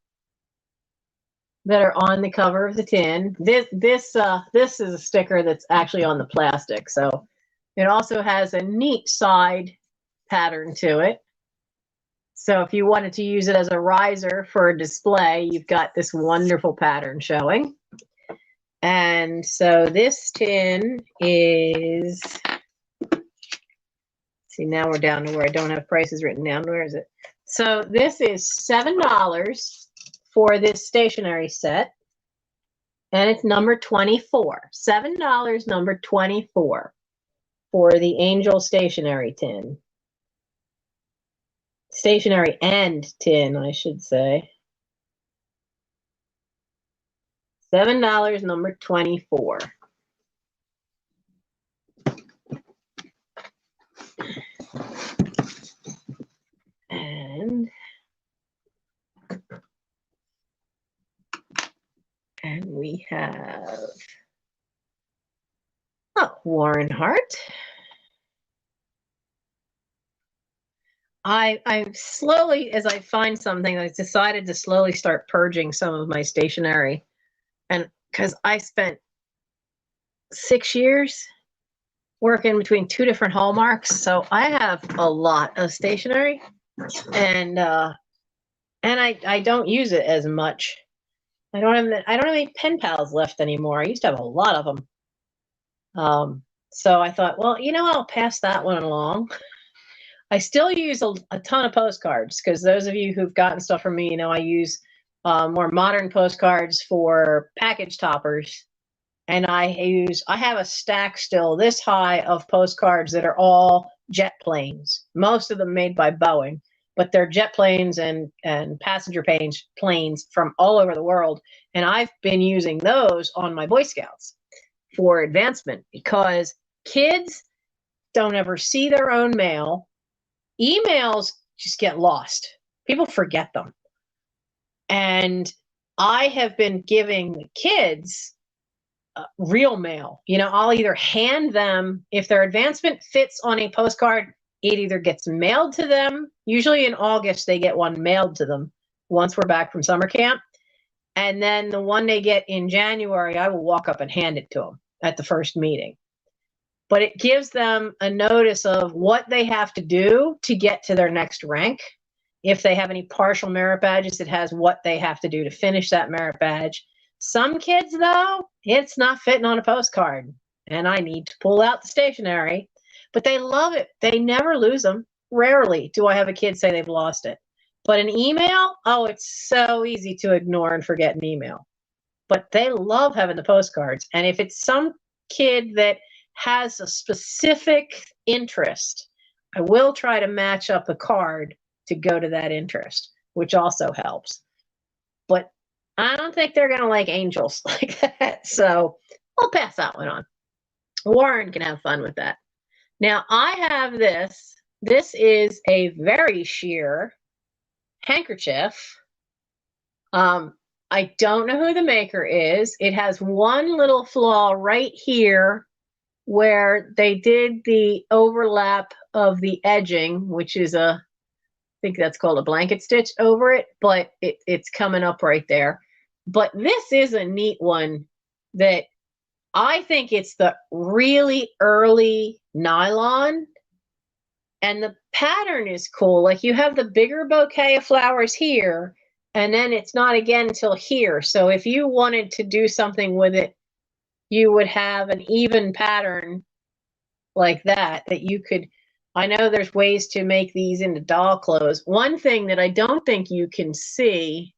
that are on the cover of the tin. This is a sticker that's actually on the plastic. So it also has a neat side pattern to it. So if you wanted to use it as a riser for a display, you've got this wonderful pattern showing. And so this tin is, see, now we're down to where I don't have prices written down. Where is it? So this is $7 for this stationery set. And it's number 24. $7, number 24 for the Angel stationery tin. Stationery and tin, I should say. $7, number 24. And we have, Warren Hart. I slowly, as I find something, I decided to slowly start purging some of my stationery. And because I spent 6 years working between 2 different Hallmarks, so I have a lot of stationery, and I don't use it as much. I don't have any pen pals left anymore. I used to have a lot of them. So I thought, well, I'll pass that one along. I still use a ton of postcards, because those of you who've gotten stuff from me, I use more modern postcards for package toppers. And I have a stack still this high of postcards that are all jet planes, most of them made by Boeing, but they're jet planes and passenger planes from all over the world. And I've been using those on my Boy Scouts for advancement, because kids don't ever see their own mail. Emails just get lost. People forget them. And I have been giving the kids real mail. I'll either hand them, if their advancement fits on a postcard, it either gets mailed to them. Usually in August, they get one mailed to them once we're back from summer camp. And then the one they get in January, I will walk up and hand it to them at the first meeting. But it gives them a notice of what they have to do to get to their next rank. If they have any partial merit badges, it has what they have to do to finish that merit badge. Some kids, though, it's not fitting on a postcard, and I need to pull out the stationery. But they love it. They never lose them. Rarely do I have a kid say they've lost it. But an email, it's so easy to ignore and forget an email. But they love having the postcards. And if it's some kid that has a specific interest, I will try to match up the card to go to that interest, which also helps. But I don't think they're going to like angels like that. So I'll pass that one on. Warren can have fun with that. Now I have this. This is a very sheer handkerchief. I don't know who the maker is. It has one little flaw right here where they did the overlap of the edging, which is I think that's called a blanket stitch over it, but it's coming up right there. But this is a neat one that I think it's the really early nylon, and the pattern is cool. Like, you have the bigger bouquet of flowers here, and then it's not again until here. So if you wanted to do something with it, you would have an even pattern like that you could. I know there's ways to make these into doll clothes. One thing that I don't think you can see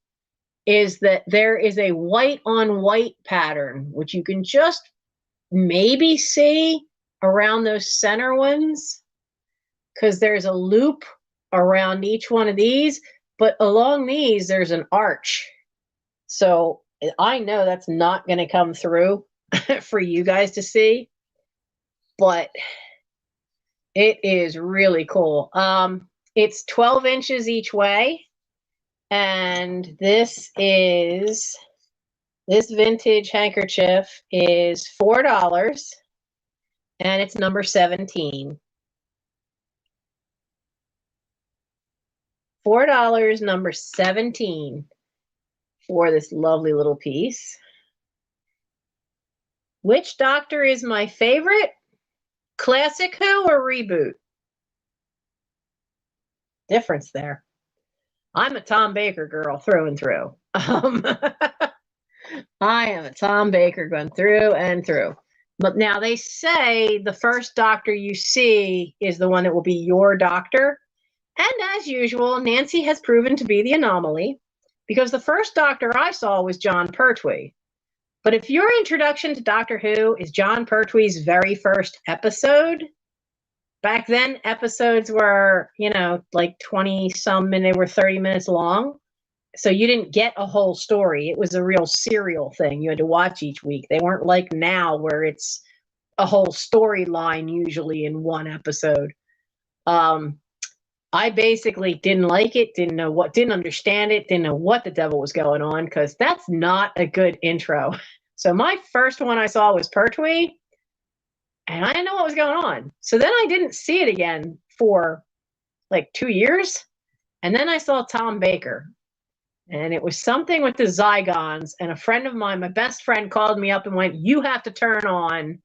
is that there is a white on white pattern, which you can just maybe see around those center ones, because there's a loop around each one of these, but along these there's an arch. So I know that's not going to come through for you guys to see. but it is really cool. It's 12 inches each way, and this vintage handkerchief is $4, and it's number 17. $4, number 17 for this lovely little piece. Which Doctor is my favorite? Classic Who or reboot? Difference there. I'm a Tom Baker girl through and through. I am a Tom Baker going through and through. But now they say the first Doctor you see is the one that will be your Doctor. And as usual, Nancy has proven to be the anomaly, because the first Doctor I saw was John Pertwee. But if your introduction to Doctor Who is John Pertwee's very first episode, back then episodes were, like 20-some minutes, they were 30 minutes long. So you didn't get a whole story. It was a real serial thing. You had to watch each week. They weren't like now where it's a whole storyline usually in one episode. I basically didn't like it, didn't understand it, didn't know what the devil was going on, because that's not a good intro. So my first one I saw was Pertwee, and I didn't know what was going on. So then I didn't see it again for like 2 years. And then I saw Tom Baker, and it was something with the Zygons. And a friend of mine, my best friend, called me up and went, "You have to turn on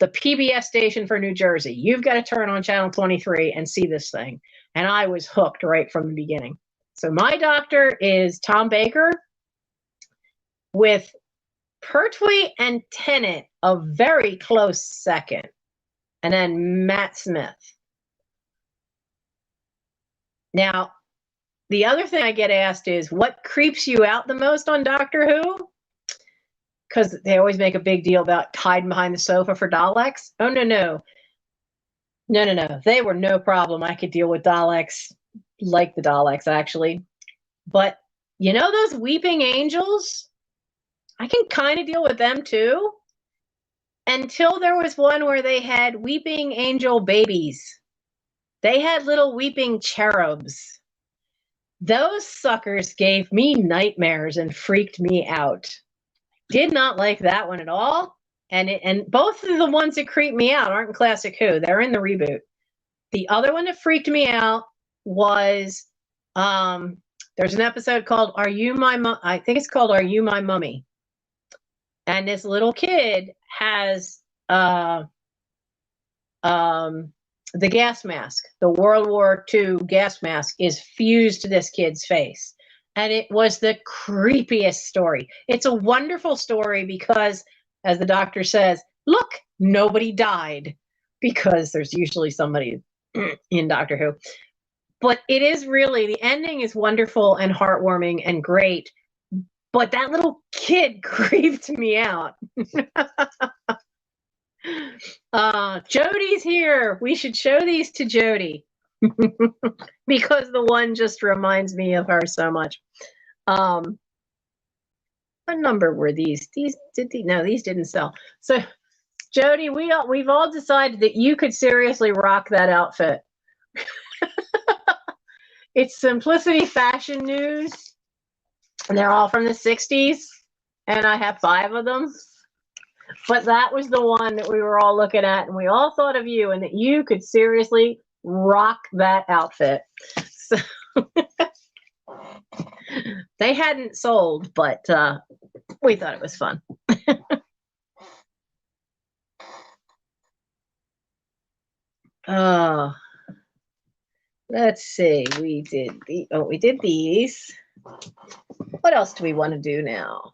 the PBS station for New Jersey. You've got to turn on channel 23 and see this thing." And I was hooked right from the beginning. So my Doctor is Tom Baker, with Pertwee and Tennant a very close second, and then Matt Smith. Now, the other thing I get asked is, what creeps you out the most on Doctor Who? Because they always make a big deal about hiding behind the sofa for Daleks. Oh, no. No. They were no problem. I could deal with Daleks, like the Daleks, actually. But, those weeping angels? I can kind of deal with them, too. Until there was one where they had weeping angel babies. They had little weeping cherubs. Those suckers gave me nightmares and freaked me out. Did not like that one at all. And both of the ones that creep me out aren't in Classic Who. They're in the reboot. The other one that freaked me out was, there's an episode called I think it's called Are You My Mummy? And this little kid has the gas mask. The World War II gas mask is fused to this kid's face. And it was the creepiest story. It's a wonderful story because, as the Doctor says, look, nobody died, because there's usually somebody in Doctor Who. But it is really, the ending is wonderful and heartwarming and great. But that little kid creeped me out. Jodie's here. We should show these to Jodie. Because the one just reminds me of her so much. What number were these? These didn't sell. So, Jodie, we've all decided that you could seriously rock that outfit. It's Simplicity Fashion News, and they're all from the 60s, and I have 5 of them. But that was the one that we were all looking at, and we all thought of you, and that you could seriously rock that outfit. So they hadn't sold, but we thought it was fun. Let's see. We did these. What else do we want to do now?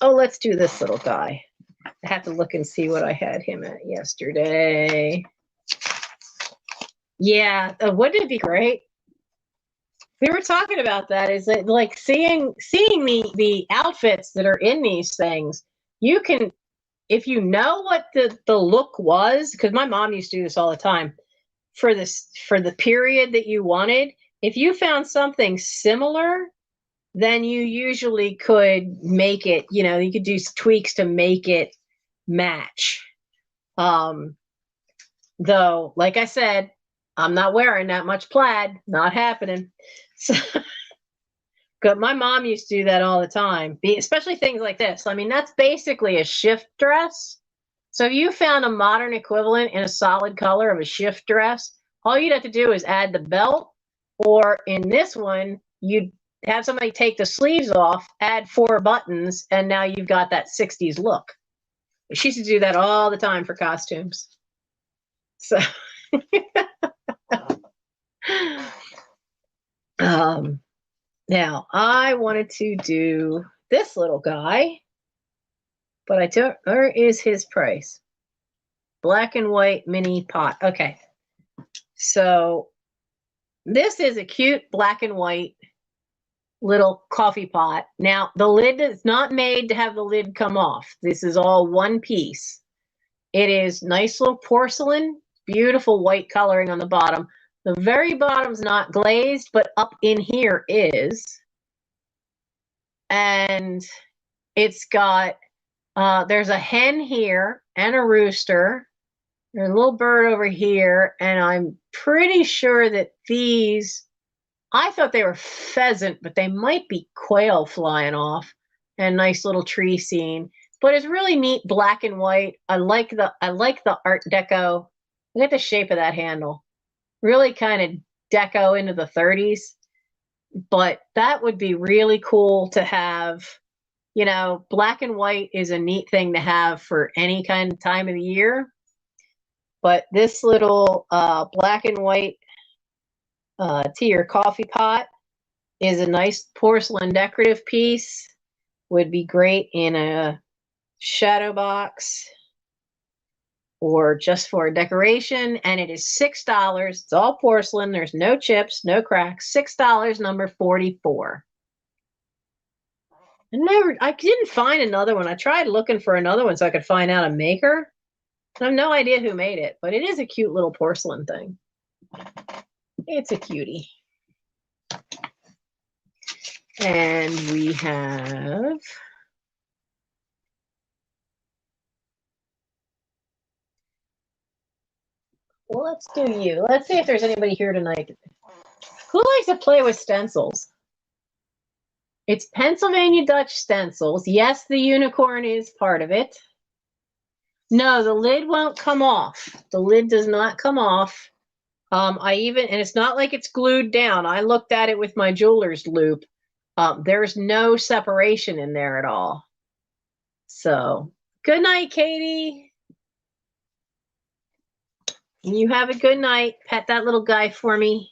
Oh, let's do this little guy. I have to look and see what I had him at yesterday. Yeah, wouldn't it be great? We were talking about that. Is it like seeing the outfits that are in these things? You can, if you know what the look was, because my mom used to do this all the time, for the period that you wanted. If you found something similar, then you usually could make it. You could do tweaks to make it match. Though, like I said, I'm not wearing that much plaid. Not happening. So, my mom used to do that all the time, especially things like this. I mean, that's basically a shift dress. So if you found a modern equivalent in a solid color of a shift dress, all you'd have to do is add the belt, or in this one, you'd have somebody take the sleeves off, add 4 buttons, and now you've got that 60s look. She used to do that all the time for costumes. So, now I wanted to do this little guy, but I don't. Where is his price? Black and white mini pot. Okay, so this is a cute black and white little coffee pot. Now the lid is not made to have the lid come off. This is all one piece. It is nice little porcelain, beautiful white coloring on the bottom. The very bottom's not glazed, but up in here is. And it's got, there's a hen here and a rooster. There's a little bird over here. And I'm pretty sure that these, I thought they were pheasant, but they might be quail flying off. And nice little tree scene. But it's really neat black and white. I like the Art Deco. Look at the shape of that handle. Really kind of deco into the 30s. But that would be really cool to have. You know, black and white is a neat thing to have for any kind of time of the year. But this little black and white tea or coffee pot is a nice porcelain decorative piece. Would be great in a shadow box or just for a decoration, and it is $6. It's all porcelain. There's no chips, no cracks. $6, number 44. I didn't find another one. I tried looking for another one so I could find out a maker. I have no idea who made it, but it is a cute little porcelain thing. It's a cutie. And we have well, let's do you. Let's see if there's anybody here tonight. Who likes to play with stencils? It's Pennsylvania Dutch stencils. Yes, the unicorn is part of it. No, the lid won't come off. The lid does not come off. And it's not like it's glued down. I looked at it with my jeweler's loop. There's no separation in there at all. So, good night, Katie. You have a good night. Pet that little guy for me.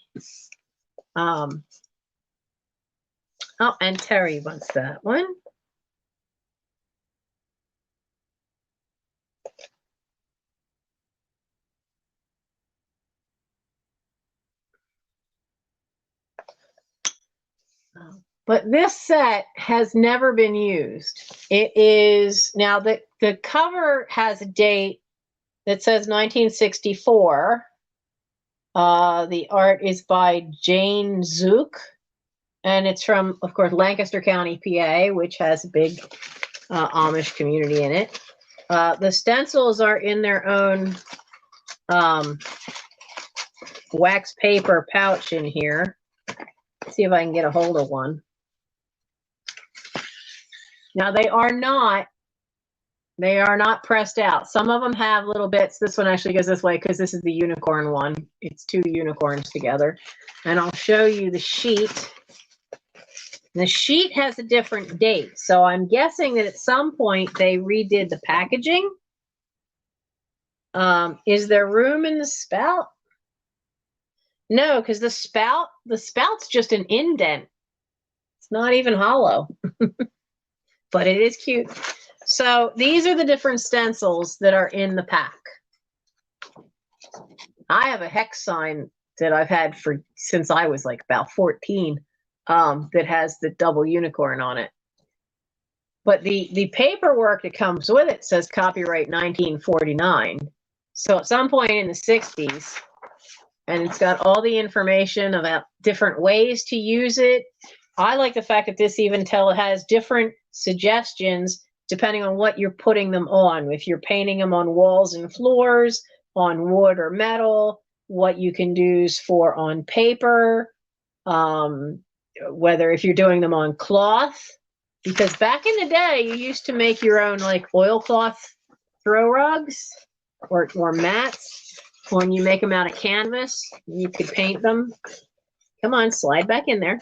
Oh, and Terry wants that one. But this set has never been used. It is now the cover has a date that says 1964. The art is by Jane Zook, and it's from, of course, Lancaster County, PA, which has a big Amish community in it. The stencils are in their own wax paper pouch in here. Let's see if I can get a hold of one. Now they are not pressed out. Some of them have little bits. This one actually goes this way because this is the unicorn one. It's 2 unicorns together. And I'll show you the sheet. The sheet has a different date. So I'm guessing that at some point they redid the packaging. Is there room in the spout? No, because the spout's just an indent. It's not even hollow. But it is cute. So these are the different stencils that are in the pack. I have a hex sign that I've had since I was like about 14 that has the double unicorn on it. But the paperwork that comes with it says copyright 1949. So at some point in the 60s, and it's got all the information about different ways to use it. I like the fact that this even has different suggestions depending on what you're putting them on. If you're painting them on walls and floors, on wood or metal, what you can use for on paper, whether if you're doing them on cloth, because back in the day, you used to make your own like oilcloth throw rugs or mats. When you make them out of canvas, you could paint them. Come on, slide back in there.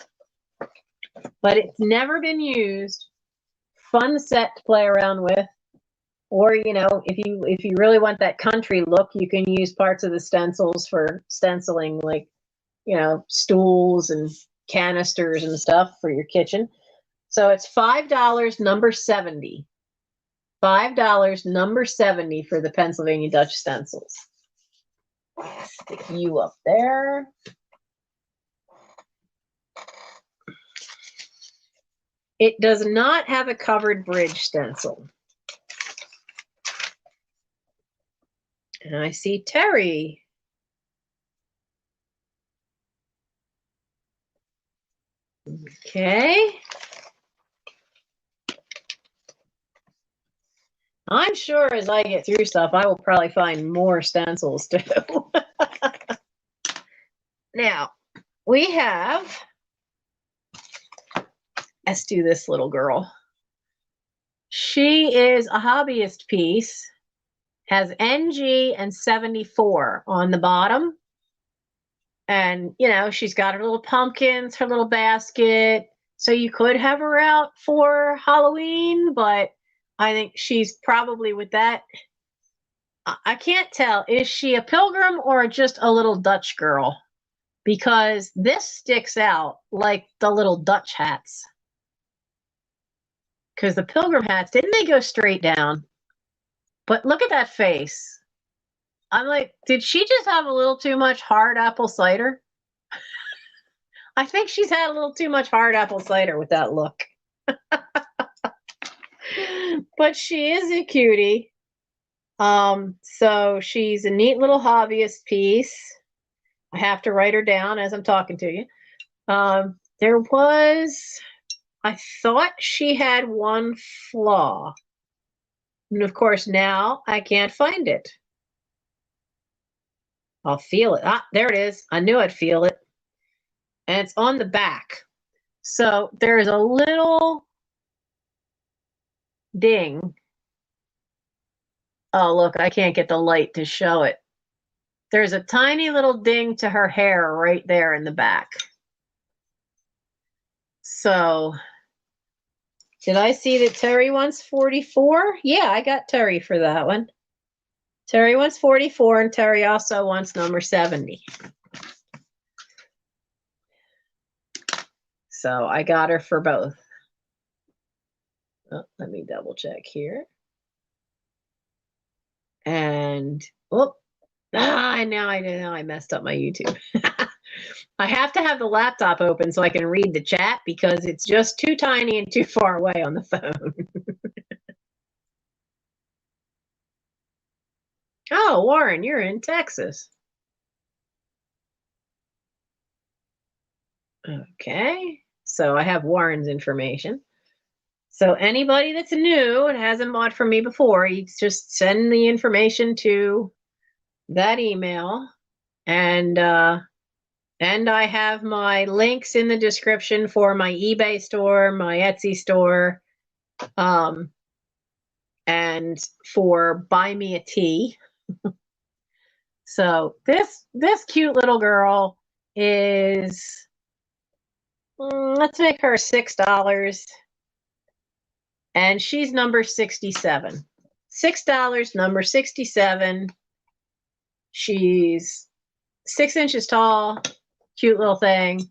But it's never been used. Fun set to play around with. Or, you know, if you really want that country look, you can use parts of the stencils for stenciling, like, you know, stools and canisters and stuff for your kitchen. So it's $5, number 70. $5, number 70 for the Pennsylvania Dutch stencils. Stick you up there. It does not have a covered bridge stencil. And I see Terry. Okay. I'm sure as I get through stuff, I will probably find more stencils too. Now, we have, let's do this little girl. She is a hobbyist piece, has NG and 74 on the bottom. And, you know, she's got her little pumpkins, her little basket. So you could have her out for Halloween, but I think she's probably with that. I can't tell. Is she a pilgrim or just a little Dutch girl? Because this sticks out like the little Dutch hats. Because the pilgrim hats, didn't they go straight down? But look at that face. I'm like, did she just have a little too much hard apple cider? I think she's had a little too much hard apple cider with that look. But she is a cutie. So she's a neat little hobbyist piece. I have to write her down as I'm talking to you. There was, I thought she had one flaw. And of course, now I can't find it. I'll feel it. Ah, there it is. I knew I'd feel it. And it's on the back. So there's a little ding. Oh, look, I can't get the light to show it. There's a tiny little ding to her hair right there in the back. So, did I see that Terry wants 44? Yeah, I got Terry for that one. Terry wants 44, and Terry also wants number 70. So I got her for both. Oh, let me double check here. And, oh, I know I messed up my YouTube. I have to have the laptop open so I can read the chat because it's just too tiny and too far away on the phone. Oh, Warren, you're in Texas. Okay, so I have Warren's information. So anybody that's new and hasn't bought from me before, you just send the information to that email, and I have my links in the description for my eBay store, my Etsy store, and for Buy Me a Tea. So this cute little girl is, let's make her $6. And she's number 67. $6, number 67. She's 6 inches tall, cute little thing.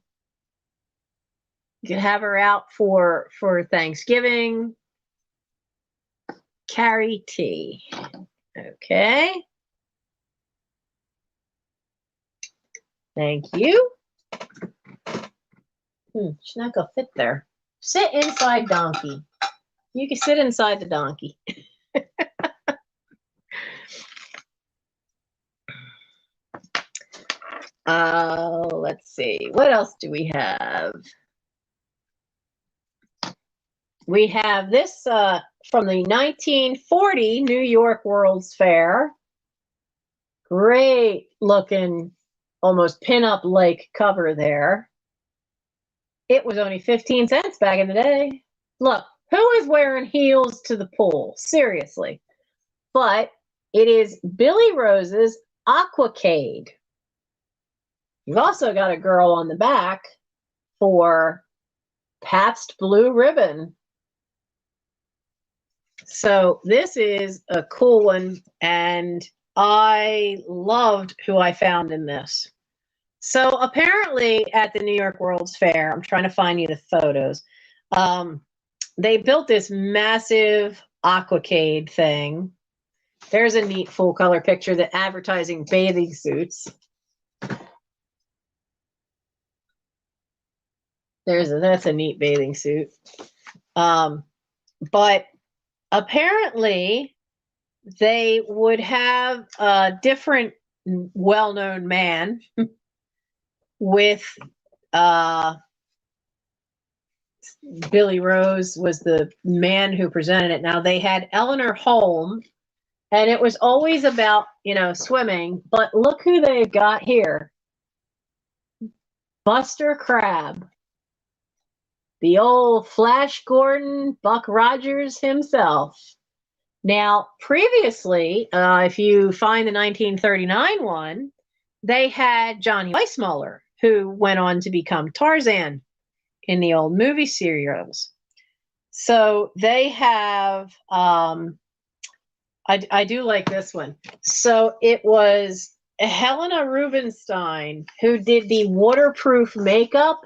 You can have her out for Thanksgiving. Carrie T. Okay. Thank you. She's not gonna fit there. Sit inside, donkey. You can sit inside the donkey. Let's see. What else do we have? We have this from the 1940 New York World's Fair. Great looking, almost pin-up like cover there. It was only 15 cents back in the day. Look, who is wearing heels to the pool? Seriously. But it is Billy Rose's Aquacade. You've also got a girl on the back for Pabst Blue Ribbon. So this is a cool one, and I loved who I found in this. So apparently at the New York World's Fair, I'm trying to find you the photos, they built this massive Aquacade thing. There's a neat full color picture, the advertising bathing suits. That's a neat bathing suit. But apparently they would have a different well-known man with Billy Rose was the man who presented it. Now they had Eleanor Holm, and it was always about, swimming, but look who they've got here. Buster Crabbe. The old Flash Gordon, Buck Rogers himself. Now, previously, if you find the 1939 one, they had Johnny Weissmuller, who went on to become Tarzan in the old movie serials. So they have, I do like this one. So it was Helena Rubinstein who did the waterproof makeup.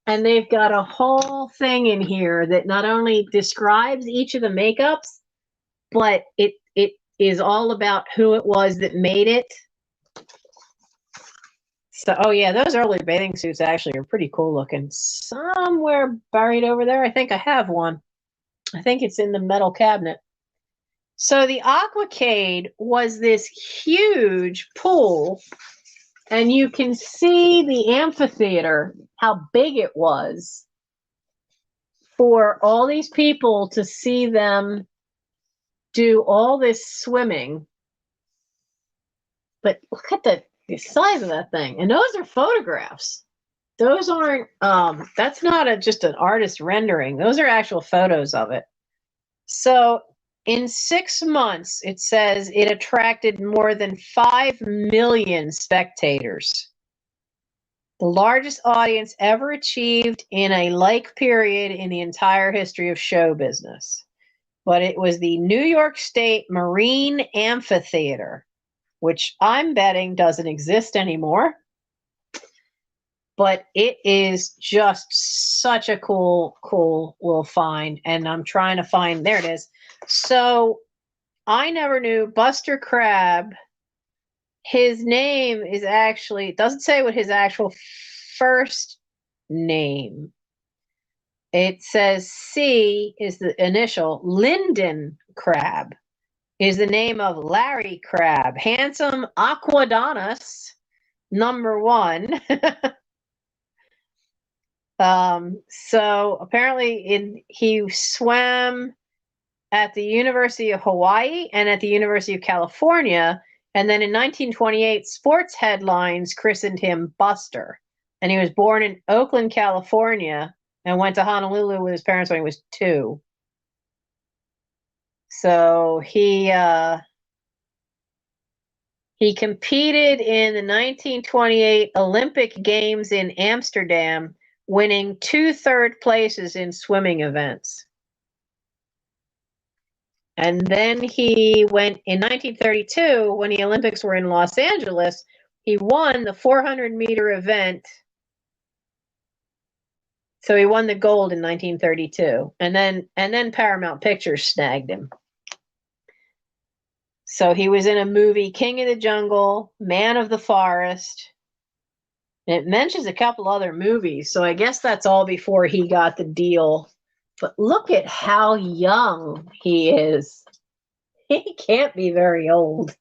And they've got a whole thing in here that not only describes each of the makeups, but it is all about who it was that made it. So, oh yeah, those early bathing suits actually are pretty cool looking. Somewhere buried over there, I think I have one. I think it's in the metal cabinet. So the Aquacade was this huge pool, and you can see the amphitheater, how big it was for all these people to see them do all this swimming. But look at the size of that thing. And those are photographs. Those aren't, that's not just an artist rendering. Those are actual photos of it. So in 6 months, it says it attracted more than 5 million spectators. The largest audience ever achieved in a like period in the entire history of show business. But it was the New York State Marine Amphitheater, which I'm betting doesn't exist anymore. But it is just such a cool little find. And I'm trying to find, there it is. So I never knew Buster Crabbe. His name is actually, it doesn't say what his actual first name. It says C is the initial. Lyndon Crabbe is the name of Larry Crabbe, handsome Aquadonis #1. So apparently he swam at the University of Hawaii and at the University of California. And then in 1928, sports headlines christened him Buster. And he was born in Oakland, California, and went to Honolulu with his parents when he was 2. So he competed in the 1928 Olympic Games in Amsterdam, winning 2 third places in swimming events. And then he went in 1932, when the Olympics were in Los Angeles, he won the 400-meter event. So he won the gold in 1932. And then Paramount Pictures snagged him. So he was in a movie, King of the Jungle, Man of the Forest. And it mentions a couple other movies. So I guess that's all before he got the deal. But look at how young he is. He can't be very old.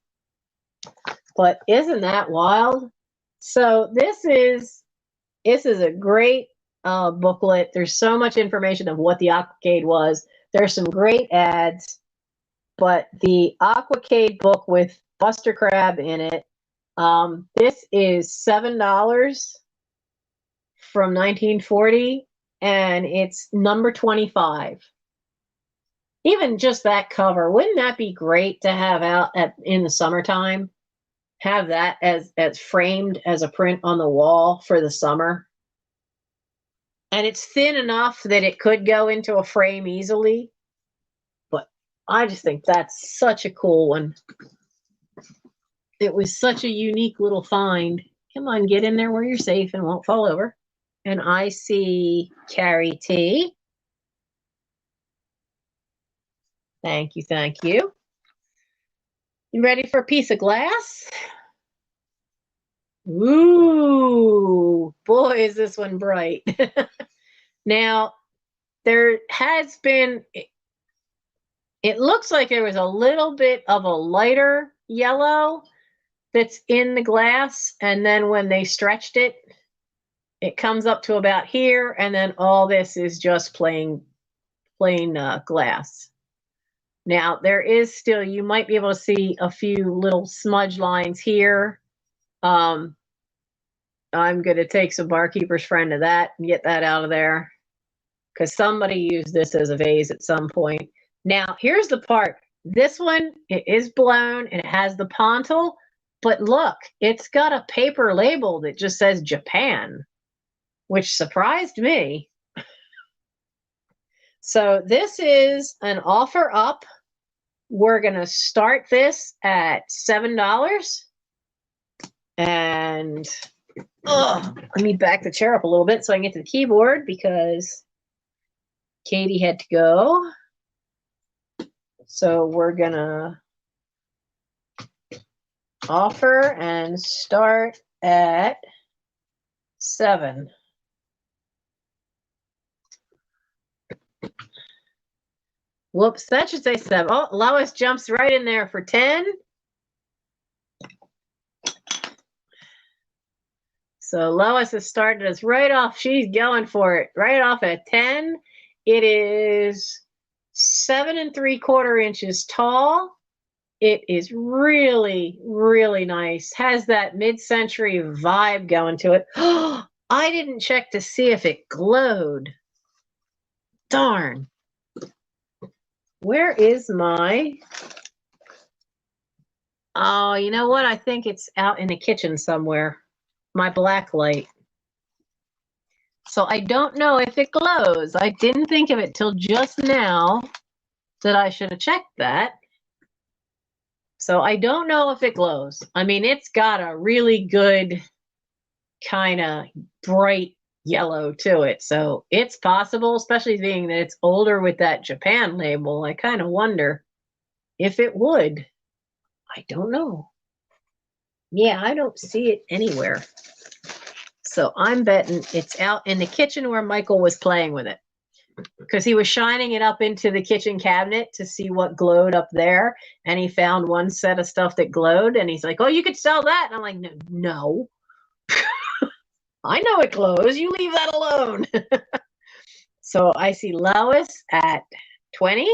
But isn't that wild? So this is a great booklet. There's so much information of what the Aquacade was. There's some great ads, but the Aquacade book with Buster Crab in it, this is $7 from 1940, and it's number 25. Even just that cover, wouldn't that be great to have out in the summertime? Have that as framed as a print on the wall for the summer. And it's thin enough that it could go into a frame easily. But I just think that's such a cool one. It was such a unique little find. Come on, get in there where you're safe and won't fall over. And I see Carrie T. Thank you, thank you. You ready for a piece of glass? Ooh, boy, is this one bright. Now, there has been, it looks like there was a little bit of a lighter yellow that's in the glass, and then when they stretched it, it comes up to about here, and then all this is just plain glass. Now, there is still, you might be able to see a few little smudge lines here. I'm going to take some Barkeeper's Friend of that and get that out of there, because somebody used this as a vase at some point. Now, here's the part. This one, it is blown, and it has the pontil, but look, it's got a paper label that just says Japan, which surprised me. So this is an offer up. We're going to start this at $7. And let me back the chair up a little bit so I can get to the keyboard, because Katie had to go. So we're going to offer and start at 7. Whoops, that should say 7. Oh, Lois jumps right in there for 10. So Lois has started us right off. She's going for it right off at 10. It is 7 3/4 inches tall. It is really, really nice. Has that mid-century vibe going to it. Oh, I didn't check to see if it glowed. Darn. Where is my... Oh, you know what? I think it's out in the kitchen somewhere. My black light. So I don't know if it glows. I didn't think of it till just now that I should have checked that. So I don't know if it glows. I mean, it's got a really good kind of bright yellow to it. So it's possible, especially being that it's older with that Japan label. I kind of wonder if it would. I don't know. Yeah, I don't see it anywhere. So I'm betting it's out in the kitchen where Michael was playing with it, because he was shining it up into the kitchen cabinet to see what glowed up there. And he found one set of stuff that glowed, and he's like, oh, you could sell that. And I'm like, no. I know it glows. You leave that alone. So I see Lois at 20.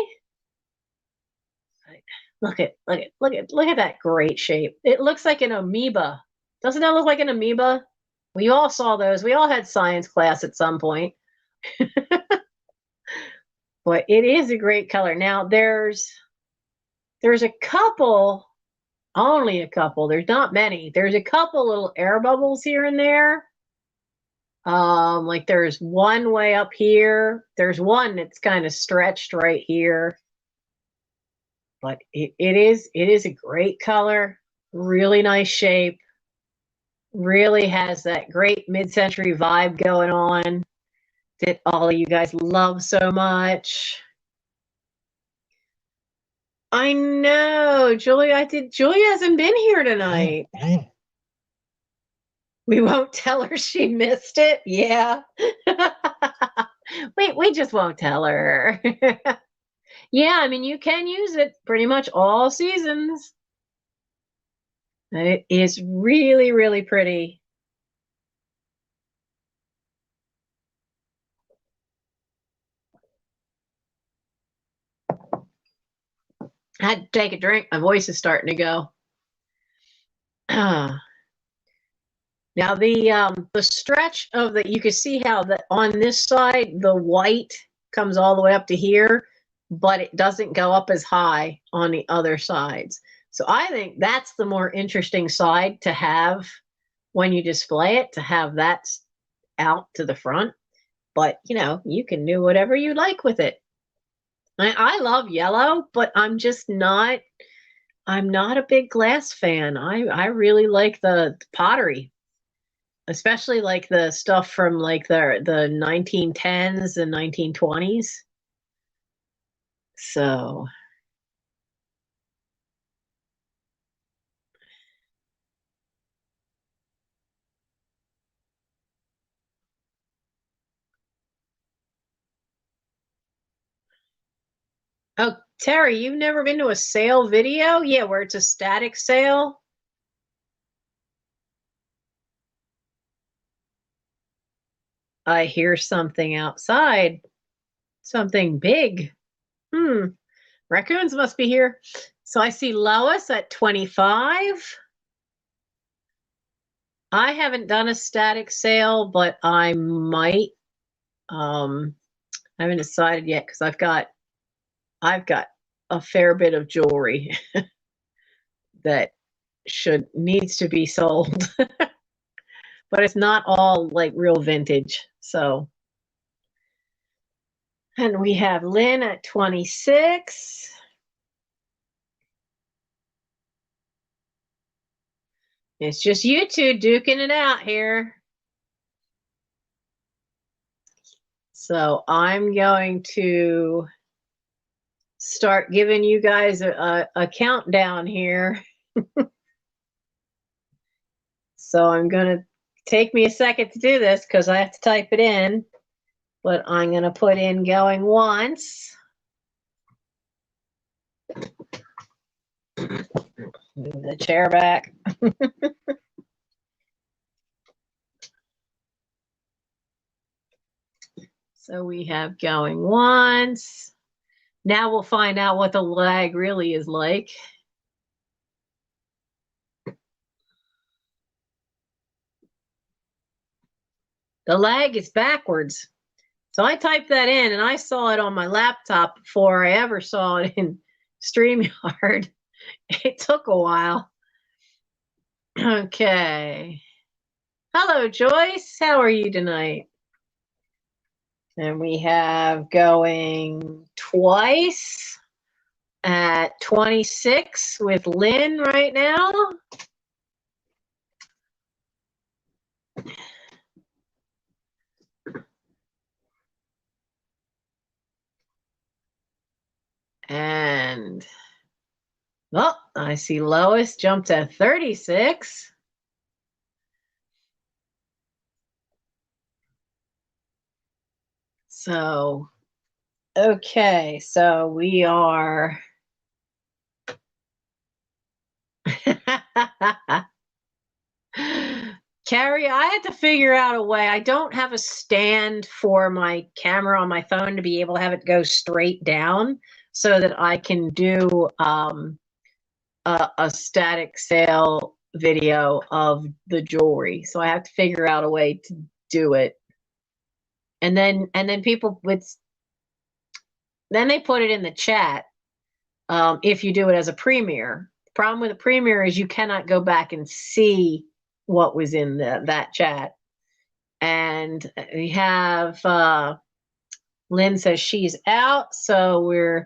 Look at that great shape. It looks like an amoeba. Doesn't that look like an amoeba? We all saw those. We all had science class at some point. But it is a great color. Now there's a couple, only a couple. There's not many. There's a couple little air bubbles here and there. Like there's one way up here. There's one that's kind of stretched right here. But it is a great color, really nice shape, really has that great mid-century vibe going on that all of you guys love so much. I know, Julia, Julia hasn't been here tonight. We won't tell her she missed it. Yeah. we just won't tell her. Yeah, I mean, you can use it pretty much all seasons. And it is really, really pretty. I had to take a drink. My voice is starting to go. Now the stretch of the, you can see how the on this side the white comes all the way up to here, but it doesn't go up as high on the other sides. So I think that's the more interesting side to have when you display it, to have that out to the front. But you know, you can do whatever you like with it. I love yellow, but I'm not a big glass fan. I really like the pottery, especially like the stuff from like the 1910s and 1920s. So, oh, Terry, you've never been to a sale video? Yeah, where it's a static sale. I hear something outside, something big. Hmm, raccoons must be here. So I see Lois at 25. I haven't done a static sale, but I might. I haven't decided yet because I've got a fair bit of jewelry that needs to be sold. But it's not all like real vintage. So, and we have Lynn at 26. It's just you two duking it out here. So I'm going to start giving you guys a countdown here. So I'm going to take me a second to do this because I have to type it in, but I'm going to put in going once. Move the chair back. So we have going once. Now we'll find out what the lag really is like. The lag is backwards. So I typed that in and I saw it on my laptop before I ever saw it in StreamYard. It took a while. Okay. Hello, Joyce. How are you tonight? And we have going twice at 26 with Lynn right now. And, well, I see Lois jumped at 36. So, okay, so we are. Carrie, I had to figure out a way. I don't have a stand for my camera on my phone to be able to have it go straight down so that I can do a static sale video of the jewelry. So I have to figure out a way to do it. And then people then they put it in the chat if you do it as a premiere. The problem with a premiere is you cannot go back and see what was in that chat. And we have Lynn says she's out, so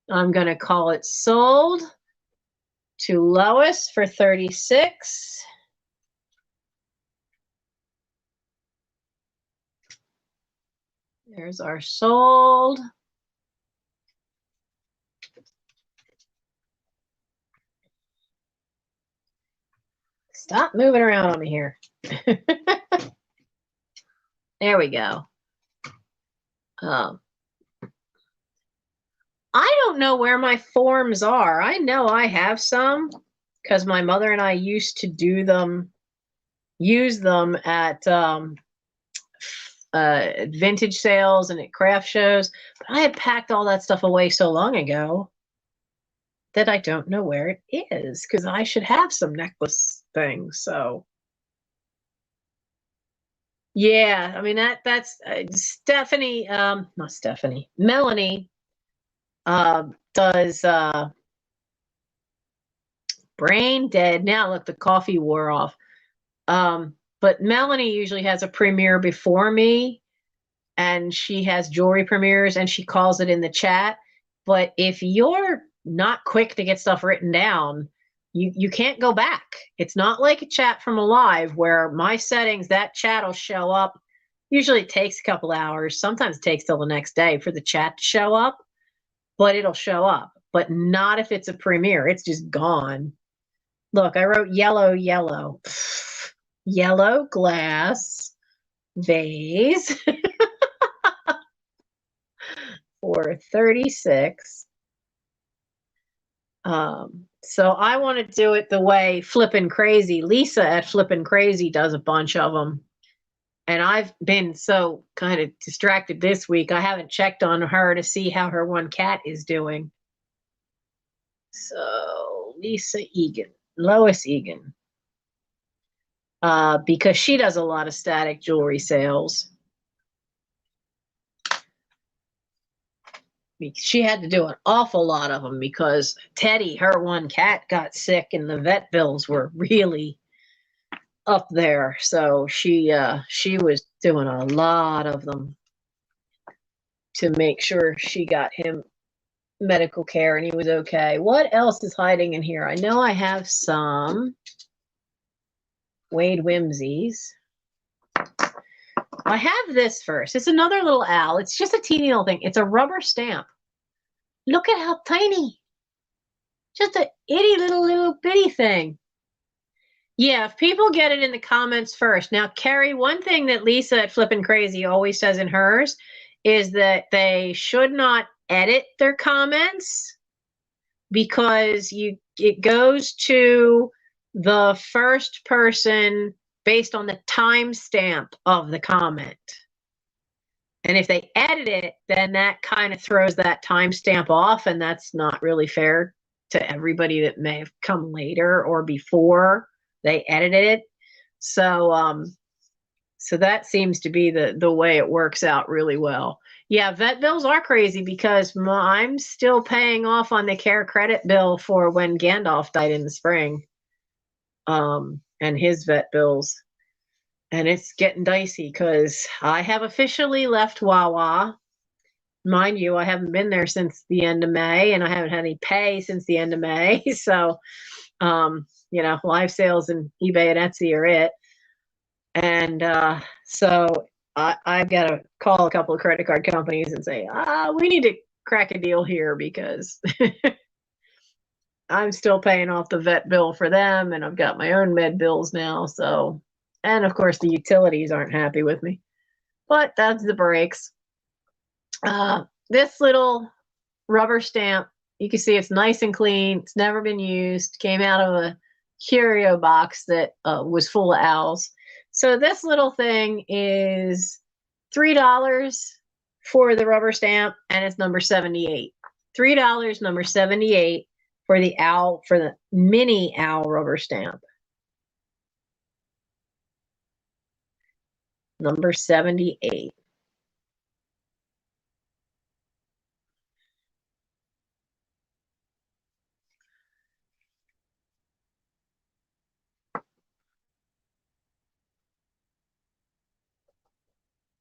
I'm going to call it sold to Lois for 36. There's our sold. Stop moving around on me here. There we go. I don't know where my forms are. I know I have some because my mother and I used to use them at vintage sales and at craft shows. But I had packed all that stuff away so long ago. that I don't know where it is because I should have some necklace things. So yeah, I mean that's Stephanie, not Stephanie, Melanie does brain dead. Now look, the coffee wore off. But Melanie usually has a premiere before me, and she has jewelry premieres and she calls it in the chat. But if you're not quick to get stuff written down, you can't go back. It's not like a chat from a live where my settings, that chat will show up. Usually it takes a couple hours. Sometimes it takes till the next day for the chat to show up, but it'll show up. But not if it's a premiere. It's just gone. Look, I wrote yellow, yellow. Yellow glass vase for 36. So I want to do it the way Flippin' Crazy, Lisa at Flippin' Crazy does a bunch of them. And I've been so kind of distracted this week. I haven't checked on her to see how her one cat is doing. So Lisa Egan, Lois Egan. Because she does a lot of static jewelry sales. She had to do an awful lot of them because Teddy, her one cat, got sick and the vet bills were really up there. So she was doing a lot of them to make sure she got him medical care and he was okay. What else is hiding in here? I know I have some Wade Whimsies. I have this first. It's another little owl. It's just a teeny little thing. It's a rubber stamp. Look at how tiny. Just a itty little bitty thing. Yeah, if people get it in the comments first. Now, Carrie, one thing that Lisa at Flippin' Crazy always says in hers is that they should not edit their comments because it goes to the first person based on the timestamp of the comment. And if they edit it, then that kind of throws that timestamp off, and that's not really fair to everybody that may have come later or before they edited it. So so that seems to be the way it works out really well. Yeah, vet bills are crazy because I'm still paying off on the care credit bill for when Gandalf died in the spring, and his vet bills. And it's getting dicey because I have officially left Wawa. Mind you, I haven't been there since the end of May, and I haven't had any pay since the end of May. So, you know, live sales and eBay and Etsy are it. And so I've got to call a couple of credit card companies and say, we need to crack a deal here because I'm still paying off the vet bill for them, and I've got my own med bills now. So, and of course, the utilities aren't happy with me, but that's the breaks. This little rubber stamp, you can see it's nice and clean. It's never been used. Came out of a curio box that was full of owls. So this little thing is $3 for the rubber stamp, and it's number 78. $3, number 78 for the owl, for the mini owl rubber stamp. Number 78.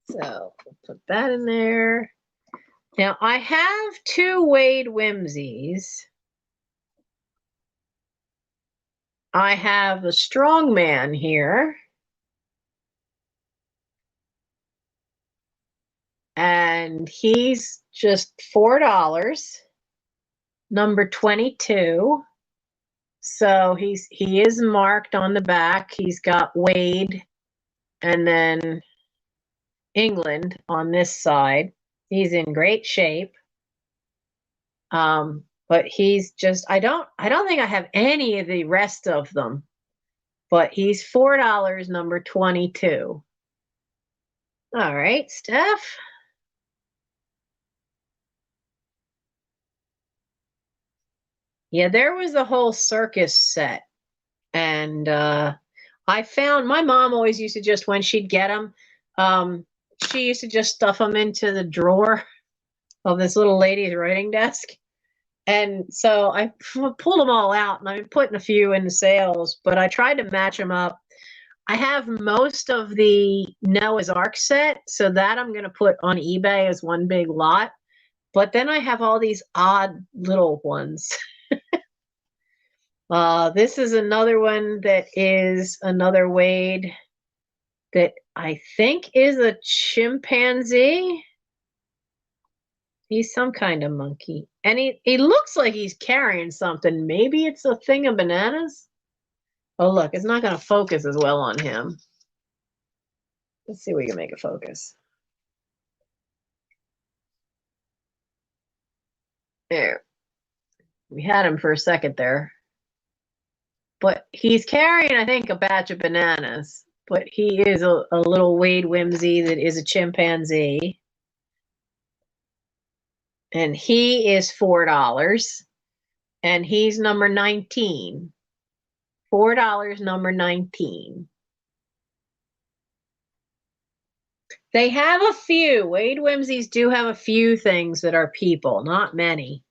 So we'll put that in there. Now I have two Wade Whimsies. I have the Strongman here. And he's just $4. Number 22. So he is marked on the back. He's got Wade and then England on this side. He's in great shape. But he's just I don't think I have any of the rest of them. But he's $4, number 22. All right, Steph. Yeah, there was the whole circus set. And I found my mom always used to just, when she'd get them, she used to just stuff them into the drawer of this little lady's writing desk. And so I pulled them all out, and I've been putting a few in the sales, but I tried to match them up. I have most of the Noah's Ark set, so that I'm going to put on eBay as one big lot. But then I have all these odd little ones. This is another one that is another Wade that I think is a chimpanzee. He's some kind of monkey. And he looks like he's carrying something. Maybe it's a thing of bananas. Oh, look, it's not going to focus as well on him. Let's see if we can make it focus. There. We had him for a second there. But he's carrying, I think, a batch of bananas. But he is a little Wade Whimsy that is a chimpanzee. And he is $4. And he's number 19. $4, number 19. They have a few. Wade Whimsies do have a few things that are people, not many.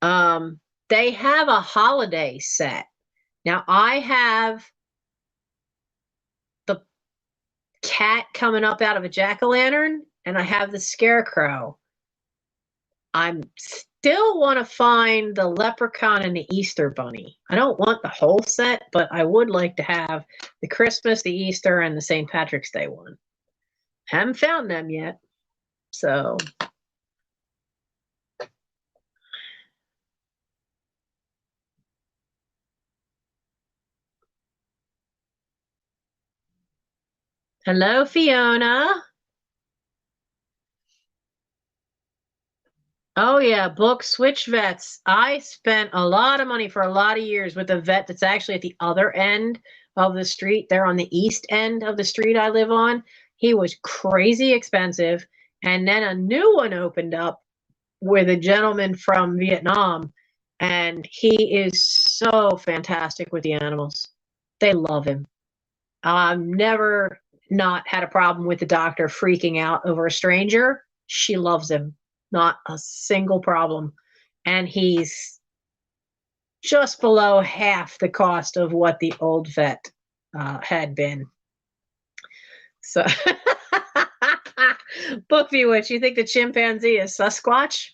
They have a holiday set. Now, I have the cat coming up out of a jack-o'-lantern, and I have the scarecrow. I still want to find the leprechaun and the Easter bunny. I don't want the whole set, but I would like to have the Christmas, the Easter, and the St. Patrick's Day one. Haven't found them yet, so... Hello, Fiona. Oh, yeah, book Switch Vets. I spent a lot of money for a lot of years with a vet that's actually at the other end of the street. They're on the east end of the street I live on. He was crazy expensive. And then a new one opened up with a gentleman from Vietnam. And he is so fantastic with the animals. They love him. Never not had a problem with the doctor freaking out over a stranger. She loves him. Not a single problem. And he's just below half the cost of what the old vet had been. So, Bookview, you think the chimpanzee is Sasquatch?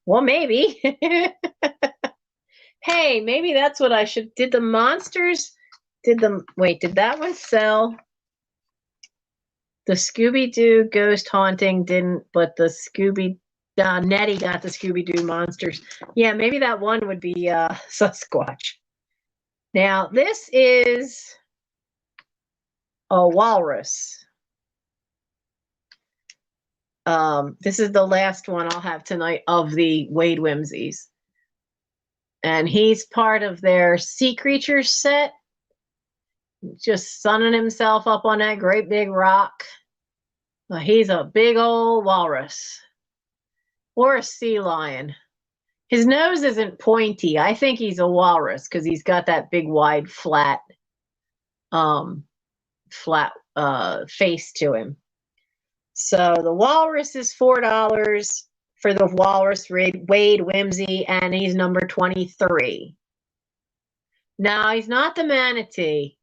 Well, maybe. Hey, maybe that's what I should... Did the monsters... Wait, did that one sell? The Scooby-Doo ghost haunting didn't, but the Nettie got the Scooby-Doo monsters. Yeah, maybe that one would be Sasquatch. Now, this is a walrus. This is the last one I'll have tonight of the Wade Whimsies. And he's part of their Sea Creatures set. Just sunning himself up on that great big rock. Well, he's a big old walrus. Or a sea lion. His nose isn't pointy. I think he's a walrus because he's got that big, wide, flat face to him. So the walrus is $4 for the walrus Wade Whimsy, and he's number 23. Now, he's not the manatee.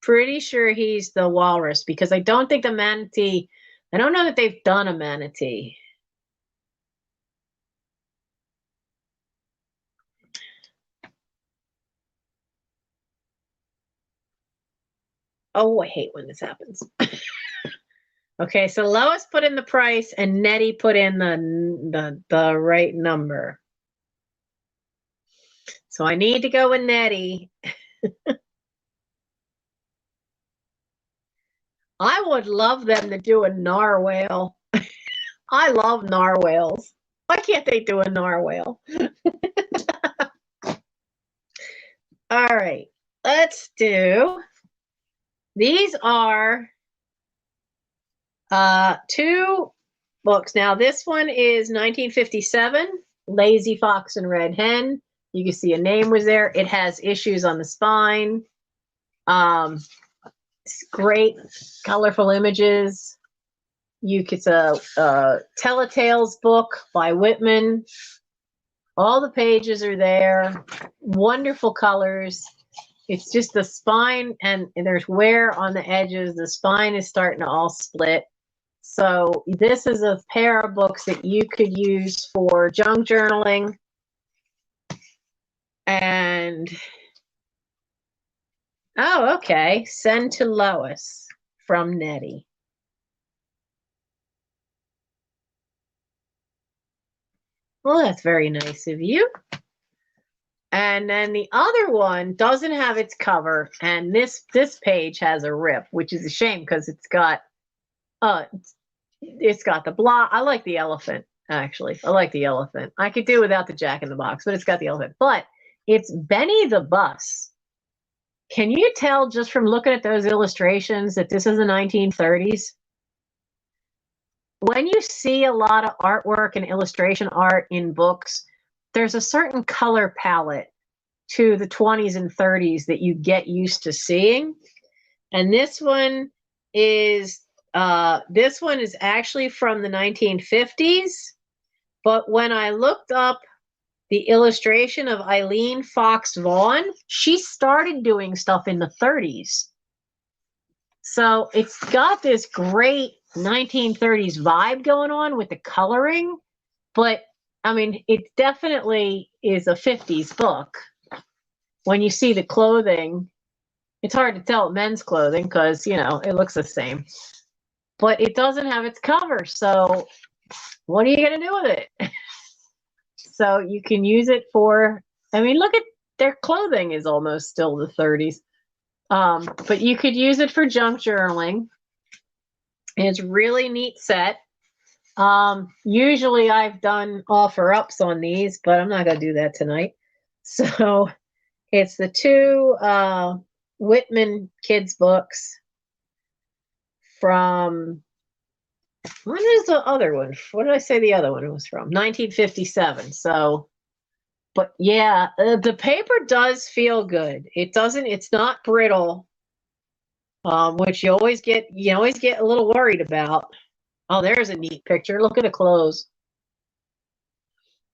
Pretty sure he's the walrus because I don't think the manatee, I don't know that they've done a manatee. Oh, I hate when this happens. Okay, so Lois put in the price and Nettie put in the right number. So I need to go with Nettie. I would love them to do a narwhal. I love narwhals. Why can't they do a narwhal? All right, let's do... These are 2 books. Now, this one is 1957. Lazy Fox and Red Hen. You can see a name was there. It has issues on the spine. Great colorful images. It's a Telltale's book by Whitman. All the pages are there. Wonderful colors. It's just the spine, and there's wear on the edges. The spine is starting to all split. So this is a pair of books that you could use for junk journaling. And, oh, okay. Send to Lois from Nettie. Well, that's very nice of you. And then the other one doesn't have its cover, and this page has a rip, which is a shame because it's got the block. I like the elephant, actually. I like the elephant. I could do without the Jack in the Box, but it's got the elephant. But it's Benny the Bus. Can you tell just from looking at those illustrations that this is the 1930s? When you see a lot of artwork and illustration art in books, there's a certain color palette to the 20s and 30s that you get used to seeing. And this one is actually from the 1950s. But when I looked up the illustration of Eileen Fox Vaughn, she started doing stuff in the 30s. So it's got this great 1930s vibe going on with the coloring, but I mean, it definitely is a 50s book. When you see the clothing, it's hard to tell men's clothing because, you know, it looks the same, but it doesn't have its cover. So what are you going to do with it? So you can use it for, I mean, look at their clothing is almost still the 30s. But you could use it for junk journaling. It's really neat set. Usually I've done offer ups on these, but I'm not going to do that tonight. So it's the two Whitman kids books from, when is the other one? What did I say the other one was from? 1957. So, but yeah, the paper does feel good. It's not brittle, which you always get a little worried about. Oh, there's a neat picture. Look at the clothes.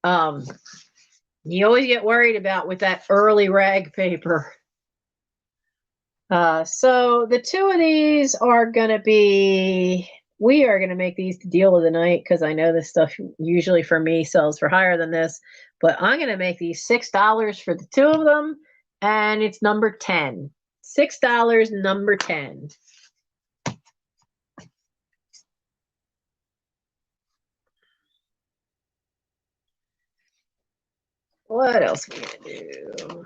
You always get worried about with that early rag paper. So the two of these are going to be, we are going to make these the deal of the night because I know this stuff usually for me sells for higher than this, but I'm going to make these $6 for the two of them, and it's number 10. $6, number 10. What else are we going to do?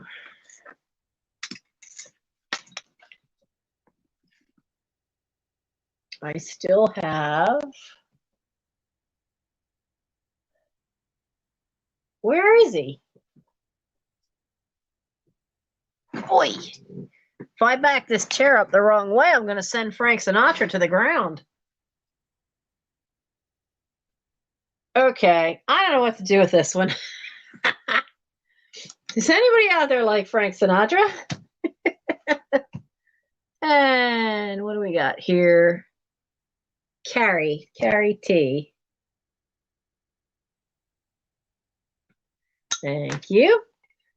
I still have, where is he? Boy, if I back this chair up the wrong way, I'm going to send Frank Sinatra to the ground. Okay, I don't know what to do with this one. Is anybody out there like Frank Sinatra? And what do we got here? Carrie T. Thank you.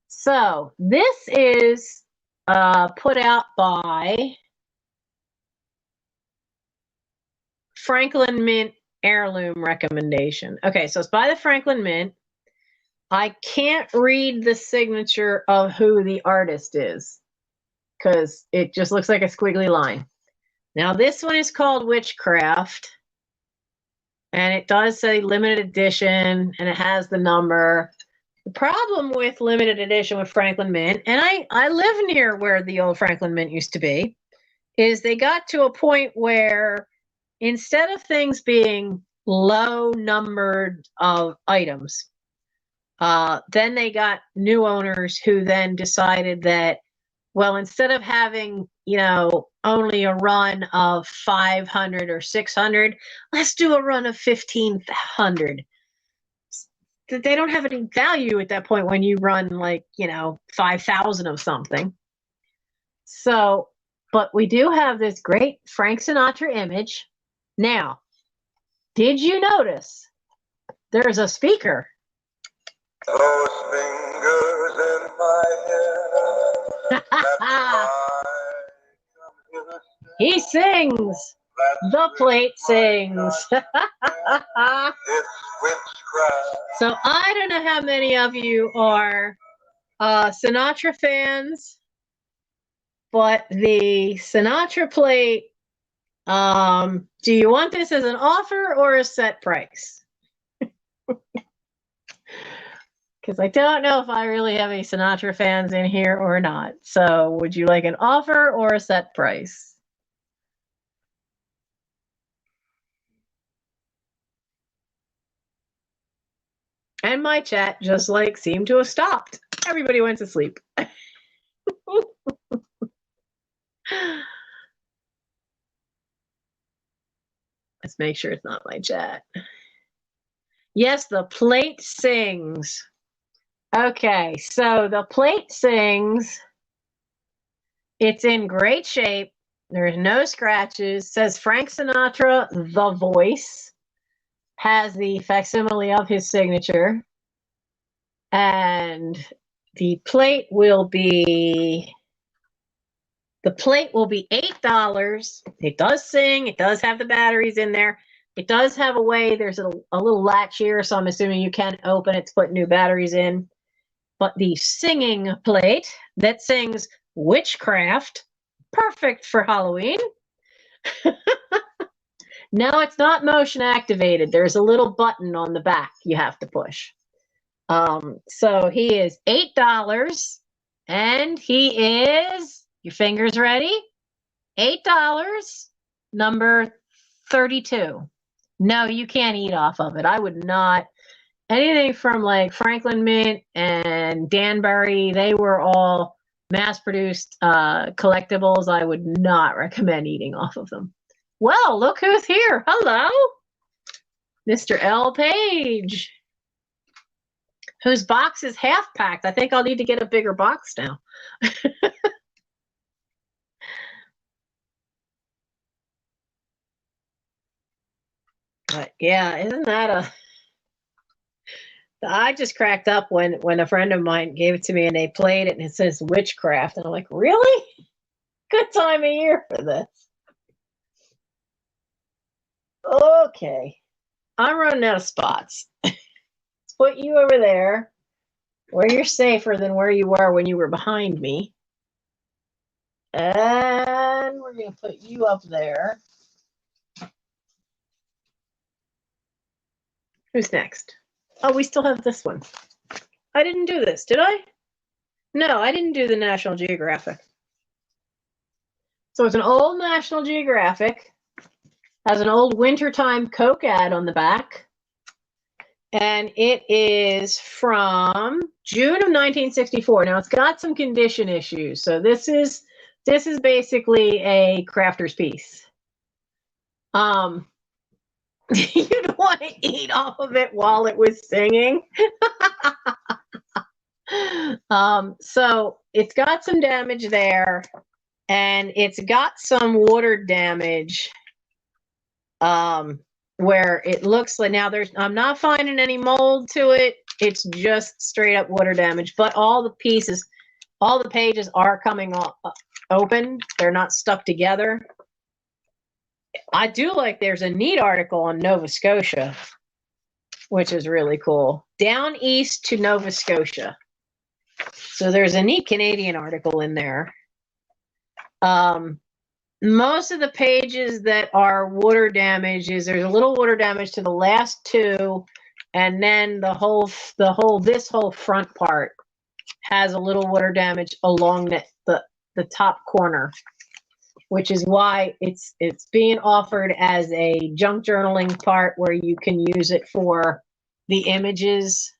So this is put out by Franklin Mint Heirloom Recommendation. Okay, so it's by the Franklin Mint. I can't read the signature of who the artist is because it just looks like a squiggly line. Now this one is called Witchcraft, and it does say limited edition, and it has the number. The problem with limited edition with Franklin Mint, and I live near where the old Franklin Mint used to be, is they got to a point where instead of things being low numbered of items, then they got new owners who then decided that, well, instead of having, only a run of 500 or 600, let's do a run of 1,500. they don't have any value at that point when you run like, 5,000 of something. So, but we do have this great Frank Sinatra image. Now, did you notice there's a speaker? Those fingers in my hair. He sings. The plate sings. So I don't know how many of you are Sinatra fans, but the Sinatra plate, do you want this as an offer or a set price? Because I don't know if I really have any Sinatra fans in here or not. So would you like an offer or a set price? And my chat just seemed to have stopped. Everybody went to sleep. Let's make sure it's not my chat. Yes, the plate sings. Okay, so the plate sings. It's in great shape. There's no scratches. Says Frank Sinatra, the voice. Has the facsimile of his signature. And the plate will be $8. It does sing. It does have the batteries in there. It does have a way. There's a little latch here, so I'm assuming you can open it to put new batteries in. But the singing plate that sings Witchcraft, perfect for Halloween. No, it's not motion activated. There's a little button on the back you have to push. So he is $8, and he is, your fingers ready? $8, number 32. No, you can't eat off of it. I would not. Anything from like Franklin Mint and Danbury, they were all mass-produced collectibles. I would not recommend eating off of them. Well, look who's here. Hello, Mr. L. Page, whose box is half packed. I think I'll need to get a bigger box now. But yeah, isn't that I just cracked up when a friend of mine gave it to me and they played it and it says Witchcraft. And I'm like, really? Good time of year for this. Okay. I'm running out of spots. Let's put you over there where you're safer than where you were when you were behind me. And we're going to put you up there. Who's next? Oh, we still have this one. I didn't do this, did I? No, I didn't do the National Geographic. So it's an old National Geographic. Has an old wintertime Coke ad on the back. And it is from June of 1964. Now it's got some condition issues. So this is basically a crafter's piece. You don't want to eat off of it while it was singing. So it's got some damage there, and it's got some water damage. Where it looks like now I'm not finding any mold to it. It's just straight up water damage, but all the pieces, all the pages are coming open. They're not stuck together. I do like there's a neat article on Nova Scotia, which is really cool. Down east to Nova Scotia. So there's a neat Canadian article in there. Most of the pages that are water damage there's a little water damage to the last two, and then this whole front part has a little water damage along the top corner, which is why it's being offered as a junk journaling part where you can use it for the images.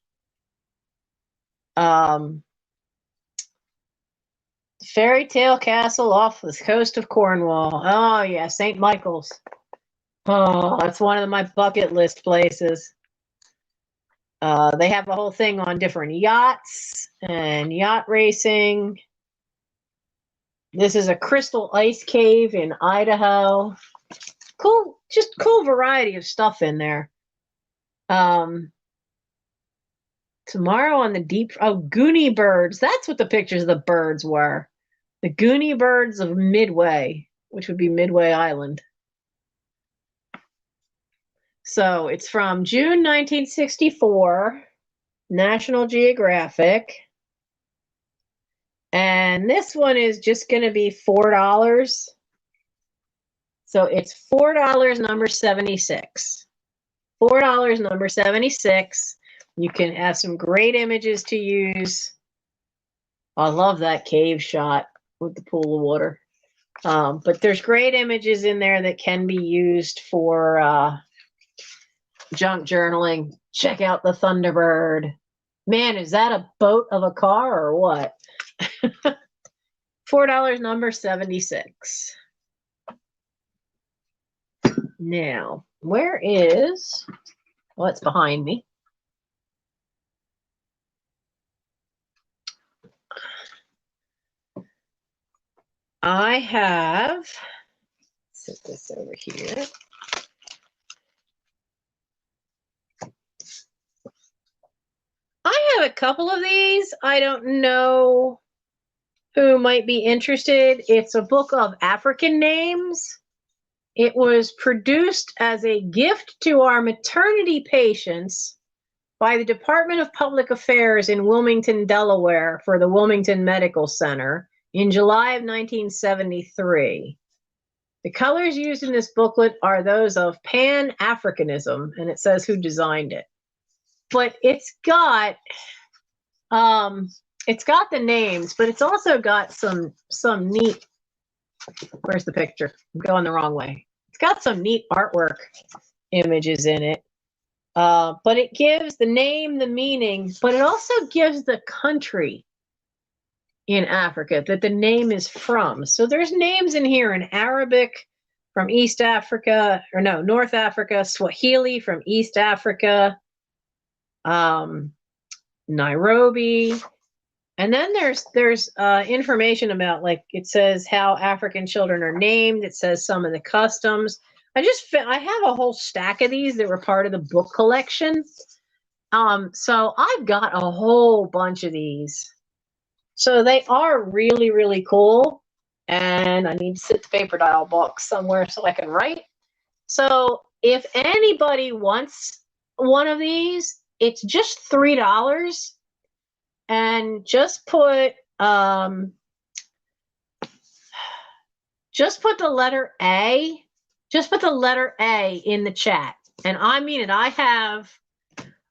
Fairy Tale Castle off the coast of Cornwall. Oh, yeah, St. Michael's. Oh, that's one of my bucket list places. They have a whole thing on different yachts and yacht racing. This is a crystal ice cave in Idaho. Cool, just cool variety of stuff in there. Tomorrow on the deep, Goonie birds. That's what the pictures of the birds were. The Goonie birds of Midway, which would be Midway Island. So it's from June 1964, National Geographic. And this one is just going to be $4. So it's $4 number 76. $4 number 76. You can have some great images to use. I love that cave shot with the pool of water. But there's great images in there that can be used for junk journaling. Check out the Thunderbird. Man, is that a boat of a car or what? $4 number 76. Now, where is, well, it's behind me. I have, set this over here. I have a couple of these. I don't know who might be interested. It's a book of African names. It was produced as a gift to our maternity patients by the Department of Public Affairs in Wilmington, Delaware, for the Wilmington Medical Center in July of 1973. The colors used in this booklet are those of Pan-Africanism, and it says who designed it. But it's got the names, but it's also got some neat, where's the picture? I'm going the wrong way. It's got some neat artwork images in it. But it gives the name, the meaning, but it also gives the country in Africa that the name is from. So there's names in here in Arabic from East Africa, or no, North Africa, Swahili from East Africa, Nairobi. And then there's information about, like, it says how African children are named. It says some of the customs. I have a whole stack of these that were part of the book collection. So I've got a whole bunch of these. So they are really, really cool. And I need to sit the paper dial box somewhere so I can write. So if anybody wants one of these, it's just $3. And just put the letter A. Just put the letter A in the chat. And I mean it. I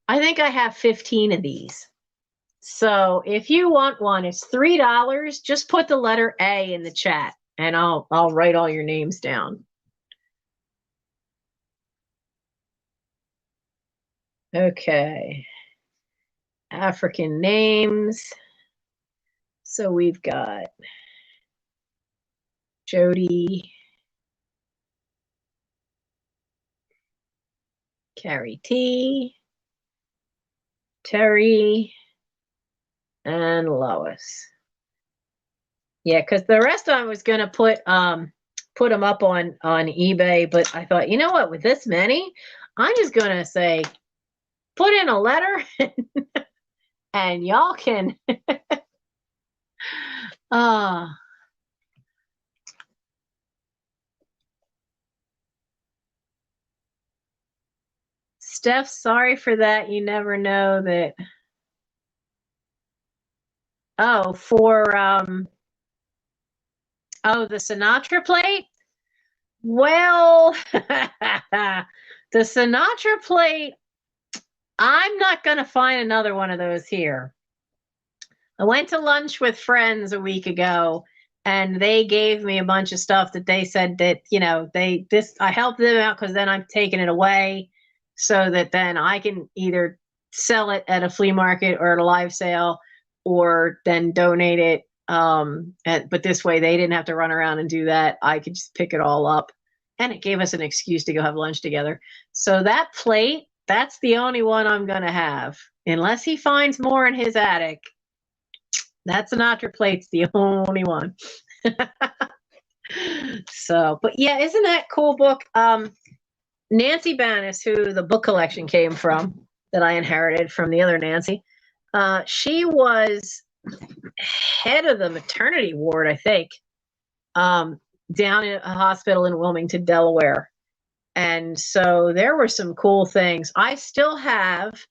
think I have 15 of these. So if you want one, it's $3. Just put the letter A in the chat, and I'll write all your names down. Okay. African names. So we've got Jody, Carrie T, Terry, and Lois. Yeah, because the rest I was going to put them up on eBay, but I thought, you know what, with this many, I'm just going to say, put in a letter and y'all can Steph, sorry for that. You never know that. Oh, the Sinatra plate? Well, the Sinatra plate, I'm not going to find another one of those here. I went to lunch with friends a week ago, and they gave me a bunch of stuff that they said that, you know, I helped them out because then I'm taking it away so that then I can either sell it at a flea market or at a live sale, or then donate it. But this way they didn't have to run around and do that. I could just pick it all up, and it gave us an excuse to go have lunch together. So that plate That's the only one I'm going to have. Unless he finds more in his attic. That Sinatra plate's the only one. So, but yeah, isn't that cool book? Nancy Banis, who the book collection came from, that I inherited from the other Nancy, she was head of the maternity ward, I think, down in a hospital in Wilmington, Delaware. And so there were some cool things. I still have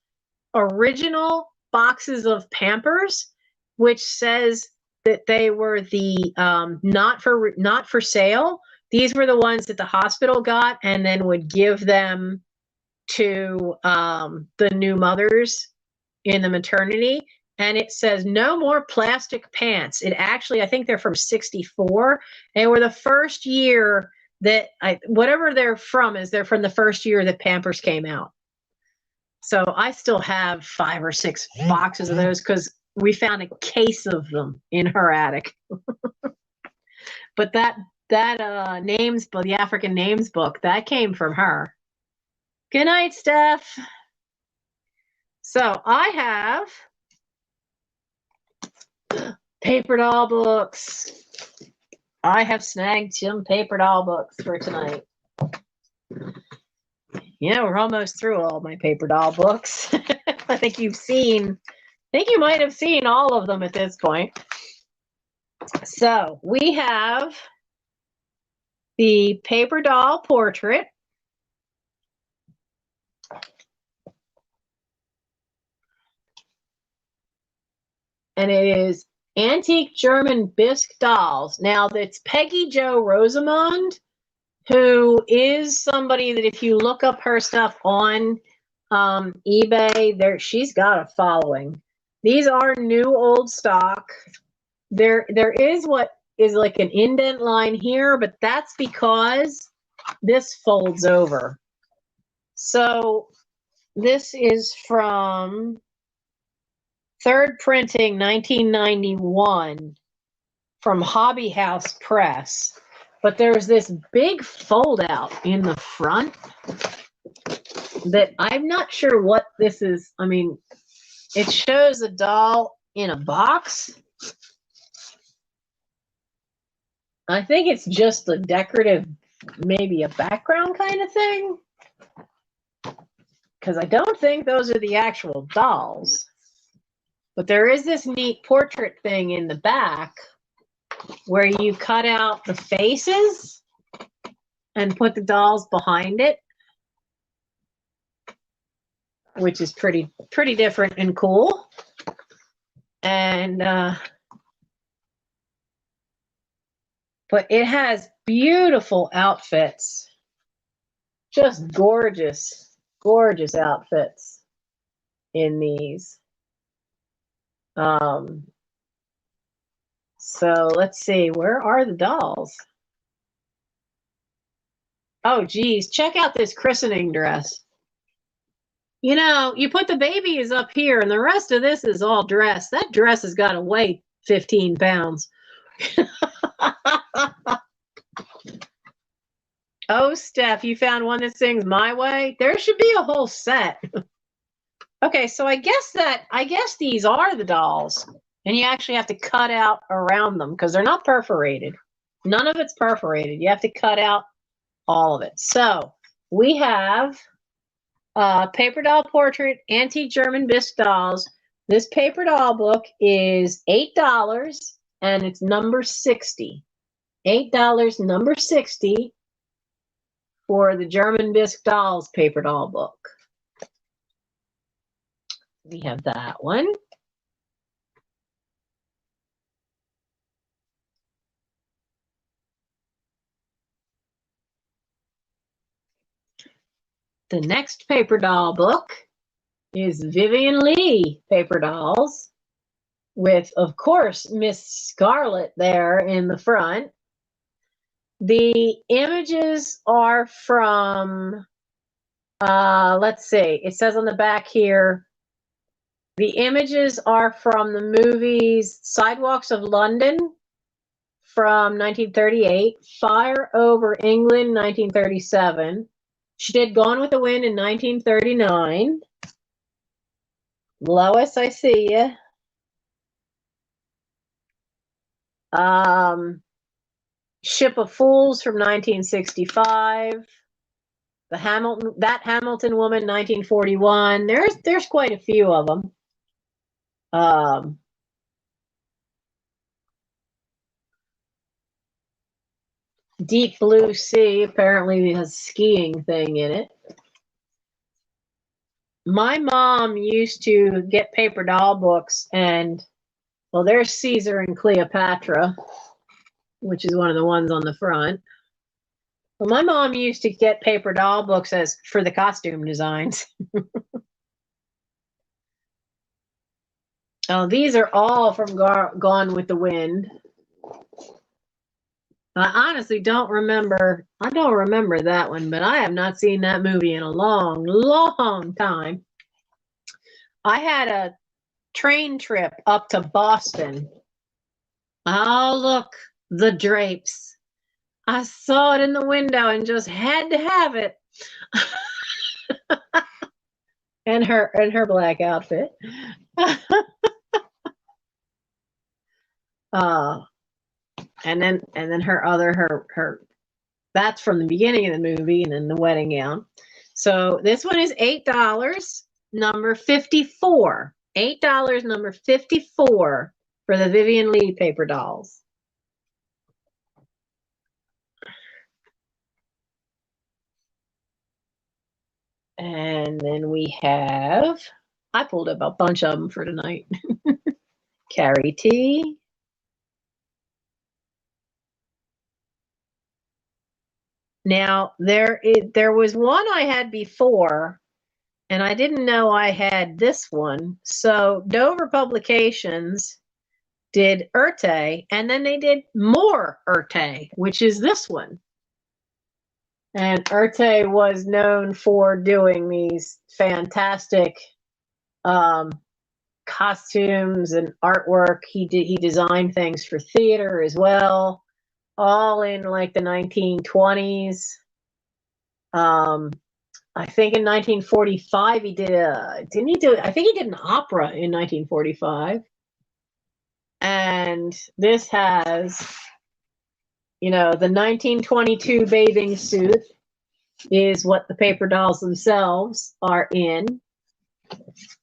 original boxes of Pampers, which says that they were the not for sale. These were the ones that the hospital got and then would give them to the new mothers in the maternity. And it says no more plastic pants. It actually, I think they're from '64. They were the first year that whatever they're from is they're from the first year that Pampers came out. So I still have 5 or 6 boxes of those because we found a case of them in her attic. But that names book, the African names book, that came from her. Good night, Steph. So I have paper doll books. I have snagged some paper doll books for tonight. Yeah, we're almost through all my paper doll books. I think you might have seen all of them at this point. So we have the paper doll portrait. And it is Antique German bisque dolls. Now, that's Peggy Jo Rosamond, who is somebody that if you look up her stuff on eBay, she's got a following. These are new old stock. There is what is like an indent line here, but that's because this folds over. So this is from third printing 1991 from Hobby House Press. But there's this big fold out in the front that I'm not sure what this is. I mean, it shows a doll in a box. I think it's just a decorative, maybe a background kind of thing. Because I don't think those are the actual dolls. But there is this neat portrait thing in the back where you cut out the faces and put the dolls behind it, which is pretty different and cool. And but it has beautiful outfits, just gorgeous outfits in these. So let's see, where are the dolls? Oh, geez, check out this christening dress. You know, you put the babies up here and the rest of this is all dress. That dress has got to weigh 15 pounds. Oh, Steph, you found one that sings My Way? There should be a whole set. Okay, so I guess these are the dolls. And you actually have to cut out around them because they're not perforated. None of it's perforated. You have to cut out all of it. So we have paper doll portrait, antique German bisque dolls. This paper doll book is $8 and it's number 60. $8, number 60 for the German bisque dolls paper doll book. We have that one. The next paper doll book is Vivian Lee paper dolls with, of course, Miss Scarlet there in the front. The images are from, let's see, it says on the back here, the images are from the movies Sidewalks of London from 1938, Fire Over England, 1937, She did Gone with the Wind in 1939. Lois, I see you. Ship of Fools from 1965. That Hamilton Woman, 1941. There's quite a few of them. Deep Blue Sea apparently has a skiing thing in it. My mom used to get paper doll books, and well, there's Caesar and Cleopatra, which is one of the ones on the front. Well, my mom used to get paper doll books as for the costume designs. Oh, these are all from Gone with the Wind. I honestly don't remember. I don't remember that one, but I have not seen that movie in a long, long time. I had a train trip up to Boston. Oh, look, the drapes. I saw it in the window and just had to have it. and her black outfit. And then her that's from the beginning of the movie, and then the wedding gown. So this one is $8, number 54. $8, number 54 for the Vivian Leigh paper dolls. And then we have, I pulled up a bunch of them for tonight. Carrie T. Now, there was one I had before, and I didn't know I had this one. So Dover Publications did Erte, and then they did more Erte, which is this one. And Erte was known for doing these fantastic costumes and artwork. He designed things for theater as well, all in like the 1920s. I think in 1945 he did didn't he do, I think he did an opera in 1945. And this has, the 1922 bathing suit is what the paper dolls themselves are in.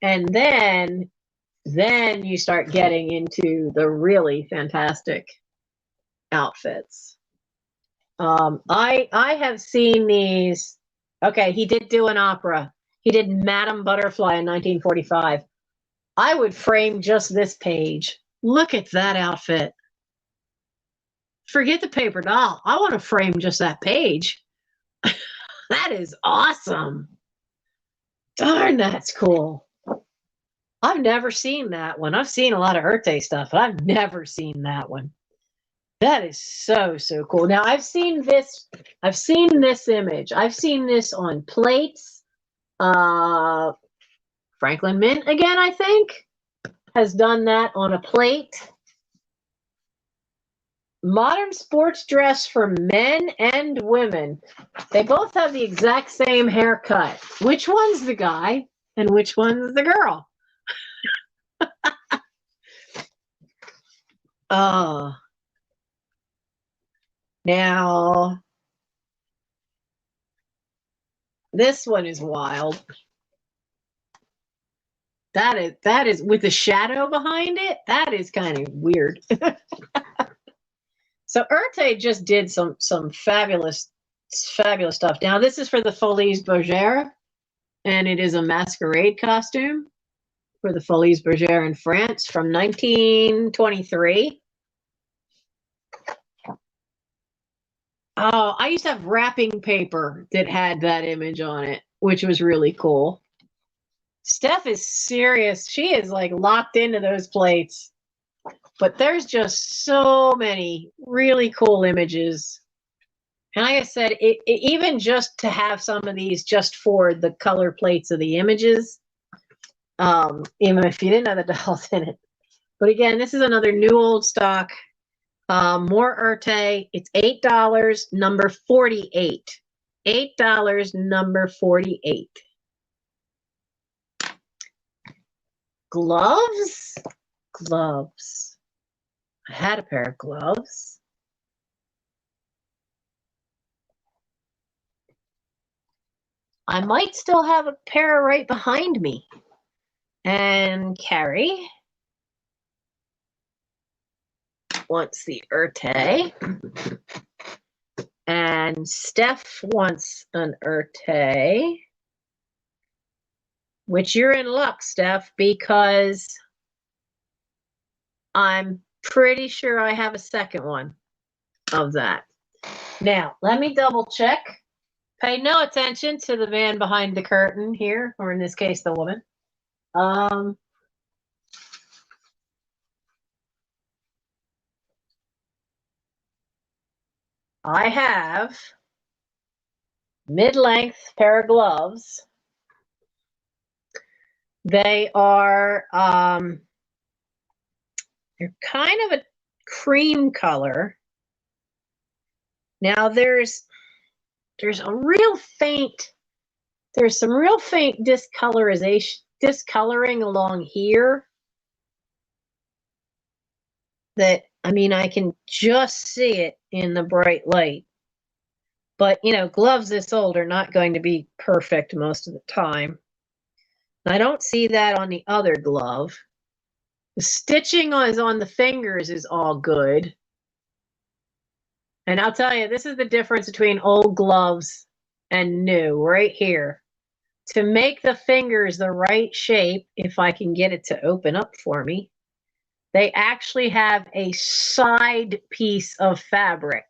And then you start getting into the really fantastic outfits. I have seen these. Okay, he did do an opera. He did Madame Butterfly in 1945. I would frame just this page. Look at that outfit. Forget the paper doll. I want to frame just that page. That is awesome. Darn, that's cool. I've never seen that one. I've seen a lot of Erte stuff, but I've never seen that one. That is so, so cool. Now, I've seen this image. I've seen this on plates. Franklin Mint, again, I think, has done that on a plate. Modern sports dress for men and women. They both have the exact same haircut. Which one's the guy and which one's the girl? Now, this one is wild. That is with the shadow behind it. That is kind of weird. So Erte just did some fabulous stuff. Now this is for the Folies Bergère, and it is a masquerade costume for the Folies Bergère in France from 1923. Oh, I used to have wrapping paper that had that image on it, which was really cool. Steph is serious. She is like locked into those plates. But there's just so many really cool images. And like I said, even just to have some of these just for the color plates of the images, even if you didn't have the dolls in it. But again, this is another new old stock. More Erte. It's $8, number 48. $8, number 48. Gloves? Gloves. I had a pair of gloves. I might still have a pair right behind me. And Carrie wants the Urte. And Steph wants an Urte. Which you're in luck, Steph, because I'm pretty sure I have a second one of that. Now, let me double check. Pay no attention to the man behind the curtain here, or in this case, the woman. I have mid-length pair of gloves. They are, they're kind of a cream color. Now there's some real faint discoloring along here that, I mean, I can just see it in the bright light. But, you know, gloves this old are not going to be perfect most of the time. I don't see that on the other glove. The stitching is on the fingers is all good. And I'll tell you, this is the difference between old gloves and new right here. To make the fingers the right shape, if I can get it to open up for me, they actually have a side piece of fabric.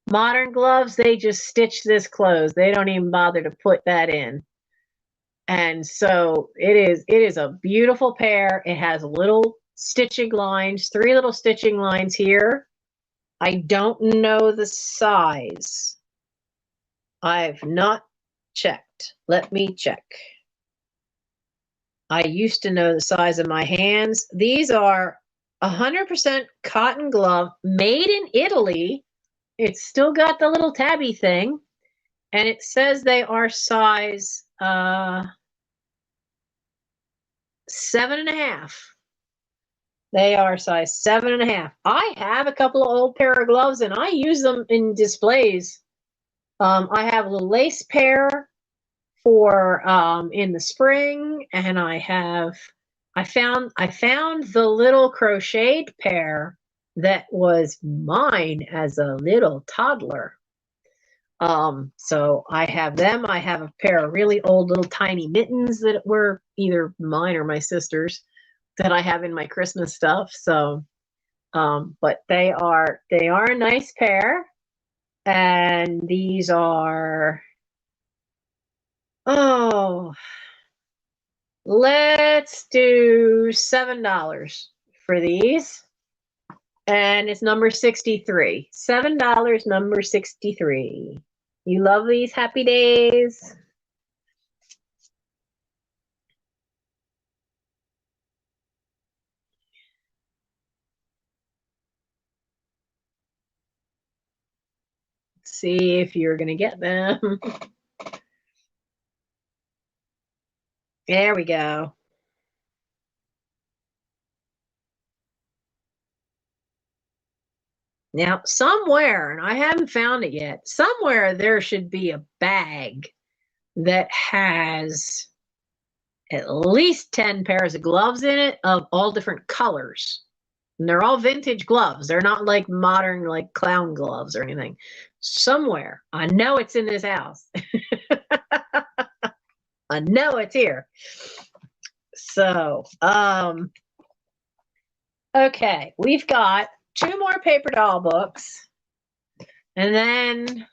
Modern gloves, they just stitch this closed. They don't even bother to put that in. And so it is a beautiful pair. It has little stitching lines, 3 little stitching lines here. I don't know the size. I've not checked. Let me check. I used to know the size of my hands. These are 100% cotton glove made in Italy. It's still got the little tabby thing. And it says they are size 7.5. They are size 7.5. I have a couple of old pair of gloves and I use them in displays. I have a little lace pair for in the spring, and I found the little crocheted pair that was mine as a little toddler. So I have them. I have a pair of really old little tiny mittens that were either mine or my sister's that I have in my Christmas stuff. So, but they are a nice pair. And these are, oh, let's do $7 for these. And it's number 63. $7, number 63. You love these happy days? Let's see if you're going to get them. There we go. Now, somewhere, and I haven't found it yet, somewhere there should be a bag that has at least 10 pairs of gloves in it of all different colors. And they're all vintage gloves. They're not like modern, like clown gloves or anything. Somewhere. I know it's in this house. I know it's here. So, okay, we've got 2 more paper doll books. And then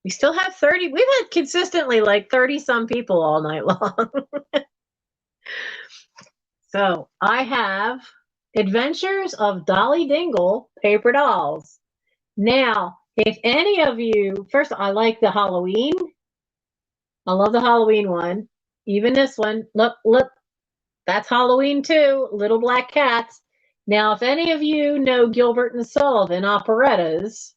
we still have 30. We've had consistently like 30 some people all night long. So I have Adventures of Dolly Dingle paper dolls. Now, if any of you, first, I like the Halloween. I love the Halloween one. Even this one. Look, that's Halloween too. Little black cats. Now, if any of you know Gilbert and Sullivan operettas,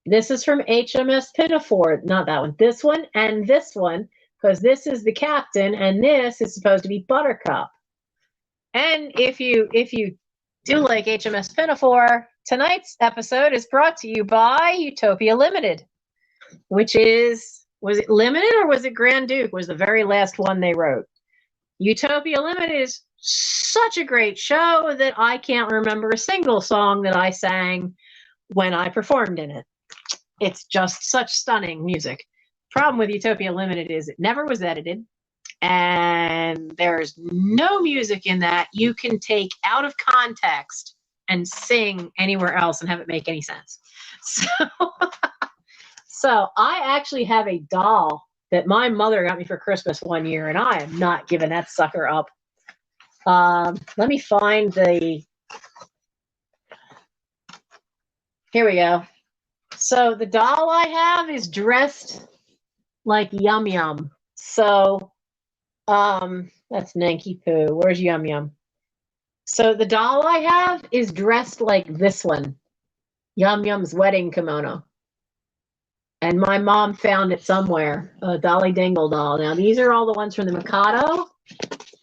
This is from HMS Pinafore. Not that one. This one and this one, because this is the captain and this is supposed to be Buttercup. And if you do like HMS Pinafore, tonight's episode is brought to you by Utopia Limited, which is, was it Limited or was it Grand Duke? Was the very last one they wrote. Utopia Limited is such a great show that I can't remember a single song that I sang when I performed in it. It's just such stunning music. Problem with Utopia Limited is it never was edited, and there's no music in that you can take out of context and sing anywhere else and have it make any sense. So I actually have a doll that my mother got me for Christmas one year, and I am not giving that sucker up. Let me find the, here we go. So the doll I have is dressed like Yum Yum. So that's Nanky Poo. Where's Yum Yum? So the doll I have is dressed like this one, Yum Yum's wedding kimono. And my mom found it somewhere, a Dolly Dingle doll. Now these are all the ones from the Mikado,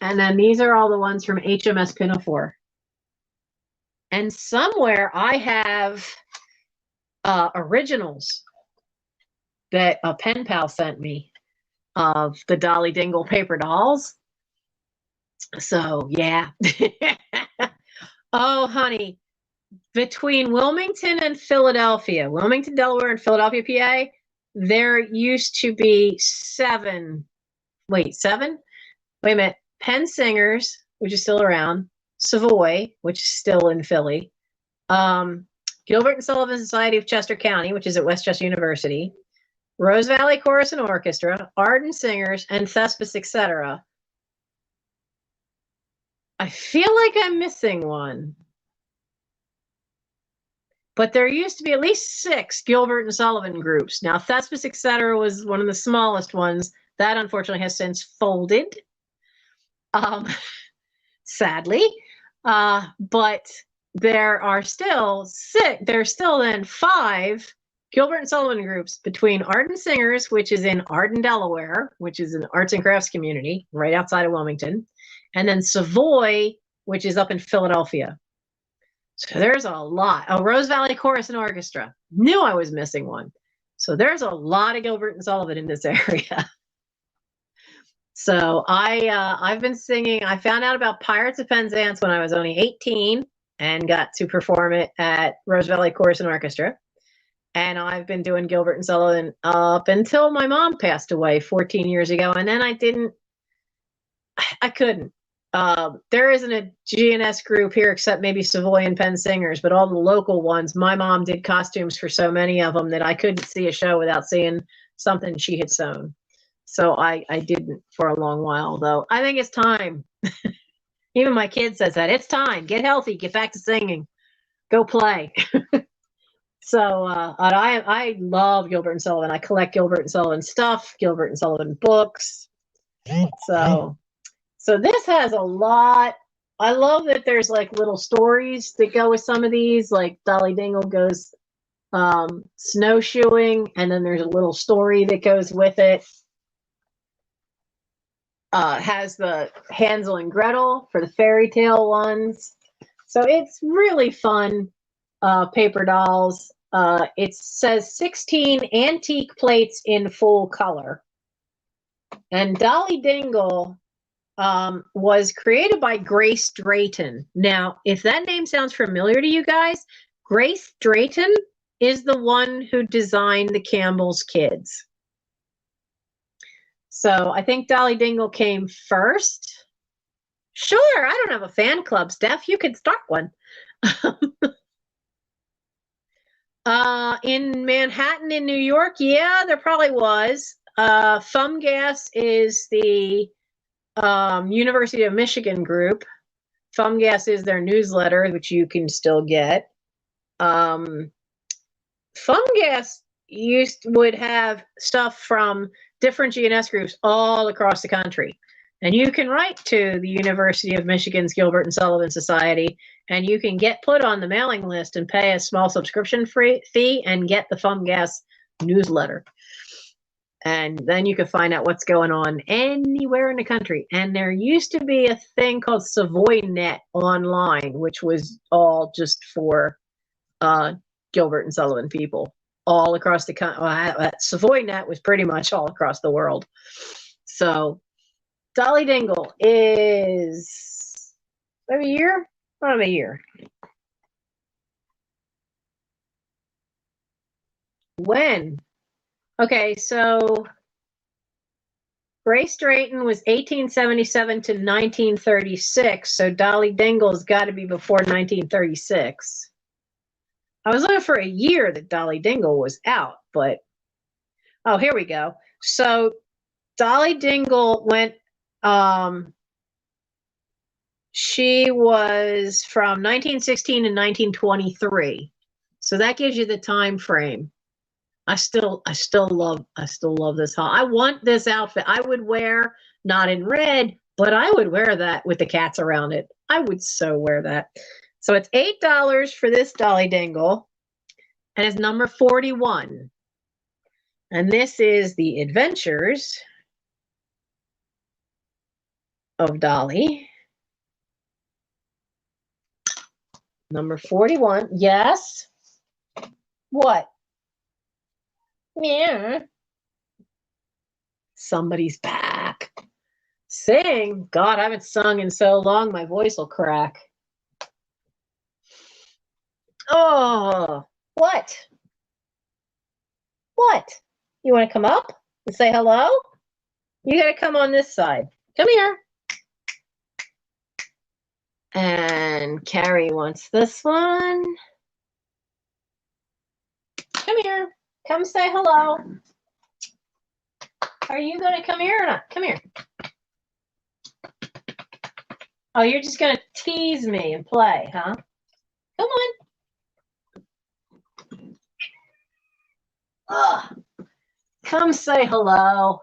and then these are all the ones from HMS Pinafore. And somewhere I have originals that a pen pal sent me of the Dolly Dingle paper dolls. So yeah. Oh honey, between Wilmington and Philadelphia, Wilmington, Delaware, and Philadelphia, PA, there used to be seven. Wait a minute. Penn Singers, which is still around, Savoy, which is still in Philly, Gilbert and Sullivan Society of Chester County, which is at Westchester University, Rose Valley Chorus and Orchestra, Arden Singers, and Thespis, etc. I feel like I'm missing one. But there used to be at least 6 Gilbert and Sullivan groups. Now, Thespis, etc. was one of the smallest ones. That, unfortunately, has since folded, sadly. But there are still 6. There's still then 5 Gilbert and Sullivan groups between Arden Singers, which is in Arden, Delaware, which is an arts and crafts community right outside of Wilmington, and then Savoy, which is up in Philadelphia. So there's a lot. Oh, Rose Valley Chorus and Orchestra. Knew I was missing one. So there's a lot of Gilbert and Sullivan in this area. So I've been singing. I found out about Pirates of Penzance when I was only 18 and got to perform it at Rose Valley Chorus and Orchestra. And I've been doing Gilbert and Sullivan up until my mom passed away 14 years ago. And then I couldn't. There isn't a GNS group here except maybe Savoy and Penn Singers, but all the local ones, my mom did costumes for so many of them that I couldn't see a show without seeing something she had sewn. So I didn't for a long while, though. I think it's time. Even my kid says that. It's time. Get healthy. Get back to singing. Go play. So I love Gilbert and Sullivan. I collect Gilbert and Sullivan stuff, Gilbert and Sullivan books. So this has a lot. I love that there's like little stories that go with some of these, like Dolly Dingle goes snowshoeing, and then there's a little story that goes with it. Has the Hansel and Gretel for the fairy tale ones. So it's really fun paper dolls. It says 16 antique plates in full color. And Dolly Dingle was created by Grace Drayton. Now, if that name sounds familiar to you guys, Grace Drayton is the one who designed the Campbell's Kids. So I think Dolly Dingle came first. Sure, I don't have a fan club, Steph. You could start one. In Manhattan, in New York, yeah, there probably was. FumGas is the University of Michigan group. FumGas is their newsletter, which you can still get. FumGas would have stuff from different GNS groups all across the country. And you can write to the University of Michigan's Gilbert and Sullivan Society, and you can get put on the mailing list and pay a small subscription fee and get the FumGas newsletter. And then you can find out what's going on anywhere in the country. And there used to be a thing called SavoyNet online, which was all just for Gilbert and Sullivan people all across the country. SavoyNet was pretty much all across the world. So Dolly Dingle is maybe a year? Not a year. When? Okay, so Grace Drayton was 1877 to 1936, so Dolly Dingle's got to be before 1936. I was looking for a year that Dolly Dingle was out, but oh, here we go. So Dolly Dingle went, she was from 1916 to 1923. So that gives you the time frame. I still love this haul. I want this outfit. I would wear, not in red, but I would wear that with the cats around it. I would so wear that. So it's $8 for this Dolly Dingle, and it's number 41. And this is The Adventures of Dolly. Number 41. Yes. What? Yeah. Somebody's back. Sing. God, I haven't sung in so long, my voice will crack. Oh, what? What? You want to come up and say hello? You got to come on this side. Come here. And Carrie wants this one. Come here. Come say hello. Are you going to come here or not? Come here. Oh, you're just going to tease me and play, huh? Come on. Ugh. Come say hello.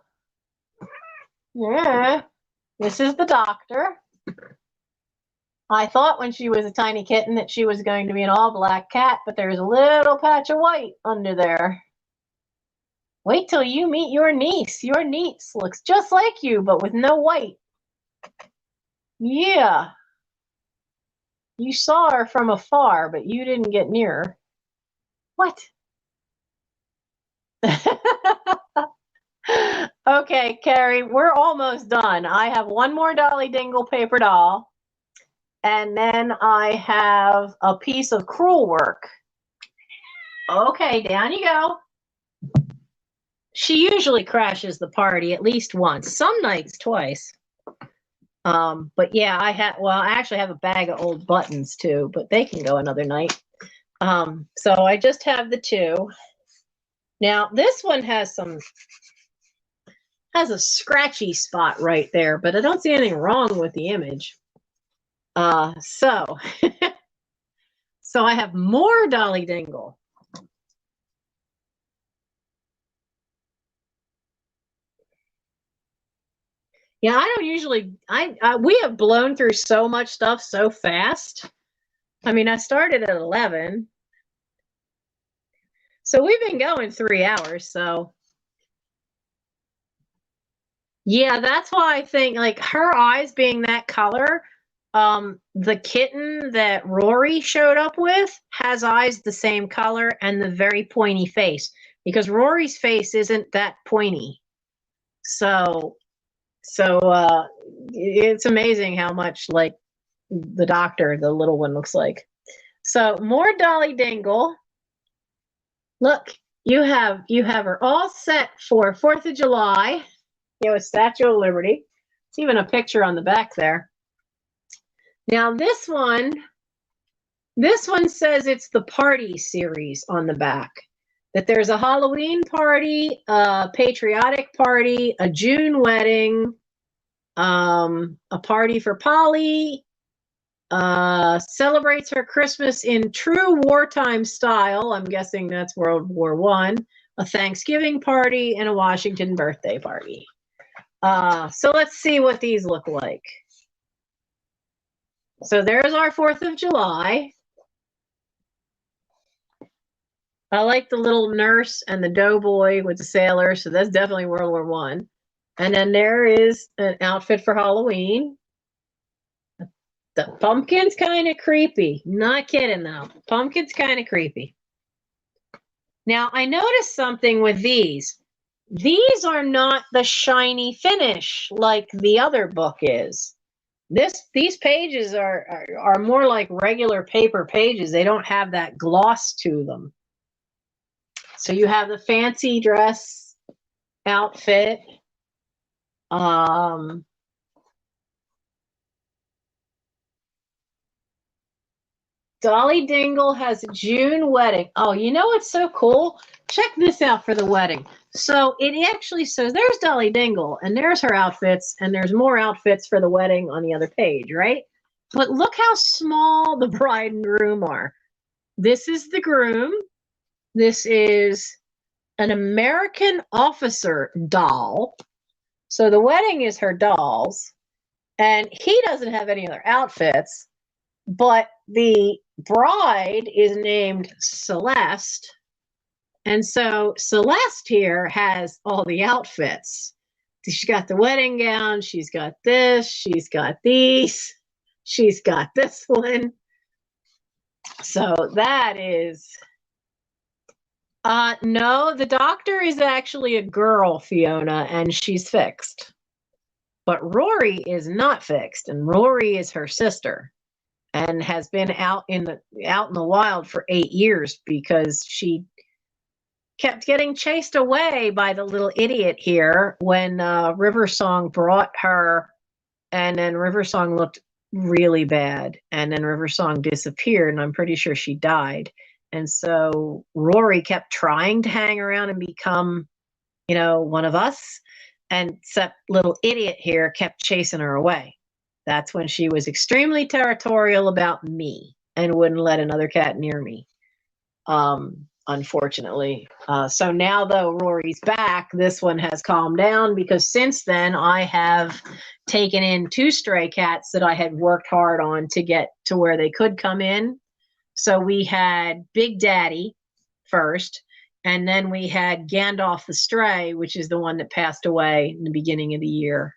Yeah. This is the doctor. I thought when she was a tiny kitten that she was going to be an all-black cat, but there's a little patch of white under there. Wait till you meet your niece. Your niece looks just like you, but with no white. Yeah. You saw her from afar, but you didn't get near her. What? Okay, Carrie, we're almost done. I have one more Dolly Dingle paper doll, and then I have a piece of crewel work. Okay, down you go. She usually crashes the party at least once, some nights twice. But yeah, I actually have a bag of old buttons too, but they can go another night. So I just have the two. Now this one has a scratchy spot right there, but I don't see anything wrong with the image. So I have more Dolly Dingle. Yeah, I don't usually, we have blown through so much stuff so fast. I mean, I started at 11. So we've been going 3 hours, so. Yeah, that's why I think, like, her eyes being that color, the kitten that Rory showed up with has eyes the same color and the very pointy face, because Rory's face isn't that pointy. So it's amazing how much like the doctor, the little one, looks like. So more Dolly Dingle. Look, you have her all set for 4th of July. You have a Statue of Liberty. It's even a picture on the back there. Now this one says it's the party series on the back. That there's a Halloween party, a patriotic party, a June wedding, a party for Polly, celebrates her Christmas in true wartime style. I'm guessing that's World War I. A Thanksgiving party and a Washington birthday party. So let's see what these look like. So there's our 4th of July. I like the little nurse and the doughboy with the sailor, so that's definitely World War One. And then there is an outfit for Halloween. The pumpkin's kind of creepy. Not kidding though. Pumpkin's kind of creepy. Now I noticed something with these. These are not the shiny finish like the other book is. These pages are more like regular paper pages. They don't have that gloss to them. So you have the fancy dress outfit. Dolly Dingle has a June wedding. Oh, you know what's so cool? Check this out for the wedding. So it actually says there's Dolly Dingle and there's her outfits and there's more outfits for the wedding on the other page, right? But look how small the bride and groom are. This is the groom. This is an American officer doll. So the wedding is her dolls, and he doesn't have any other outfits, but the bride is named Celeste. And so Celeste here has all the outfits. She's got the wedding gown, she's got this, she's got these, she's got this one. So that is no, the doctor is actually a girl, Fiona, and she's fixed. But Rory is not fixed, and Rory is her sister and has been out in the wild for 8 years because she kept getting chased away by the little idiot here when River Song brought her, and then River Song looked really bad, and then River Song disappeared, and I'm pretty sure she died. And so Rory kept trying to hang around and become, one of us. And except little idiot here kept chasing her away. That's when she was extremely territorial about me and wouldn't let another cat near me, unfortunately. So now, though Rory's back, this one has calmed down because since then I have taken in 2 stray cats that I had worked hard on to get to where they could come in. So we had Big Daddy first, and then we had Gandalf the Stray, which is the one that passed away in the beginning of the year.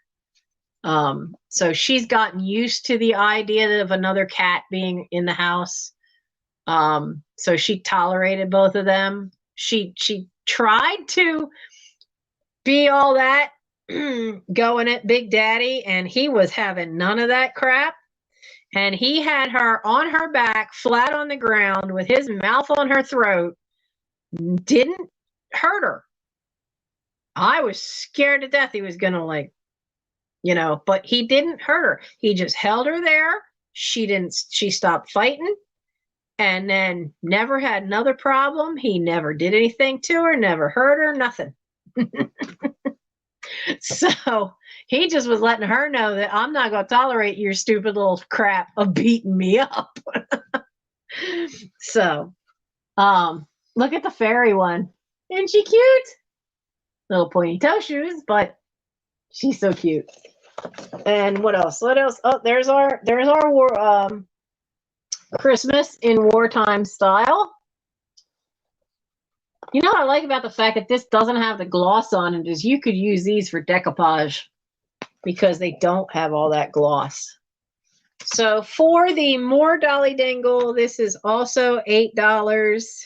So she's gotten used to the idea of another cat being in the house. So she tolerated both of them. She tried to be all that going at Big Daddy, and he was having none of that crap. And he had her on her back, flat on the ground, with his mouth on her throat, didn't hurt her. I was scared to death he was going to but he didn't hurt her. He just held her there. She stopped fighting and then never had another problem. He never did anything to her, never hurt her, nothing. So he just was letting her know that I'm not going to tolerate your stupid little crap of beating me up. So, look at the fairy one. Isn't she cute? Little pointy toe shoes, but she's so cute. And what else? Oh, there's our war, Christmas in wartime style. You know what I like about the fact that this doesn't have the gloss on it is you could use these for decoupage because they don't have all that gloss. So for the more Dolly Dingle, this is also $8.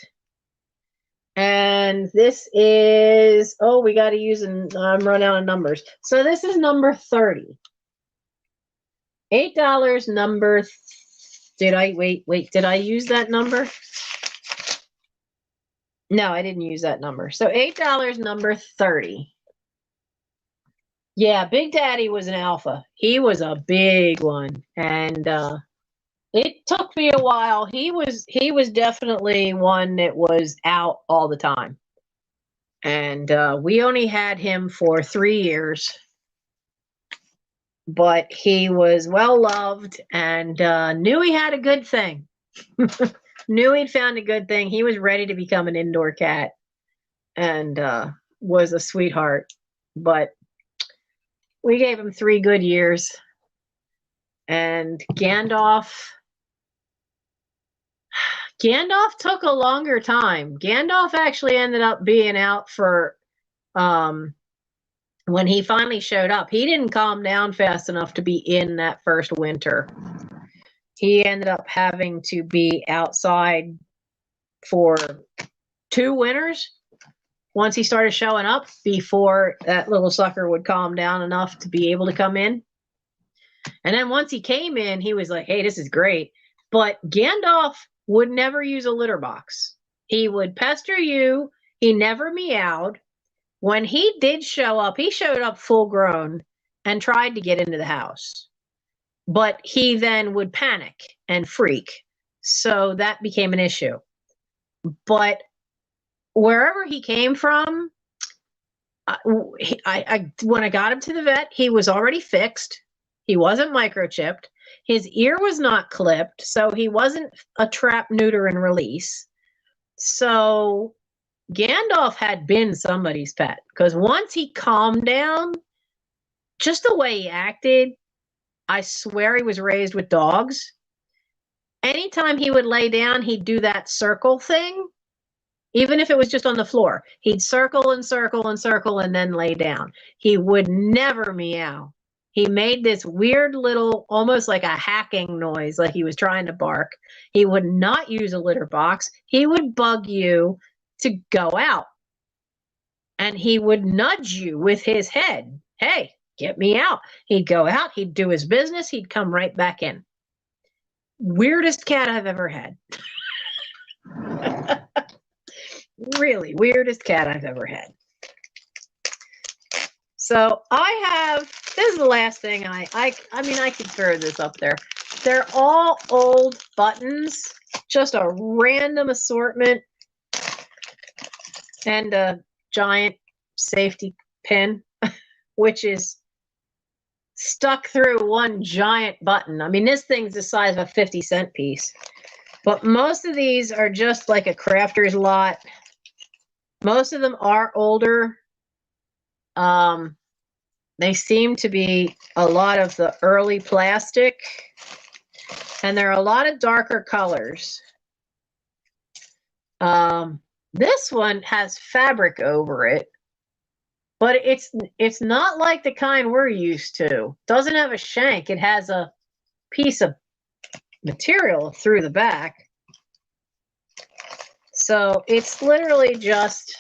And this is, we got to use, I'm running out of numbers. So this is number 30. $8 number, did I use that number? No, I didn't use that number. So $8 number 30. Yeah, Big Daddy was an alpha. He was a big one. And it took me a while. He was definitely one that was out all the time. And we only had him for 3 years. But he was well loved and knew he had a good thing. Knew he'd found a good thing. He was ready to become an indoor cat and was a sweetheart. But we gave him 3 good years. And Gandalf took a longer time. Gandalf actually ended up being out for when he finally showed up. He didn't calm down fast enough to be in that first winter. He ended up having to be outside for 2 winters once he started showing up, before that little sucker would calm down enough to be able to come in. And then once he came in, he was like, hey, this is great. But Gandalf would never use a litter box. He would pester you. He never meowed. When he did show up, he showed up full grown and tried to get into the house. But he then would panic and freak. So that became an issue. But wherever he came from, when I got him to the vet, he was already fixed. He wasn't microchipped. His ear was not clipped, so he wasn't a trap, neuter, and release. So Gandalf had been somebody's pet, because once he calmed down, just the way he acted, I swear he was raised with dogs. Anytime he would lay down, he'd do that circle thing. Even if it was just on the floor, he'd circle and circle and circle and then lay down. He would never meow. He made this weird little, almost like a hacking noise, like he was trying to bark. He would not use a litter box. He would bug you to go out. And he would nudge you with his head. Hey, get me out. He'd go out. He'd do his business. He'd come right back in. Weirdest cat I've ever had. Really weirdest cat I've ever had. So this is the last thing I mean, I could throw this up there. They're all old buttons, just a random assortment, and a giant safety pin, which is stuck through one giant button. I mean, this thing's the size of a 50-cent piece, but most of these are just like a crafter's lot. Most of them are older. They seem to be a lot of the early plastic, and there are a lot of darker colors. This one has fabric over it, but it's not like the kind we're used to. Doesn't have a shank. It has a piece of material through the back. So it's literally just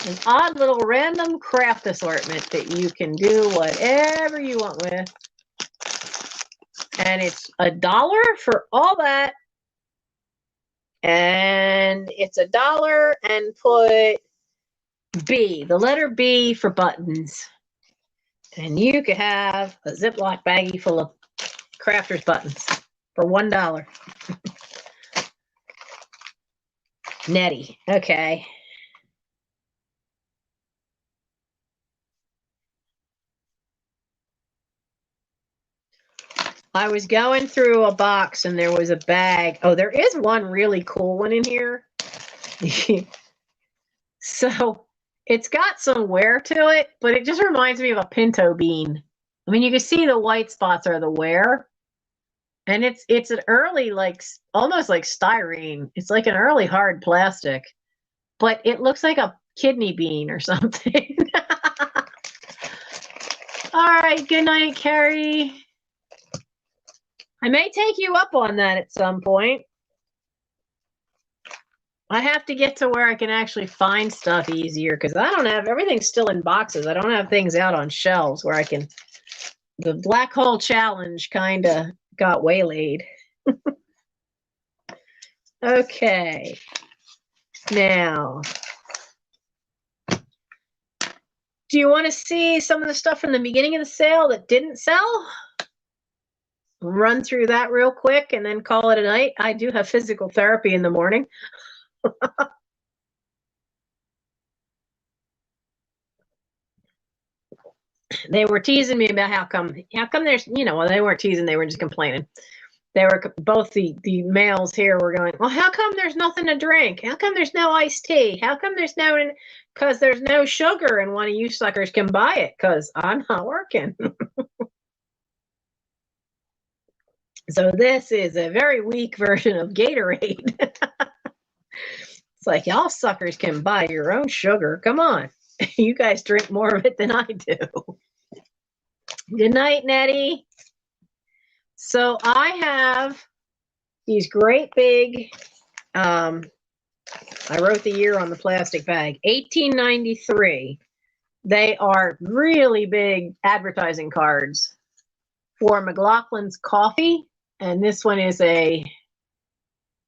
an odd little random craft assortment that you can do whatever you want with. And it's $1 for all that. And it's $1 and put B, the letter B for buttons. And you could have a Ziploc baggie full of crafters buttons for $1. Netty. Okay. I was going through a box and there was a bag. Oh, there is one really cool one in here. So it's got some wear to it, but it just reminds me of a pinto bean. I mean, you can see the white spots are the wear. And it's an early, like, almost like styrene. It's like an early hard plastic, but it looks like a kidney bean or something. All right, good night, Carrie. I may take you up on that at some point. I have to get to where I can actually find stuff easier, because I don't have, everything's still in boxes. I don't have things out on shelves where I can, the black hole challenge kind of got waylaid. Okay. Now, do you want to see some of the stuff from the beginning of the sale that didn't sell? Run through that real quick and then call it a night. I do have physical therapy in the morning. They were teasing me about how come there's, well, they weren't teasing, they were just complaining. They were, both the males here were going, well, how come there's nothing to drink? How come there's no iced tea? How come there's no, because there's no sugar and one of you suckers can buy it because I'm not working. So this is a very weak version of Gatorade. It's like, y'all suckers can buy your own sugar. Come on. You guys drink more of it than I do. Good night, Nettie. So I have these great big, I wrote the year on the plastic bag, 1893. They are really big advertising cards for McLaughlin's Coffee. And this one is a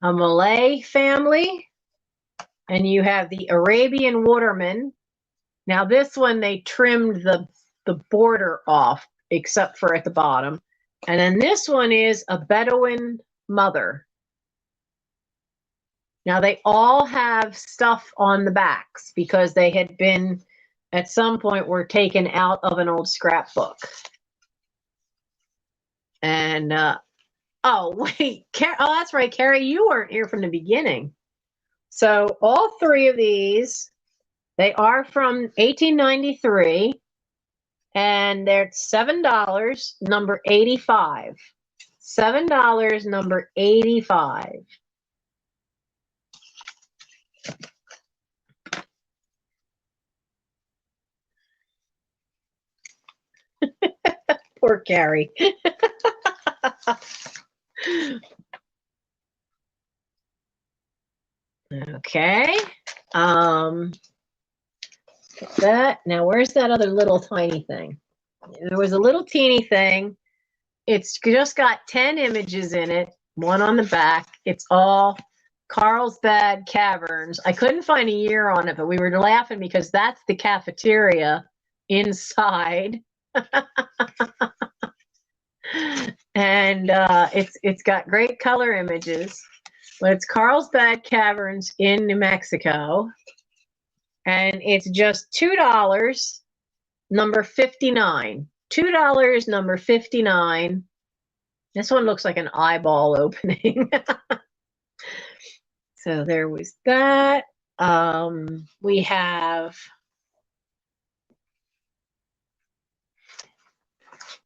Malay family. And you have the Arabian Waterman. Now this one, they trimmed the border off, except for at the bottom. And then this one is a Bedouin mother. Now they all have stuff on the backs because they had been, at some point, were taken out of an old scrapbook. And, oh, wait, oh, that's right, Carrie, you weren't here from the beginning. So all three of these, they are from 1893, and they're $7, number 85. $7, number 85. Poor Carrie. Okay. That. Now, where's that other little tiny thing? There was a little teeny thing. It's just got 10 images in it, one on the back. It's all Carlsbad Caverns. I couldn't find a year on it, but we were laughing because that's the cafeteria inside. And it's got great color images. But it's Carlsbad Caverns in New Mexico. And it's just $2, number 59. $2, number 59. This one looks like an eyeball opening. So there was that. We have,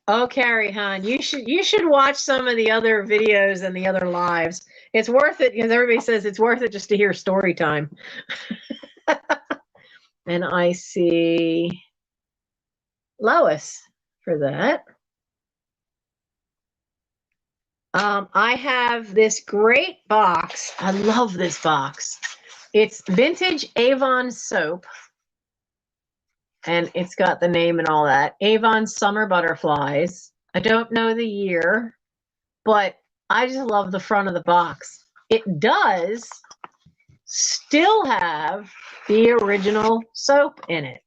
oh, Carrie, hon, you should watch some of the other videos and the other lives. It's worth it because everybody says it's worth it just to hear story time. And I see Lois for that. I have this great box. I love this box. It's vintage Avon soap. And it's got the name and all that. Avon Summer Butterflies. I don't know the year, but I just love the front of the box. It does still have the original soap in it.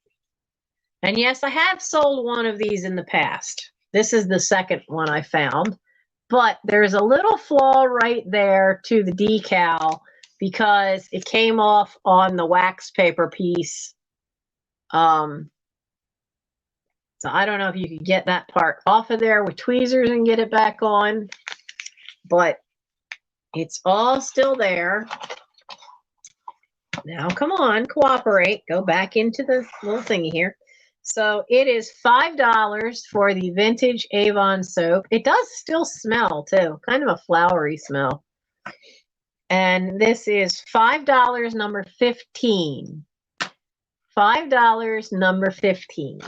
And yes, I have sold one of these in the past. This is the second one I found. But there's a little flaw right there to the decal because it came off on the wax paper piece. So I don't know if you could get that part off of there with tweezers and get it back on, but it's all still there. Now, come on, cooperate. Go back into the little thingy here. So it is $5 for the vintage Avon soap. It does still smell too, kind of a flowery smell. And this is $5, number 15. $5, number 15.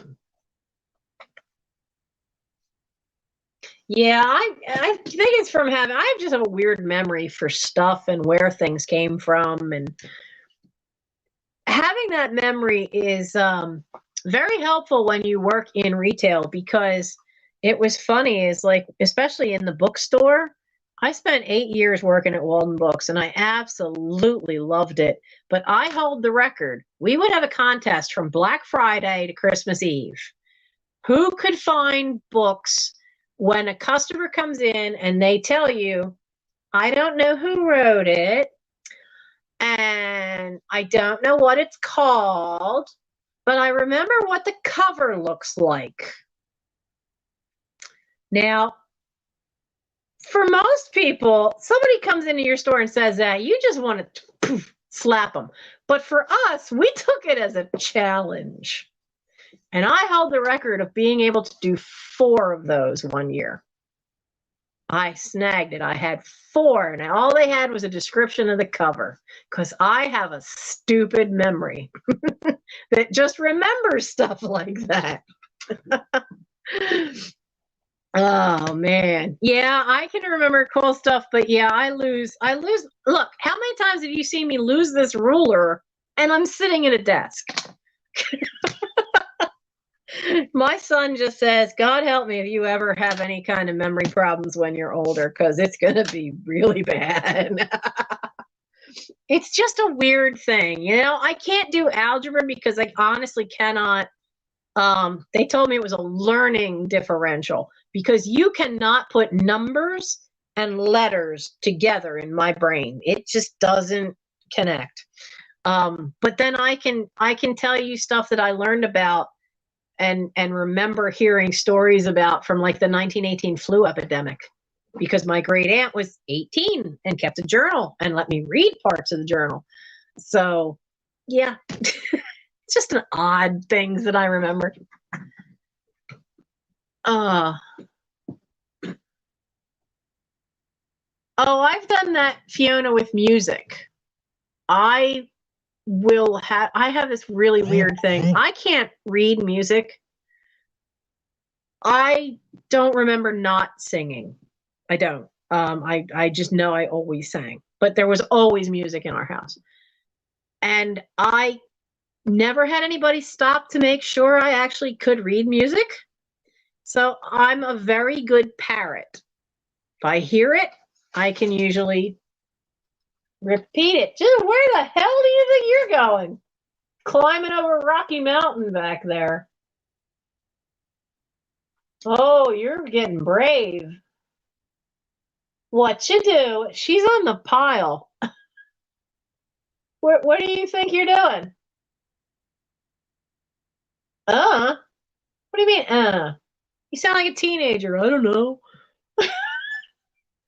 Yeah, I think it's from having, I just have a weird memory for stuff and where things came from. And having that memory is very helpful when you work in retail, because it was funny is like, especially in the bookstore, I spent 8 years working at Walden Books and I absolutely loved it. But I hold the record. We would have a contest from Black Friday to Christmas Eve. Who could find books when a customer comes in and they tell you, I don't know who wrote it, and I don't know what it's called, but I remember what the cover looks like. Now, for most people, somebody comes into your store and says that, you just want to poof, slap them. But for us, we took it as a challenge. And I held the record of being able to do 4 of those one year. I snagged it. I had 4, and all they had was a description of the cover because I have a stupid memory that just remembers stuff like that. Oh man. Yeah, I can remember cool stuff, but yeah, I lose. Look, how many times have you seen me lose this ruler and I'm sitting at a desk? My son just says, God help me if you ever have any kind of memory problems when you're older, because it's going to be really bad. It's just a weird thing. I can't do algebra because I honestly cannot. They told me it was a learning differential because you cannot put numbers and letters together in my brain. It just doesn't connect. But then I can tell you stuff that I learned about and remember hearing stories about from like the 1918 flu epidemic, because my great aunt was 18 and kept a journal and let me read parts of the journal. So yeah, it's just an odd things that I remember. Oh, I've done that, Fiona, with music. I have this really weird thing. I can't read music. I don't remember not singing. I don't. I just know I always sang, but there was always music in our house. And I never had anybody stop to make sure I actually could read music. So I'm a very good parrot. If I hear it, I can usually repeat it. Just where the hell do you think you're going? Climbing over Rocky Mountain back there. Oh, you're getting brave. What you do? She's on the pile. What do you think you're doing? What do you mean, You sound like a teenager. I don't know.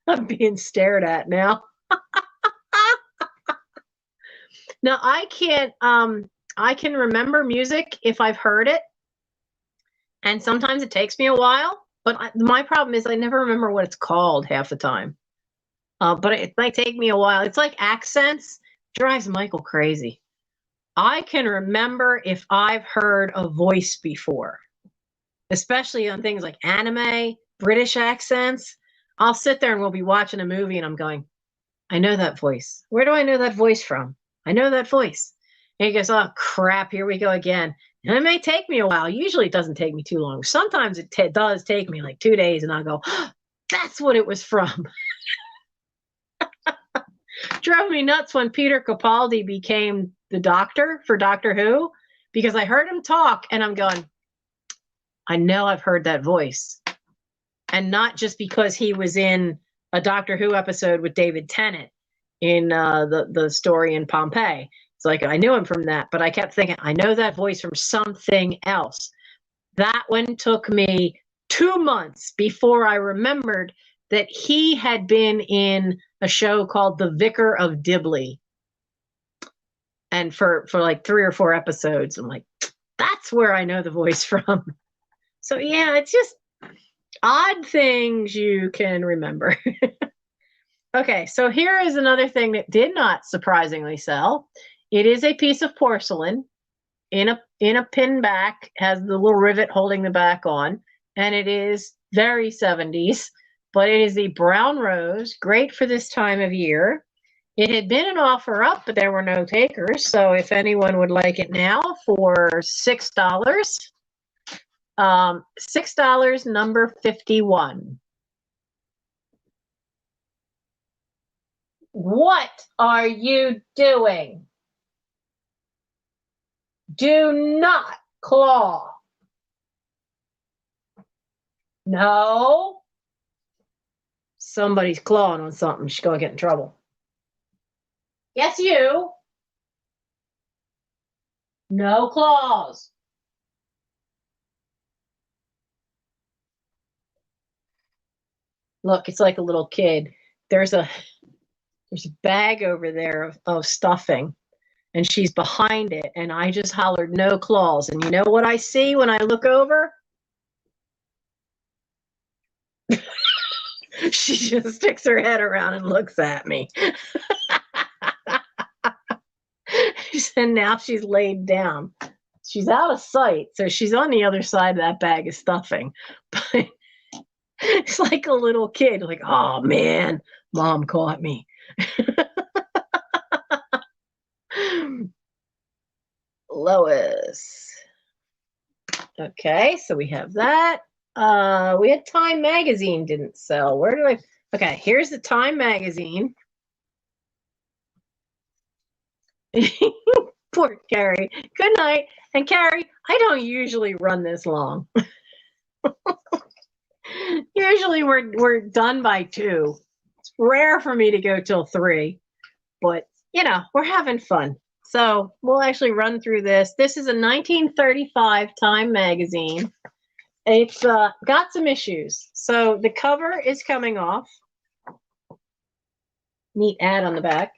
I'm being stared at now. Now I can remember music if I've heard it. And sometimes it takes me a while, but my problem is I never remember what it's called half the time. But it might take me a while. It's like accents. Drives Michael crazy. I can remember if I've heard a voice before, especially on things like anime, British accents. I'll sit there and we'll be watching a movie and I'm going, I know that voice. Where do I know that voice from? I know that voice. And he goes, oh, crap, here we go again. And it may take me a while. Usually it doesn't take me too long. Sometimes it does take me like 2 days and I'll go, oh, that's what it was from. Drove me nuts when Peter Capaldi became the Doctor for Doctor Who, because I heard him talk and I'm going, I know I've heard that voice. And not just because he was in a Doctor Who episode with David Tennant in the story in Pompeii. It's like, I knew him from that, but I kept thinking, I know that voice from something else. That one took me 2 months before I remembered that he had been in a show called The Vicar of Dibley. And for like 3 or 4 episodes, I'm like, that's where I know the voice from. So yeah, it's just odd things you can remember. Okay, so here is another thing that did not surprisingly sell. It is a piece of porcelain in a pin back, has the little rivet holding the back on, and it is very 70s, but it is the brown rose, great for this time of year. It had been an offer up, but there were no takers, so if anyone would like it now for $6, $6, number 51. What are you doing? Do not claw. No. Somebody's clawing on something. She's going to get in trouble. Yes, you. No claws. Look, it's like a little kid. There's a bag over there of stuffing, and she's behind it, and I just hollered, no claws. And you know what I see when I look over? She just sticks her head around and looks at me. And now she's laid down. She's out of sight, so she's on the other side of that bag of stuffing. But it's like a little kid, like, oh man, mom caught me. Lois. Okay, so we have that. We had Time magazine didn't sell. Where do I? Okay, here's the Time magazine. Poor Carrie. Good night. And Carrie, I don't usually run this long. Usually we're done by 2. It's rare for me to go till 3, but you know, we're having fun. So we'll actually run through this. This is a 1935 Time magazine. It's got some issues. So the cover is coming off. Neat ad on the back.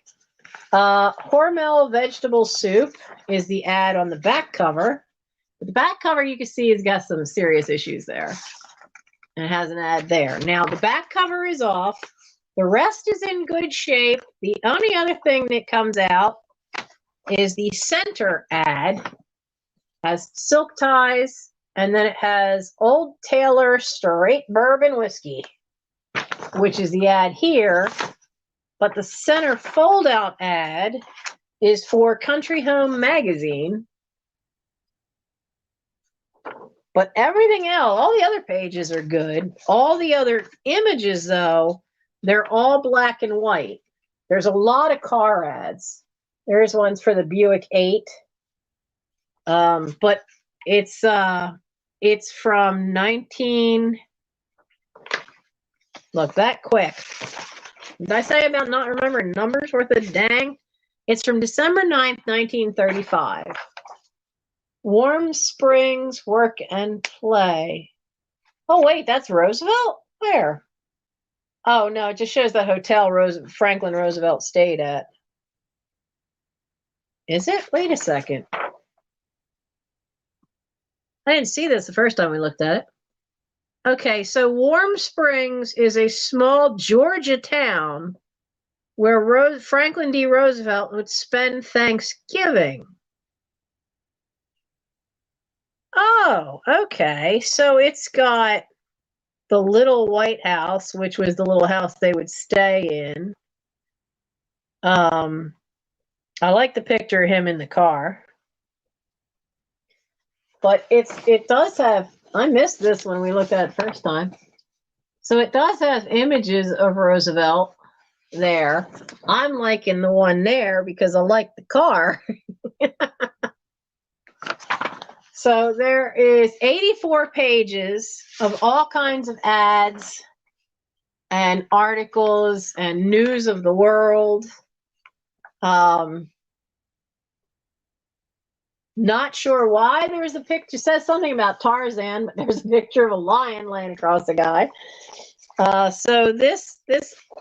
Hormel vegetable soup is the ad on the back cover. But the back cover you can see has got some serious issues there. And it has an ad there. Now the back cover is off. The rest is in good shape. The only other thing that comes out is the center ad. It has silk ties, and then it has Old Taylor Straight Bourbon Whiskey, which is the ad here. But the center fold-out ad is for Country Home Magazine. But everything else, all the other pages are good. All the other images, though, they're all black and white. There's a lot of car ads. There's ones for the Buick 8. But it's from 19. Look, that quick. Did I say about not remembering numbers worth a dang? It's from December 9th, 1935. Warm Springs Work and Play. Oh, wait, that's Roosevelt? Where? Oh, no, it just shows the hotel Franklin Roosevelt stayed at. Is it? Wait a second. I didn't see this the first time we looked at it. Okay, so Warm Springs is a small Georgia town where Franklin D. Roosevelt would spend Thanksgiving. Oh, okay. So it's got the little White House, which was the little house they would stay in. I like the picture of him in the car. But it does have, I missed this when we looked at it first time. So it does have images of Roosevelt there. I'm liking the one there because I like the car. So there is 84 pages of all kinds of ads and articles and news of the world. Not sure why there's a picture. It says something about Tarzan, but there's a picture of a lion laying across the guy. So this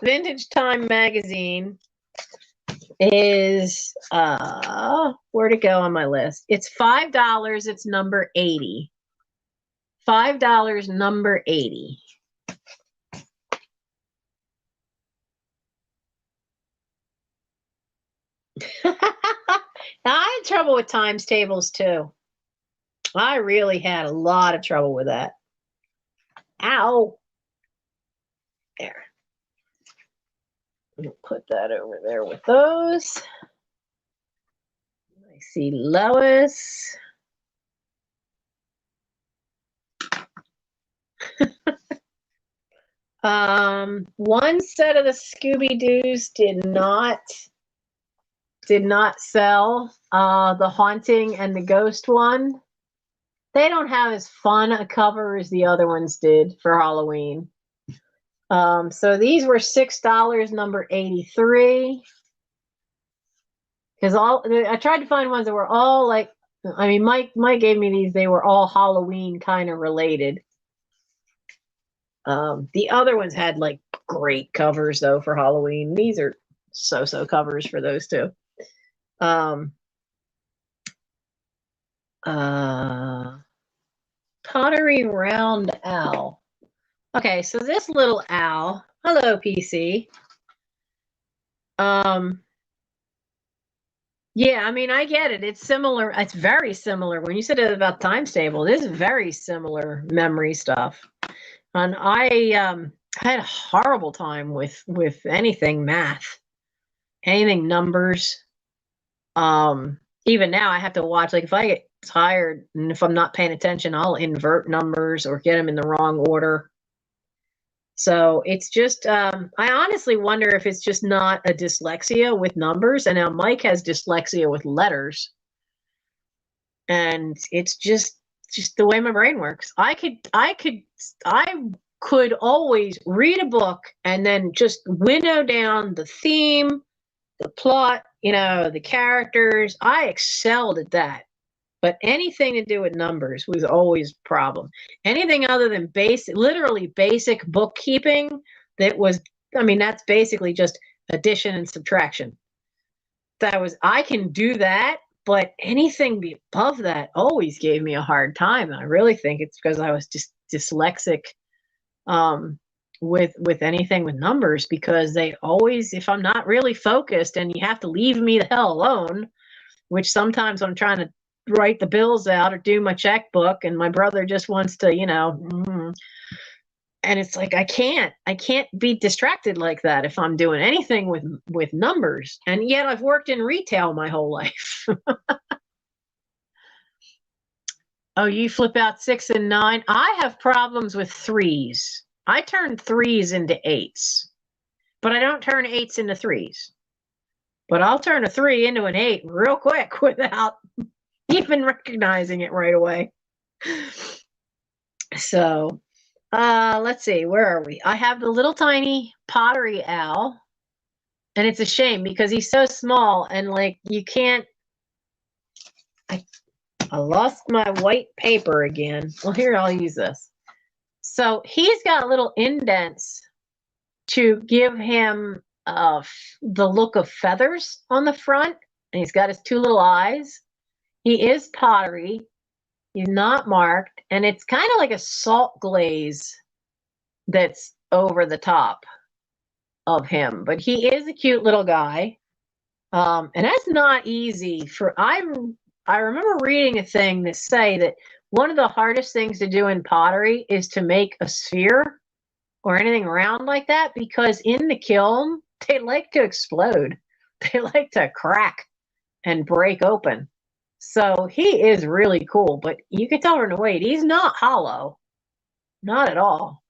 Vintage Time magazine is where to go on my list. It's $5. It's number 80. $5, number 80. Now, I had trouble with times tables too. I really had a lot of trouble with that. Ow. There. I'm gonna put that over there with those. I see Lois. One set of the Scooby-Doos did not sell. The Haunting and the Ghost one. They don't have as fun a cover as the other ones did for Halloween. So these were $6, number 83. Because I tried to find ones that were all like, I mean, Mike gave me these. They were all Halloween kind of related. The other ones had like great covers though for Halloween. These are so covers for those two. Pottery Round Owl. Okay, so this little owl, hello, PC. Yeah, I mean, I get it. It's similar. It's very similar. When you said it about times table, this is very similar memory stuff. And I had a horrible time with anything math, anything numbers. Even now I have to watch, like if I get tired and if I'm not paying attention, I'll invert numbers or get them in the wrong order. So it's just, I honestly wonder if it's just not a dyslexia with numbers. And now Mike has dyslexia with letters. And it's just the way my brain works. I could always read a book and then just winnow down the theme, the plot, the characters. I excelled at that. But anything to do with numbers was always a problem. Anything other than literally basic bookkeeping, that's basically just addition and subtraction. I can do that, but anything above that always gave me a hard time. And I really think it's because I was just dyslexic with anything with numbers, because they always, if I'm not really focused and you have to leave me the hell alone, which sometimes I'm trying to write the bills out or do my checkbook and my brother just wants to, and it's like I can't be distracted like that if I'm doing anything with numbers. And yet I've worked in retail my whole life. Oh, you flip out 6 and 9. I have problems with 3s. I turn 3s into 8s, but I don't turn 8s into 3s. But I'll turn a 3 into an 8 real quick without even recognizing it right away. So, let's see, where are we? I have the little tiny pottery owl, and it's a shame because he's so small and like you can't. I lost my white paper again. Well, here, I'll use this. So he's got little indents to give him the look of feathers on the front, and he's got his 2 little eyes. He is pottery. He's not marked, and it's kind of like a salt glaze that's over the top of him. But he is a cute little guy, and that's not easy. I remember reading a thing that say that one of the hardest things to do in pottery is to make a sphere or anything round like that, because in the kiln they like to explode. They like to crack and break open. So he is really cool, but you can tell from the weight, he's not hollow. Not at all.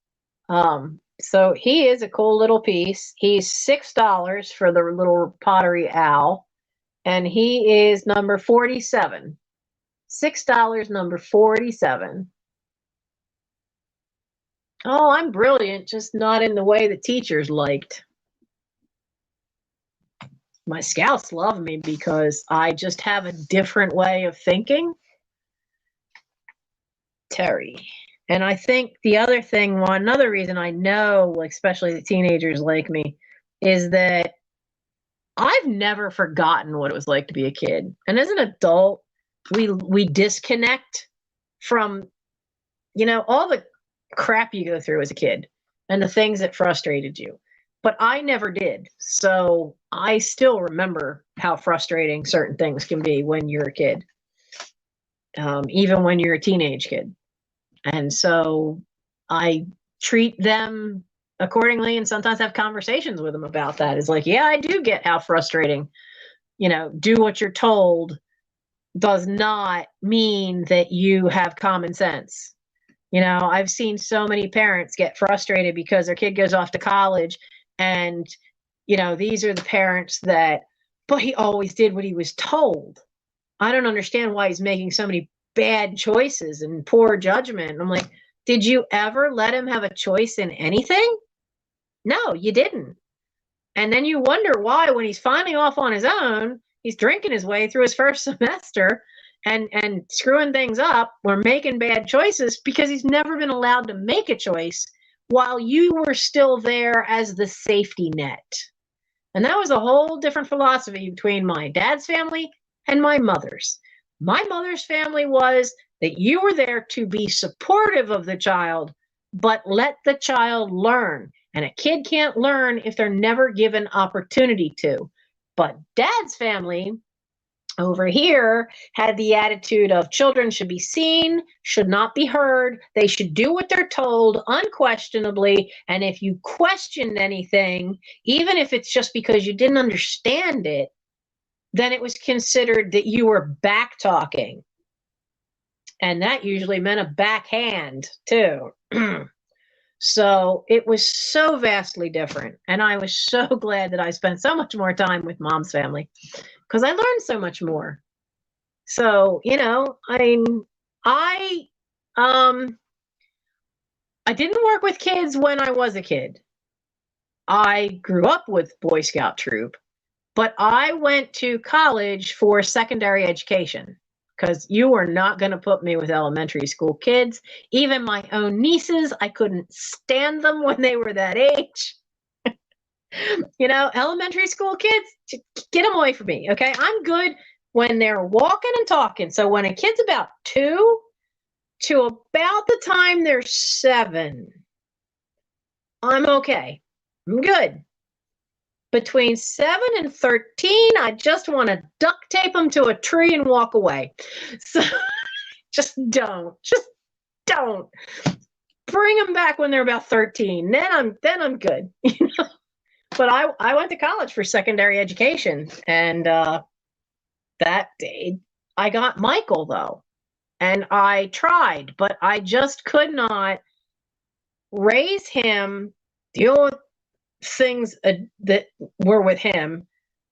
So he is a cool little piece. He's $6 for the little pottery owl, and he is number 47. $6, number 47. Oh, I'm brilliant, just not in the way that teachers liked. My scouts love me because I just have a different way of thinking. Terry. And I think the other thing, another reason I know, especially the teenagers like me, is that I've never forgotten what it was like to be a kid. And as an adult, we disconnect from, all the crap you go through as a kid and the things that frustrated you. But I never did. So I still remember how frustrating certain things can be when you're a kid, even when you're a teenage kid. And so I treat them accordingly and sometimes have conversations with them about that. It's like, yeah, I do get how frustrating, do what you're told does not mean that you have common sense. I've seen so many parents get frustrated because their kid goes off to college and, these are the parents that, but he always did what he was told. I don't understand why he's making so many bad choices and poor judgment. I'm like, did you ever let him have a choice in anything? No, you didn't. And then you wonder why, when he's finally off on his own, he's drinking his way through his first semester and screwing things up or making bad choices because he's never been allowed to make a choice while you were still there as the safety net. And that was a whole different philosophy between my dad's family and my mother's. My mother's family was that you were there to be supportive of the child, but let the child learn. And a kid can't learn if they're never given opportunity to. But Dad's family over here had the attitude of children should be seen, should not be heard. They should do what they're told unquestionably. And if you questioned anything, even if it's just because you didn't understand it, then it was considered that you were back talking. And that usually meant a backhand too. So it was so vastly different. And I was so glad that I spent so much more time with Mom's family because I learned so much more. So, you know, I didn't work with kids when I was a kid. I grew up with Boy Scout troop, but I went to college for secondary education because you were not going to put me with elementary school kids. Even my own nieces, I couldn't stand them when they were that age. You know, elementary school kids, get them away from me, okay? I'm good when they're walking and talking. So when a kid's about 2 to about the time they're 7, I'm okay. I'm good. Between 7 and 13, I just want to duct tape them to a tree and walk away. So just don't bring them back when they're about 13. Then I'm good. You know? But I went to college for secondary education, and that day I got Michael though, and I tried, but I just could not raise him, deal with things that were with him,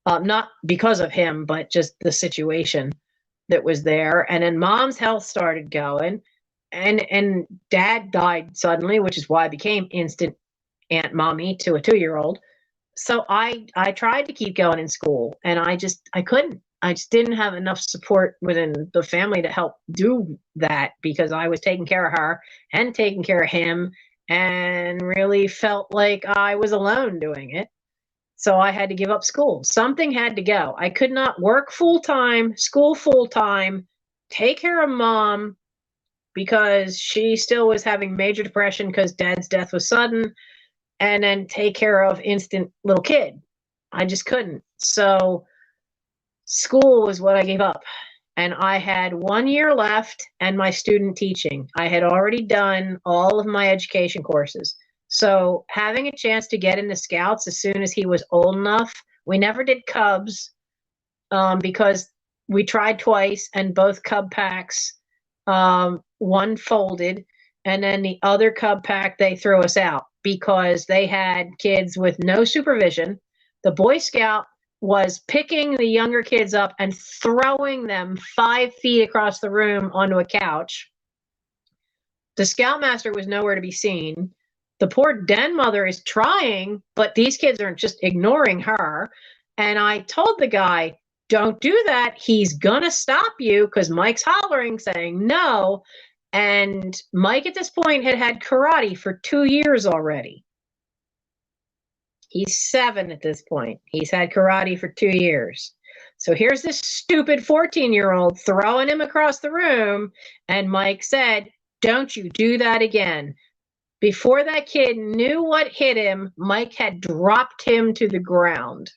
not because of him, but just the situation that was there. And then Mom's health started going, and Dad died suddenly, which is why I became instant Aunt Mommy to a 2-year-old. So I tried to keep going in school, and I couldn't. I just didn't have enough support within the family to help do that because I was taking care of her and taking care of him and really felt like I was alone doing it. So I had to give up school. Something had to go. I could not work full-time, school full-time, take care of Mom because she still was having major depression because Dad's death was sudden, and then take care of instant little kid. I just couldn't. So school was what I gave up. And I had 1 year left and my student teaching. I had already done all of my education courses. So having a chance to get into Scouts as soon as he was old enough, we never did Cubs because we tried twice and both Cub packs, one folded, and then the other Cub pack, they threw us out because they had kids with no supervision. The Boy Scout was picking the younger kids up and throwing them 5 feet across the room onto a couch. The Scoutmaster was nowhere to be seen. The poor den mother is trying, but these kids are just ignoring her. And I told the guy, don't do that. He's gonna stop you because Mike's hollering, saying no. And Mike at this point had karate for 2 years already. He's 7 at this point. He's had karate for 2 years. So here's this stupid 14-year-old throwing him across the room. And Mike said, don't you do that again. Before that kid knew what hit him, Mike had dropped him to the ground.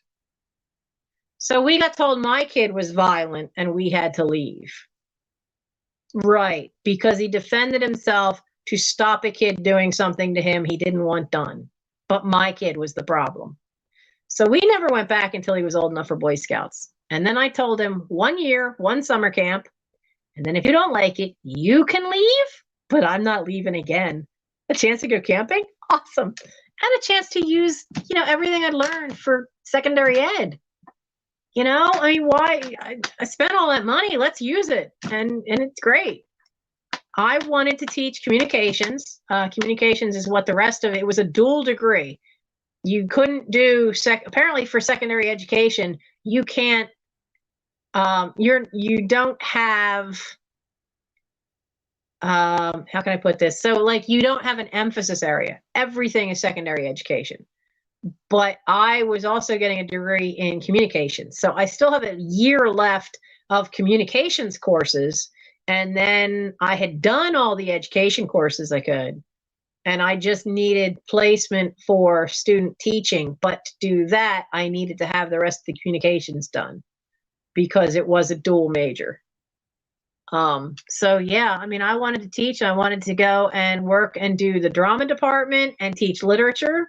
So we got told my kid was violent and we had to leave. Right, because he defended himself to stop a kid doing something to him he didn't want done. But my kid was the problem. So we never went back until he was old enough for Boy Scouts. And then I told him 1 year, 1 summer camp. And then if you don't like it, you can leave, but I'm not leaving again. A chance to go camping? Awesome. And a chance to use, everything I'd learned for secondary ed. I mean, why? I spent all that money. Let's use it. And it's great. I wanted to teach communications. Communications is what the rest of it was, a dual degree. You couldn't do apparently for secondary education, you can't, you don't have, how can I put this? So like you don't have an emphasis area. Everything is secondary education. But I was also getting a degree in communications. So I still have a year left of communications courses. And then I had done all the education courses I could. and I just needed placement for student teaching. But to do that, I needed to have the rest of the communications done because it was a dual major. So yeah, I mean, I wanted to teach. I wanted to go and work and do the drama department and teach literature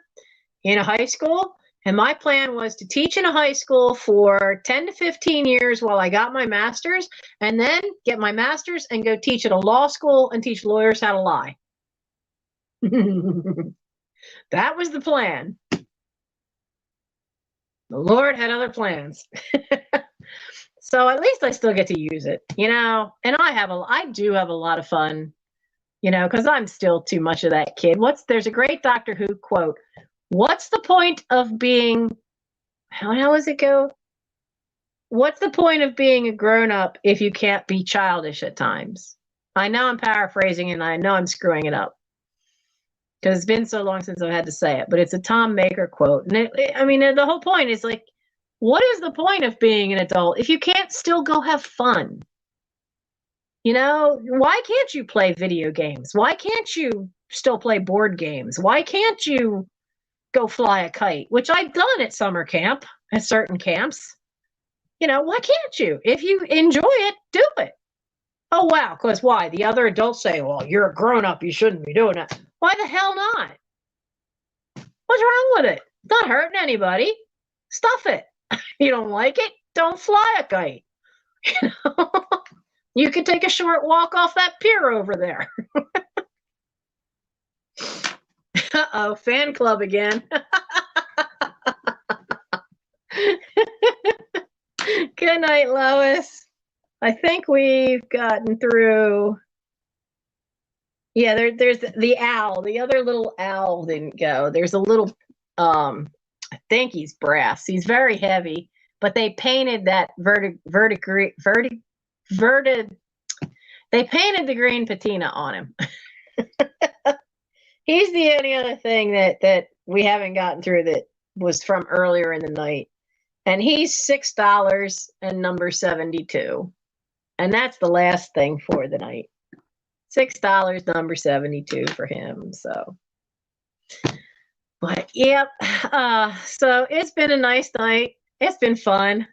in a high school. And my plan was to teach in a high school for 10 to 15 years while I got my master's, and then get my master's and go teach at a law school and teach lawyers how to lie. That was the plan. The Lord had other plans. So at least I still get to use it, you know, and I do have a lot of fun, you know, because I'm still too much of that kid. There's a great Doctor Who quote. What's the point of being, how does it go? What's the point of being a grown up if you can't be childish at times? I know I'm paraphrasing and I know I'm screwing it up because it's been so long since I've had to say it, but it's a Tom Maker quote. And I mean, the whole point is like, what is the point of being an adult if you can't still go have fun? You know, why can't you play video games? Why can't you still play board games? Why can't you go fly a kite, which I've done at summer camp, at certain camps? You know, why can't you? If you enjoy it, do it. Oh, wow, because why? The other adults say, well, you're a grown-up, you shouldn't be doing it. Why the hell not? What's wrong with it? It's not hurting anybody. Stuff it. You don't like it? Don't fly a kite. You know? You could take a short walk off that pier over there. Uh-oh, fan club again. Good night, Lois. I think we've gotten through. Yeah, there's the owl. The other little owl didn't go. There's a little, I think he's brass. He's very heavy, but they painted that they painted the green patina on him. He's the only other thing that we haven't gotten through that was from earlier in the night. And he's $6 and number 72. And that's the last thing for the night. $6, number 72 for him. So, but yep. So it's been a nice night. It's been fun.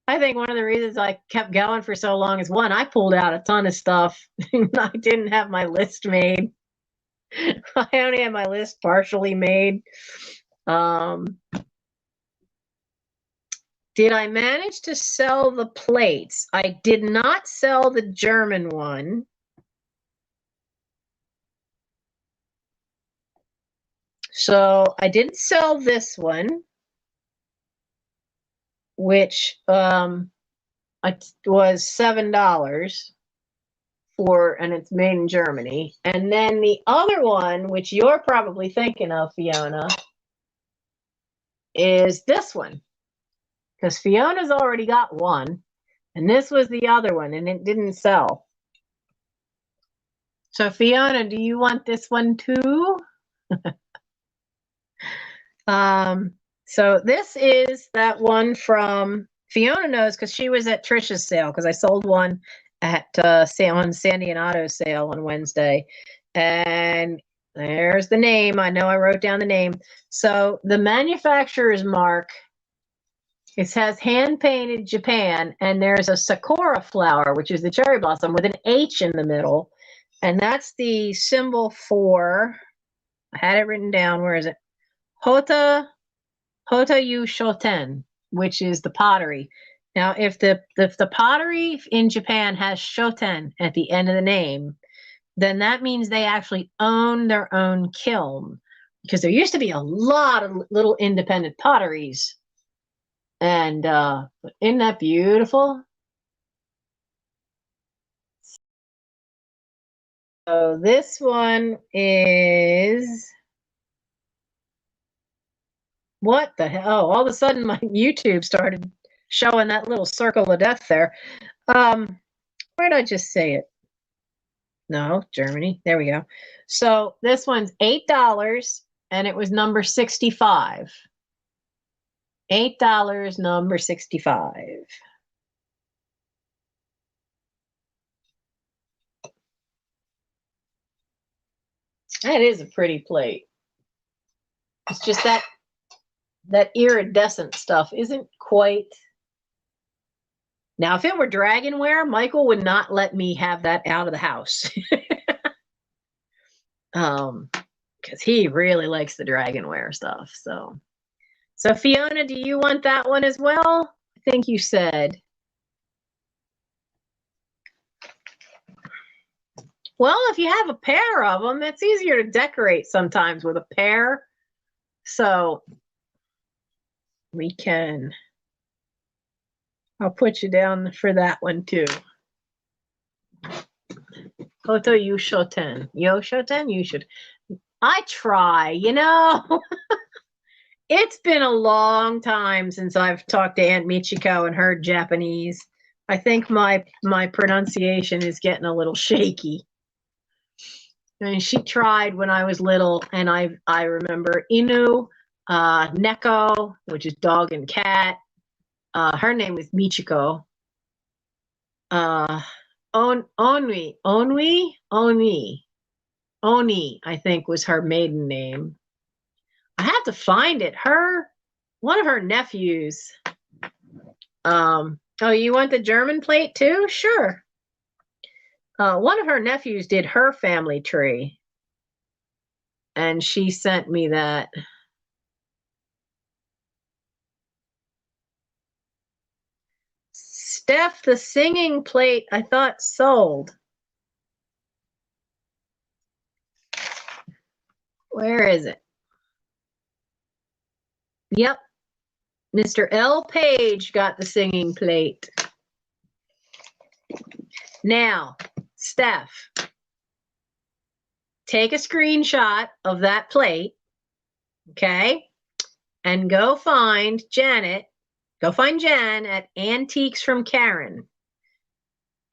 I think one of the reasons I kept going for so long is one, I pulled out a ton of stuff. I didn't have my list made. I only had my list partially made. Did I manage to sell the plates? I did not sell the German one. So I didn't sell this one, which was $7 and it's made in Germany. And then the other one, which you're probably thinking of, Fiona, is this one. Because Fiona's already got one, and this was the other one, and it didn't sell. So Fiona, do you want this one too? So this is that one from, Fiona knows because she was at Trisha's sale, because I sold one at on Sandy and Otto's sale on Wednesday. And there's the name. I know I wrote down the name. So the manufacturer's mark, it says hand painted Japan, and there's a sakura flower, which is the cherry blossom, with an H in the middle. And that's the symbol for, I had it written down, where is it? Hota Yu Shoten, which is the pottery. Now, if the pottery in Japan has Shoten at the end of the name, then that means they actually own their own kiln, because there used to be a lot of little independent potteries. And isn't that beautiful? So this one is, what the hell? Oh, all of a sudden my YouTube started showing that little circle of death there. Where did I just say it? No, Germany. There we go. So this one's $8 and it was number 65. $8, number 65. That is a pretty plate. It's just that iridescent stuff isn't quite. Now, if it were dragonware, Michael would not let me have that out of the house. Because he really likes the dragonware stuff. So Fiona, do you want that one as well? I think you said. Well, if you have a pair of them, it's easier to decorate sometimes with a pair. So we can, I'll put you down for that one too. Koto Yushoten. Yoshoten? You should. I try, It's been a long time since I've talked to Aunt Michiko and heard Japanese. I think my pronunciation is getting a little shaky. I mean, she tried when I was little, and I remember Inu, Neko, which is dog and cat. Her name was Michiko. Oni, I think was her maiden name. I have to find it. One of her nephews. Oh, you want the German plate too? Sure. One of her nephews did her family tree, and she sent me that. Steph, the singing plate, I thought sold. Where is it? Yep. Mr. L. Page got the singing plate. Now, Steph, take a screenshot of that plate, okay? And go find Janet. Go find Jan at Antiques from Karen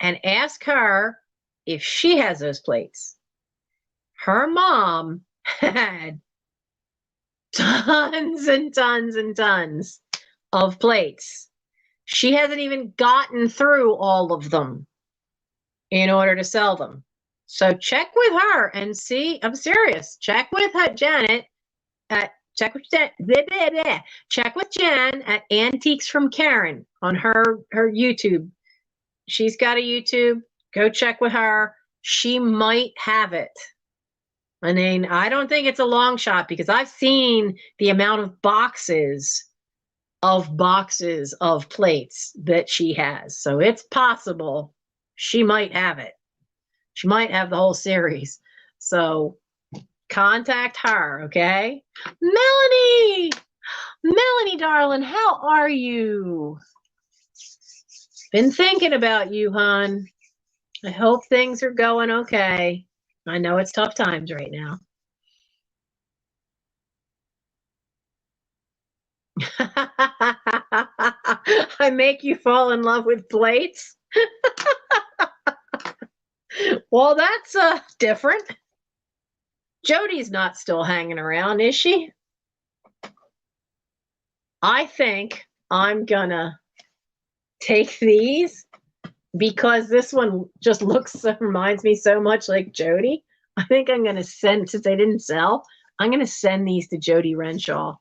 and ask her if she has those plates. Her mom had tons and tons and tons of plates. She hasn't even gotten through all of them in order to sell them. So check with her and see. I'm serious. Check with her, Janet. Check with Jan at Antiques from Karen on her YouTube. She's got a YouTube. Go check with her. She might have it. I mean, I don't think it's a long shot because I've seen the amount of boxes of plates that she has. So it's possible she might have it. She might have the whole series. So contact her, okay? Melanie, darling, how are you? Been thinking about you, hon. I hope things are going okay. I know it's tough times right now. I make you fall in love with plates? Well, that's different. Jody's not still hanging around, is she? I think I'm gonna take these because this one just reminds me so much like Jody. I think I'm gonna send, since they didn't sell, I'm gonna send these to Jody Renshaw.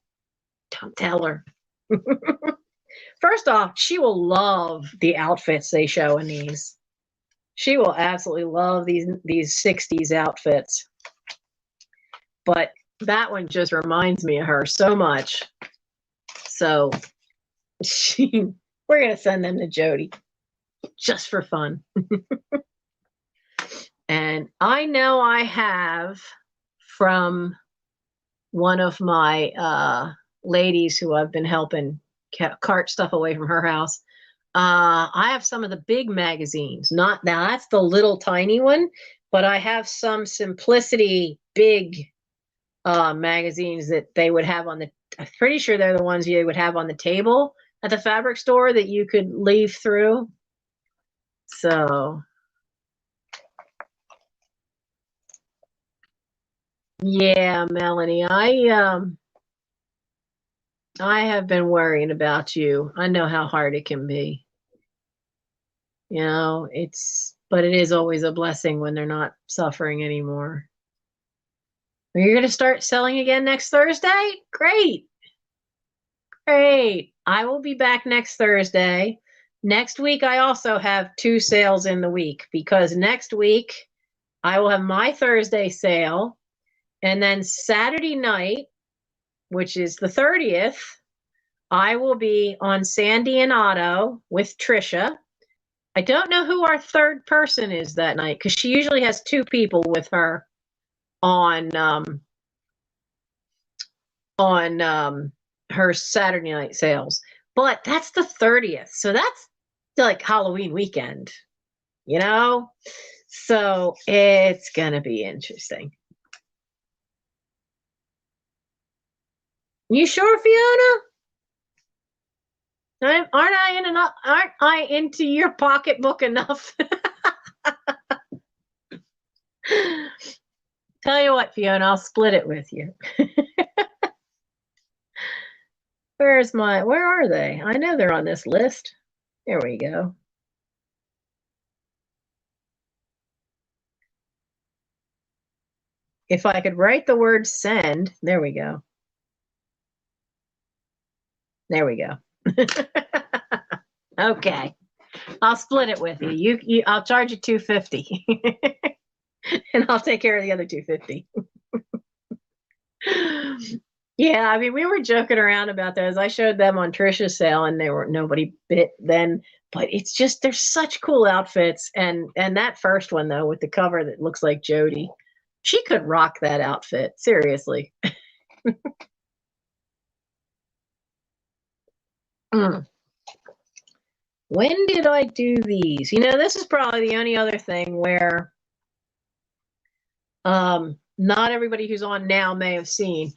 Don't tell her. First off, she will love the outfits they show in these. She will absolutely love these 60s outfits. But that one just reminds me of her so much. So we're going to send them to Jody just for fun. And I know I have from one of my ladies who I've been helping cart stuff away from her house. I have some of the big magazines. Now that's the little tiny one, but I have some Simplicity big magazines that they would have on I'm pretty sure they're the ones you would have on the table at the fabric store that you could leaf through. So yeah, Melanie, I have been worrying about you. I know how hard it can be. But it is always a blessing when they're not suffering anymore. Are you going to start selling again next Thursday? Great. Great. I will be back next Thursday. Next week, I also have 2 sales in the week because next week I will have my Thursday sale. And then Saturday night, which is the 30th, I will be on Sandy and Otto with Trisha. I don't know who our third person is that night because she usually has 2 people with her on her Saturday night sales. But that's the 30th. So that's like Halloween weekend, you know? So it's going to be interesting. You sure, Fiona? Aren't I into your pocketbook enough? Tell you what, Fiona, I'll split it with you. Where are they? I know they're on this list. There we go. If I could write the word send, there we go. There we go. Okay. I'll split it with you. I'll charge you $250. And I'll take care of the other $250. Yeah, I mean, we were joking around about those. I showed them on Trisha's sale and nobody bit then, but it's just they're such cool outfits. And that first one though, with the cover that looks like Jody, she could rock that outfit. Seriously. When did I do these? You know, this is probably the only other thing where not everybody who's on now may have seen.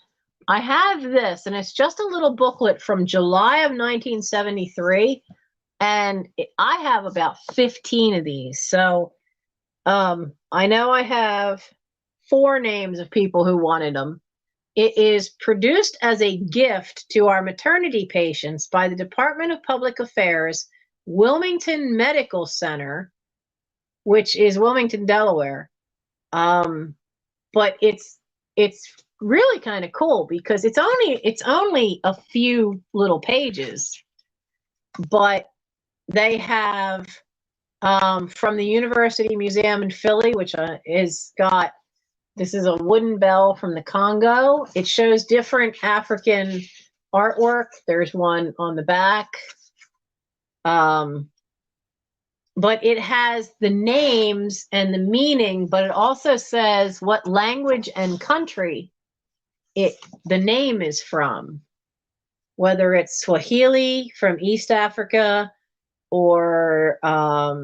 I have this, and it's just a little booklet from July of 1973, and I have about 15 of these. So I know I have 4 names of people who wanted them. It is produced as a gift to our maternity patients by the Department of Public Affairs, Wilmington Medical Center, which is Wilmington, Delaware. But it's really kind of cool because it's only a few little pages, but they have from the University Museum in Philly, which this is a wooden bell from the Congo. It shows different African artwork. There's one on the back. But it has the names and the meaning, but it also says what language and country the name is from, whether it's Swahili from East Africa or I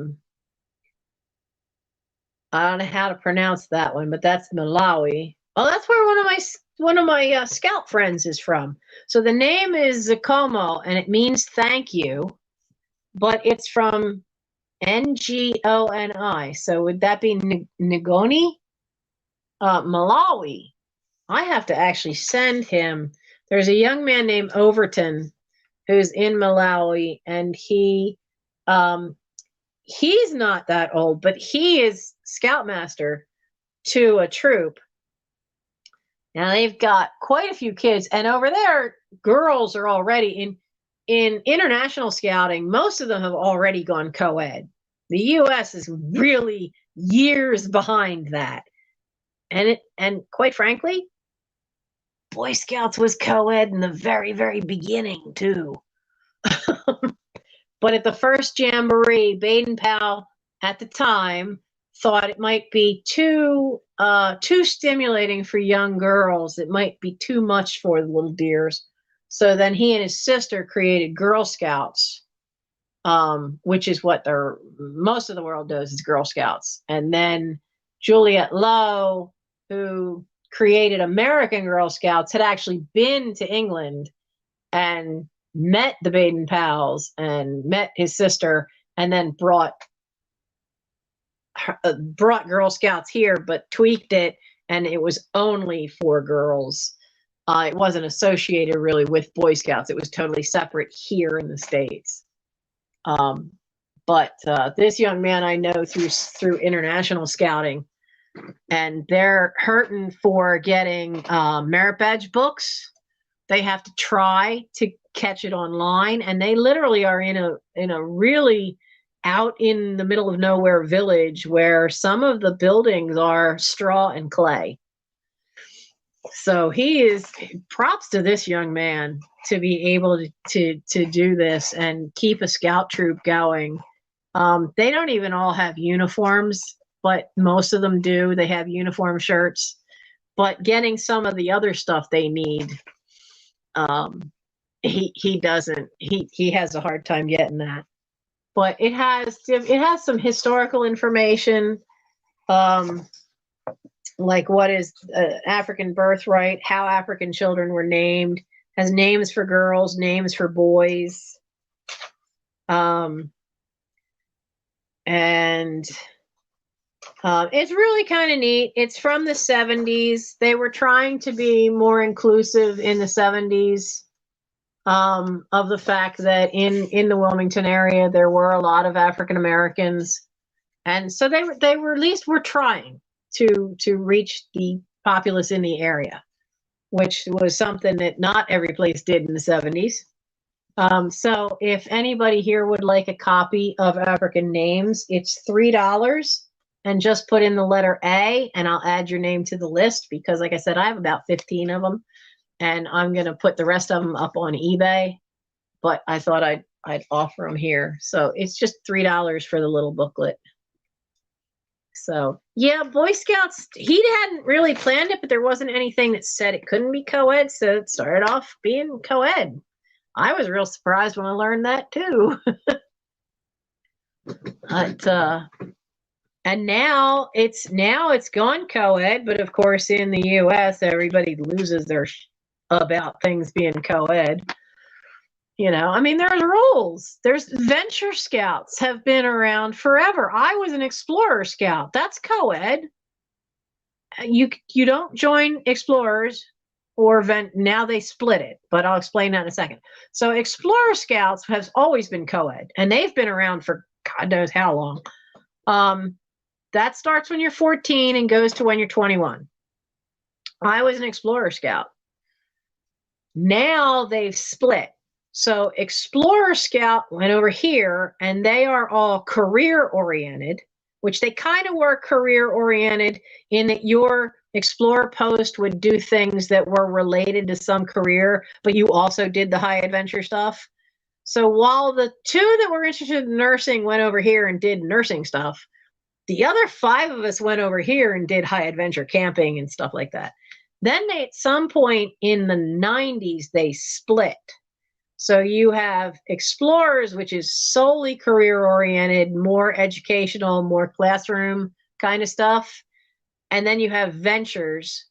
don't know how to pronounce that one, but that's Malawi. Oh, that's where one of my scout friends is from. So the name is Zakomo, and it means thank you, but it's from Ngoni. So would that be Ngoni? Malawi. I have to actually send him. There's a young man named Overton who's in Malawi, and he's not that old, but he is scoutmaster to a troop. Now they've got quite a few kids, and over there, girls are already in international scouting. Most of them have already gone co-ed. The U.S. is really years behind that, and quite frankly, Boy Scouts was co-ed in the very, very beginning too. But at the first jamboree, Baden-Powell at the time thought it might be too stimulating for young girls. It might be too much for the little dears. So then he and his sister created Girl Scouts, which is what most of the world does is Girl Scouts. And then Juliet Lowe, who created American Girl Scouts, had actually been to England and met the Baden-Powells and met his sister, and then brought Girl Scouts here, but tweaked it, and it was only for girls. It wasn't associated really with Boy Scouts. It was totally separate here in the States. But this young man I know through international scouting and they're hurting for getting merit badge books. They have to try to catch it online, and they literally are in a really out in the middle of nowhere village where some of the buildings are straw and clay. So he is, props to this young man to be able to do this and keep a scout troop going. They don't even all have uniforms, but most of them do. They have uniform shirts, but getting some of the other stuff they need, he doesn't. He has a hard time getting that. But it has some historical information, like what is African birthright, how African children were named, has names for girls, names for boys, and it's really kind of neat. It's from the 70s. They were trying to be more inclusive in the 70s, of the fact that in the Wilmington area there were a lot of African Americans, and so they were at least were trying to reach the populace in the area, which was something that not every place did in the 70s. So if anybody here would like a copy of African names, it's $3, and just put in the letter A, and I'll add your name to the list, because like I said, I have about 15 of them, and I'm going to put the rest of them up on eBay, but I thought I'd offer them here. So it's just $3 for the little booklet. So yeah, Boy Scouts, he hadn't really planned it, but there wasn't anything that said it couldn't be co-ed, so it started off being co-ed. I was real surprised when I learned that too. But and now it's gone co-ed, but of course in the US everybody loses their about things being co-ed. You know, I mean, there's rules. There's Venture Scouts have been around forever. I was an Explorer Scout. That's co-ed. You don't join Explorers or now they split it, but I'll explain that in a second. So Explorer Scouts has always been co-ed, and they've been around for God knows how long. That starts when you're 14 and goes to when you're 21. I was an Explorer Scout. Now they've split. So Explorer Scout went over here, and they are all career-oriented, which they kind of were career-oriented in that your Explorer post would do things that were related to some career, but you also did the high adventure stuff. So while the two that were interested in nursing went over here and did nursing stuff, the other 5 of us went over here and did high adventure camping and stuff like that. Then they, at some point in the 90s, they split. So you have Explorers, which is solely career-oriented, more educational, more classroom kind of stuff. And then you have Ventures,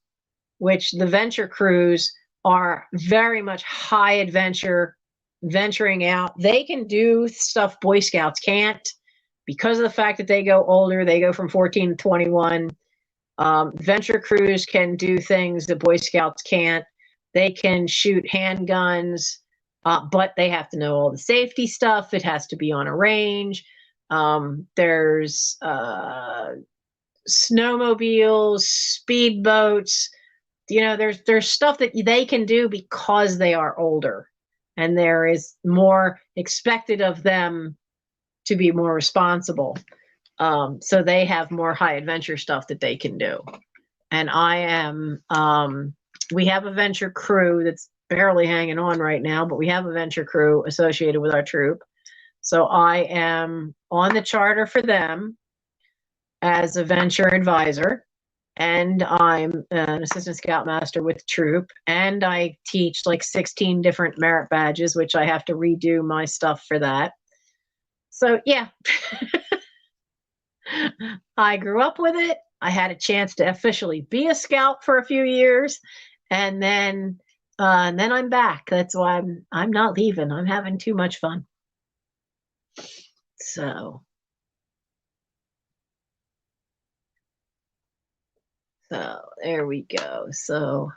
which the Venture crews are very much high adventure, venturing out. They can do stuff Boy Scouts can't because of the fact that they go older. They go from 14 to 21. Venture crews can do things that Boy Scouts can't. They can shoot handguns. But they have to know all the safety stuff. It has to be on a range. There's snowmobiles, speedboats. You know, there's stuff that they can do because they are older, and there is more expected of them to be more responsible. So they have more high adventure stuff that they can do. And I am. We have a venture crew that's barely hanging on right now, but we have a venture crew associated with our troop. So I am on the charter for them as a venture advisor, and I'm an assistant scoutmaster with the troop, and I teach like 16 different merit badges, which I have to redo my stuff for that. So yeah, I grew up with it. I had a chance to officially be a scout for a few years, and then I'm back. That's why I'm not leaving. I'm having too much fun. So there we go. So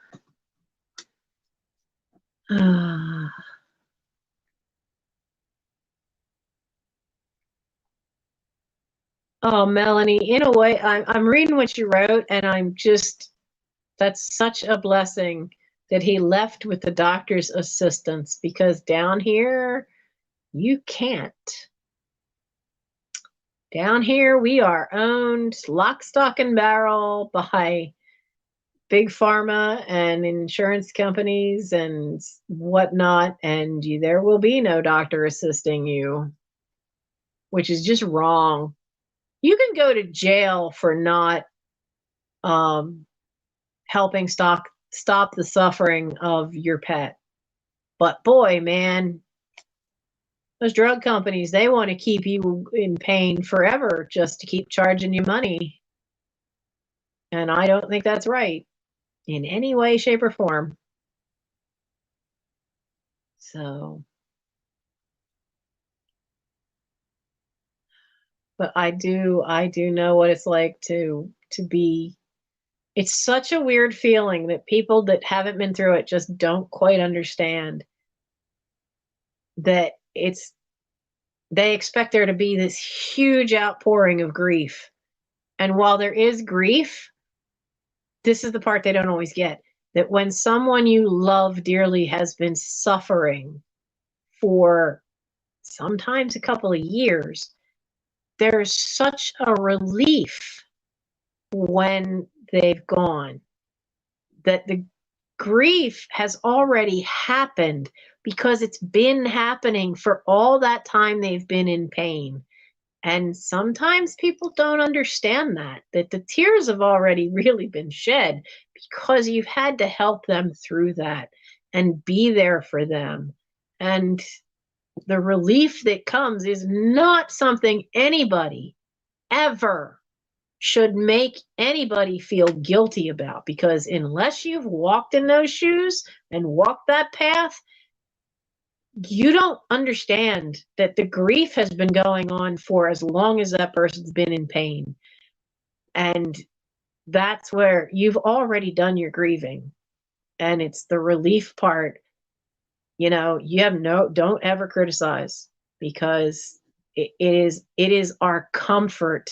Oh, Melanie, in a way, I'm reading what you wrote, and that's such a blessing that he left with the doctor's assistance, because down here, you can't. Down here, we are owned lock, stock, and barrel by big pharma and insurance companies and whatnot, and there will be no doctor assisting you, which is just wrong. You can go to jail for not helping stop the suffering of your pet. But boy, man, those drug companies, they want to keep you in pain forever just to keep charging you money. And I don't think that's right in any way, shape, or form. So, but I do know what it's like to be. It's such a weird feeling that people that haven't been through it just don't quite understand that they expect there to be this huge outpouring of grief. And while there is grief, this is the part they don't always get, that when someone you love dearly has been suffering for sometimes a couple of years, there's such a relief when they've gone, that the grief has already happened because it's been happening for all that time they've been in pain. And sometimes people don't understand that the tears have already really been shed because you've had to help them through that and be there for them. And the relief that comes is not something anybody ever should make anybody feel guilty about, because unless you've walked in those shoes and walked that path, you don't understand that the grief has been going on for as long as that person's been in pain. And that's where you've already done your grieving. And it's the relief part. You have don't ever criticize, because it is our comfort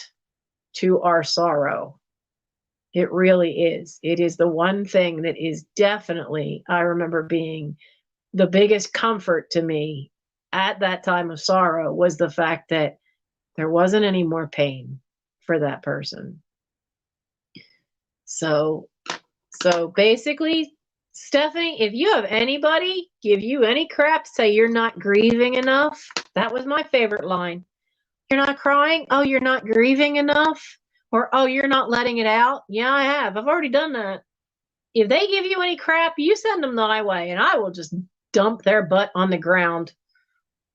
to our sorrow. It really is. It is the one thing that is definitely, I remember being the biggest comfort to me at that time of sorrow, was the fact that there wasn't any more pain for that person. So basically, Stephanie, if you have anybody give you any crap, say you're not grieving enough. That was my favorite line. You're not crying? Oh, you're not grieving enough? Or, oh, you're not letting it out? Yeah, I have. I've already done that. If they give you any crap, you send them my way, and I will just dump their butt on the ground.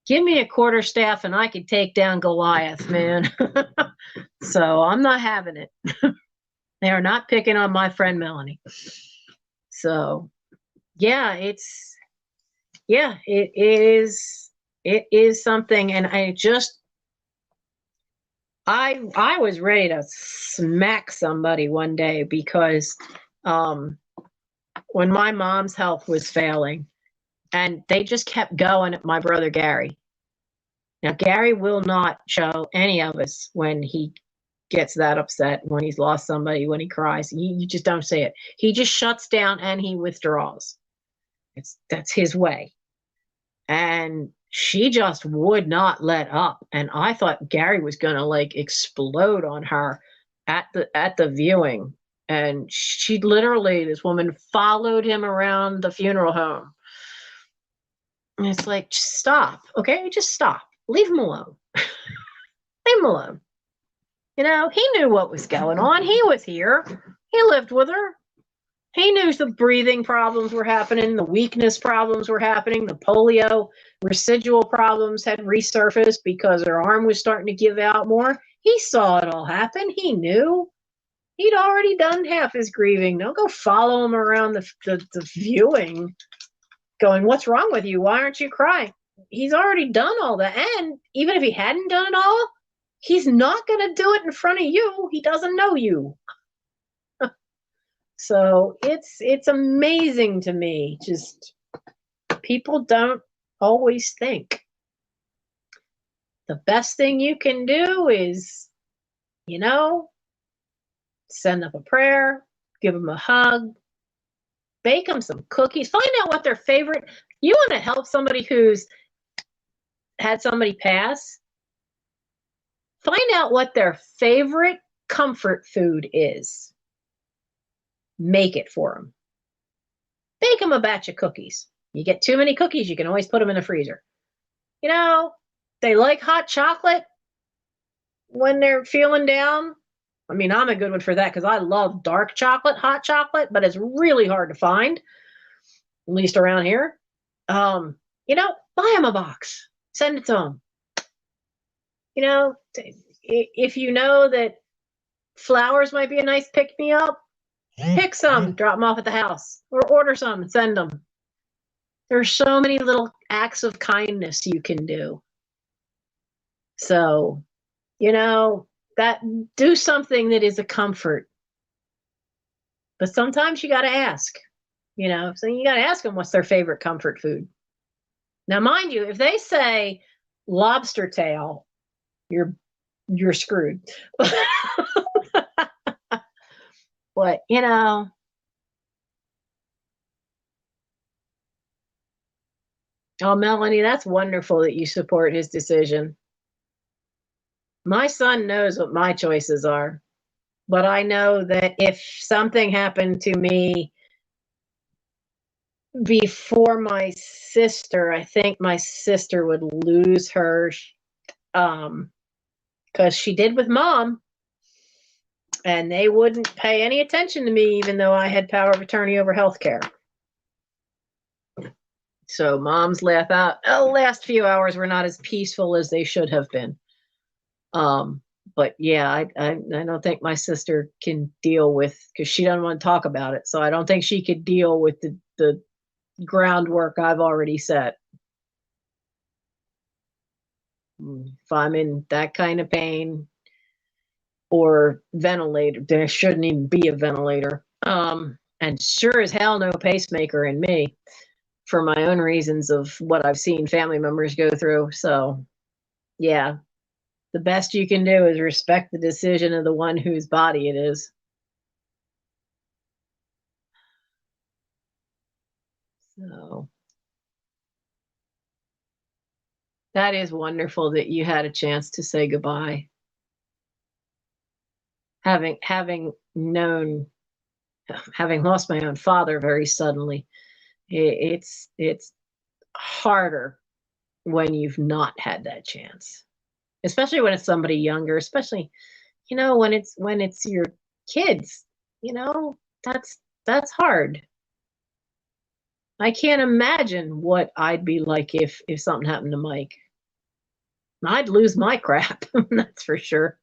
Give me a quarterstaff and I could take down Goliath, man. So I'm not having it. They are not picking on my friend Melanie. So yeah, it is something. And I was ready to smack somebody one day, because when my mom's health was failing, and they just kept going at my brother Gary. Now, Gary will not show any of us when he gets that upset, when he's lost somebody, when he cries. You just don't see it. He just shuts down and he withdraws. That's his way. And she just would not let up. And I thought Gary was going to explode on her at the viewing. And she literally, this woman followed him around the funeral home. And it's like, just stop, okay? Just stop. Leave him alone. Leave him alone. He knew what was going on. He was here. He lived with her. He knew the breathing problems were happening, the weakness problems were happening, the polio residual problems had resurfaced because her arm was starting to give out more. He saw it all happen. He knew. He'd already done half his grieving. Don't go follow him around the viewing going, what's wrong with you? Why aren't you crying? He's already done all that. And even if he hadn't done it all, he's not going to do it in front of you. He doesn't know you. So it's amazing to me. Just people don't always think. The best thing you can do is you know, send up a prayer, give them a hug, bake them some cookies, find out what their favorite, you want to help somebody who's had somebody pass, find out what their favorite comfort food is. Make it for them. Bake them a batch of cookies. You get too many cookies, you can always put them in the freezer. You know, they like hot chocolate when they're feeling down. I mean, I'm a good one for that because I love dark chocolate, hot chocolate, but it's really hard to find, at least around here. You know, buy them a box, send it to them. You know, if you know that flowers might be a nice pick-me-up, pick some, drop them off at the house, or order some and send them. There's so many little acts of kindness you can do. So, you know, that do something that is a comfort. But sometimes you got to ask, you know, so you got to ask them what's their favorite comfort food. Now, mind you, if they say lobster tail, you're screwed. But, you know, oh, Melanie, that's wonderful that you support his decision. My son knows what my choices are, but I know that if something happened to me before my sister, I think my sister would lose her, because she did with mom, and they wouldn't pay any attention to me, even though I had power of attorney over healthcare. So mom's last few hours were not as peaceful as they should have been. But yeah, I don't think my sister can deal with, because she doesn't want to talk about it. So I don't think she could deal with the groundwork I've already set. If I'm in that kind of pain or ventilator, there shouldn't even be a ventilator. And sure as hell no pacemaker in me, for my own reasons of what I've seen family members go through. So yeah, the best you can do is respect the decision of the one whose body it is. So that is wonderful that you had a chance to say goodbye. Having lost my own father very suddenly, it's harder when you've not had that chance, especially when it's somebody younger, especially, you know, when it's your kids, you know, that's hard. I can't imagine what I'd be like if something happened to Mike. I'd lose my crap, that's for sure.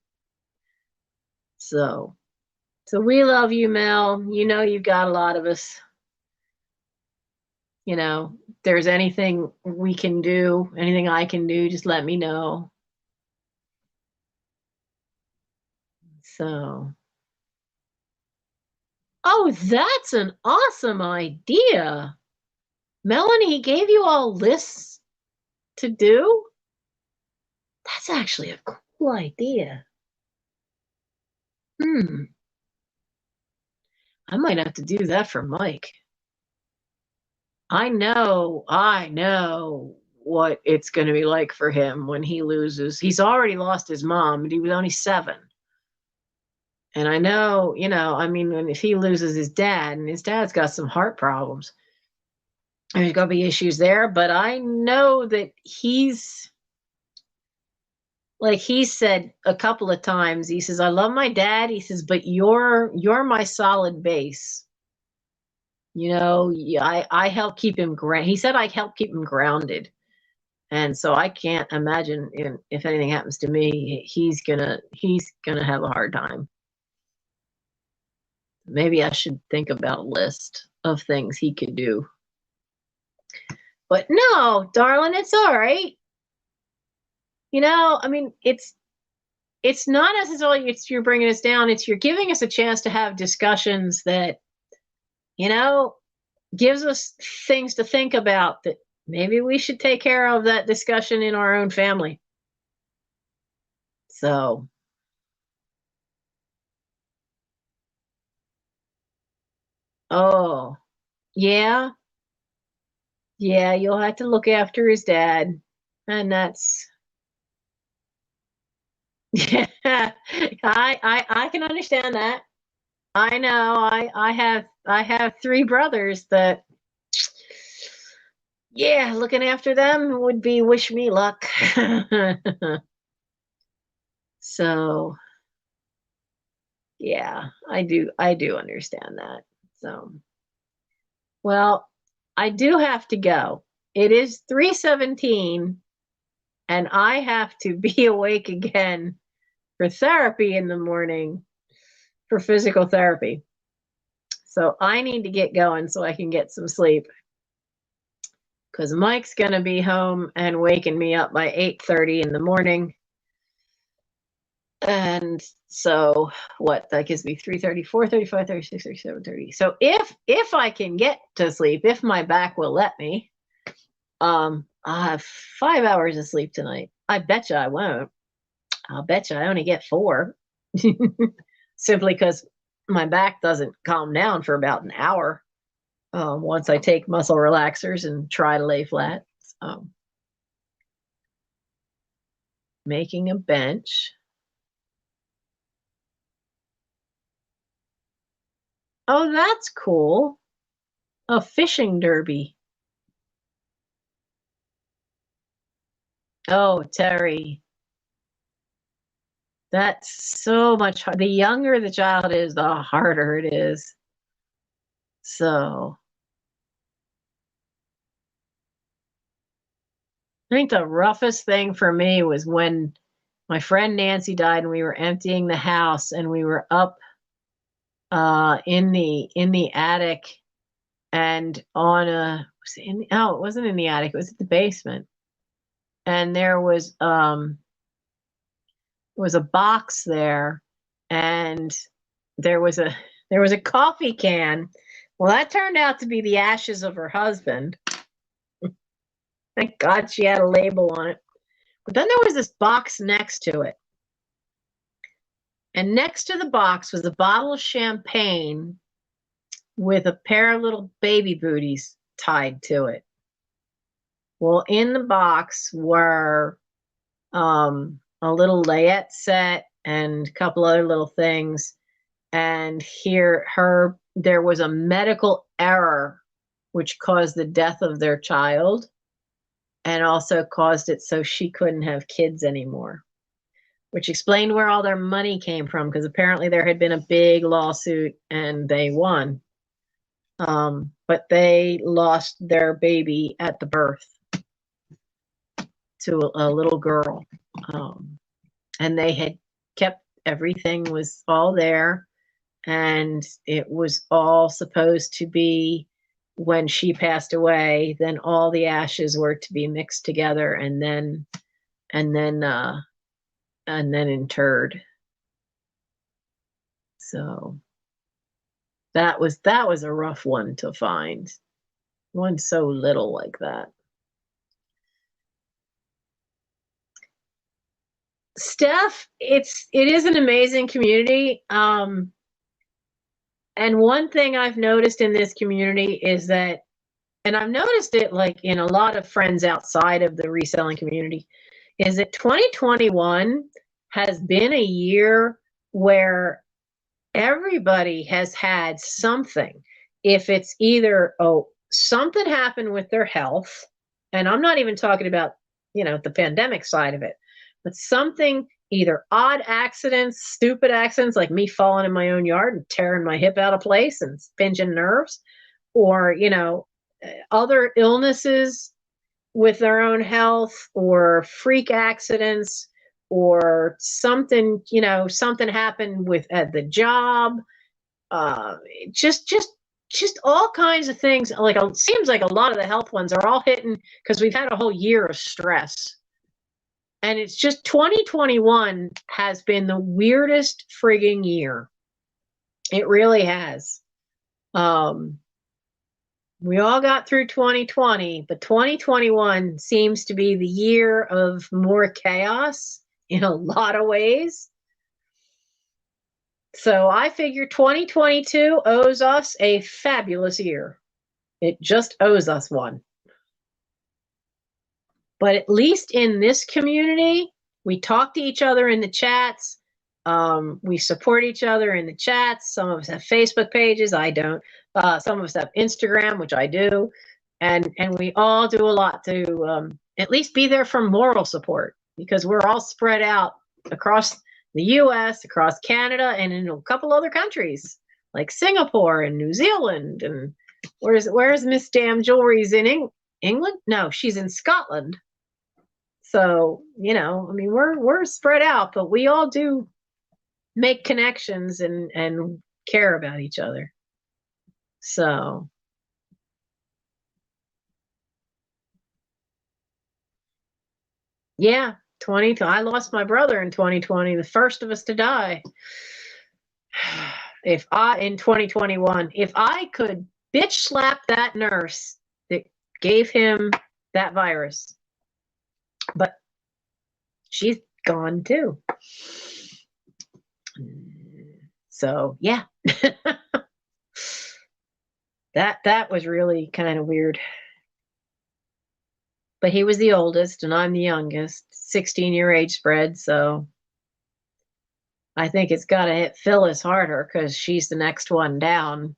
So we love you, Mel. You know, you've got a lot of us. You know, if there's anything we can do, anything I can do, just let me know. So, oh, that's an awesome idea. Melanie, he gave you all lists to do? That's actually a cool idea. I might have to do that for Mike. I know what it's going to be like for him when he loses. He's already lost his mom, but he was only 7. And I know, you know, I mean, if he loses his dad, and his dad's got some heart problems, there's going to be issues there. But I know that he's, like he said a couple of times, he says, I love my dad. He says, but you're my solid base. You know, I help keep him he said I help keep him grounded. And so I can't imagine if anything happens to me, he's gonna have a hard time. Maybe I should think about a list of things he could do. But no, darling, it's all right. You know, I mean, it's not necessarily you're bringing us down. It's you're giving us a chance to have discussions that, you know, gives us things to think about, that maybe we should take care of that discussion in our own family. So Oh, yeah. Yeah, you'll have to look after his dad. And that's yeah. I can understand that. I know. I have three brothers that yeah, looking after them would be wish me luck. So, yeah, I do understand that. So, well, I do have to go. It is 3:17 and I have to be awake again for therapy in the morning for physical therapy. So, I need to get going so I can get some sleep because Mike's going to be home and waking me up by 8:30 in the morning. And so what that gives me 3:30, 4:30, 5:30, 6:30, 7:30. So if I can get to sleep, if my back will let me, I'll have 5 hours of sleep tonight. I bet you I won't. I'll bet you I only get 4. Simply because my back doesn't calm down for about an hour once I take muscle relaxers and try to lay flat. So, making a bench. Oh, that's cool. A fishing derby. Oh, Terry. That's so much the younger the child is, the harder it is. So I think the roughest thing for me was when my friend Nancy died and we were emptying the house and we were up in the attic and on a it wasn't in the attic, it was at the basement. And there was a box there and there was a coffee can. Well, that turned out to be the ashes of her husband. Thank God she had a label on it. But then there was this box next to it. And next to the box was a bottle of champagne with a pair of little baby booties tied to it. Well, in the box were a little layette set and a couple other little things. And there was a medical error which caused the death of their child and also caused it so she couldn't have kids anymore, which explained where all their money came from because apparently there had been a big lawsuit and they won. But they lost their baby at the birth to a little girl. And they had kept everything was all there. And it was all supposed to be when she passed away, then all the ashes were to be mixed together and then interred. So that was a rough one to find. One so little like that. Steph, it is an amazing community. And one thing I've noticed in this community is that, and I've noticed it like in a lot of friends outside of the reselling community, is that 2021 has been a year where everybody has had something. If it's either, something happened with their health, and I'm not even talking about, the pandemic side of it, but something, either odd accidents, stupid accidents, like me falling in my own yard and tearing my hip out of place and pinching nerves, or, other illnesses with their own health, or freak accidents, or something, something happened with at the job, just all kinds of things. Like it seems like a lot of the health ones are all hitting because we've had a whole year of stress. And it's just 2021 has been the weirdest frigging year. It really has. We all got through 2020, but 2021 seems to be the year of more chaos in a lot of ways. So I figure 2022 owes us a fabulous year. It just owes us one. But at least in this community, we talk to each other in the chats. We support each other in the chats. Some of us have Facebook pages. I don't. Some of us have Instagram, which I do. And we all do a lot to at least be there for moral support, because we're all spread out across the US, across Canada, and in a couple other countries like Singapore and New Zealand. And where's Miss Damn Jewelry's in England? No, she's in Scotland. So, you know, I mean, we're spread out, but we all do make connections and care about each other. So, yeah, I lost my brother in 2020, the first of us to die. In 2021, if I could bitch slap that nurse that gave him that virus, but she's gone too. So yeah. that was really kind of weird. But he was the oldest and I'm the youngest, 16-year age spread, so I think it's got to hit Phyllis harder because she's the next one down.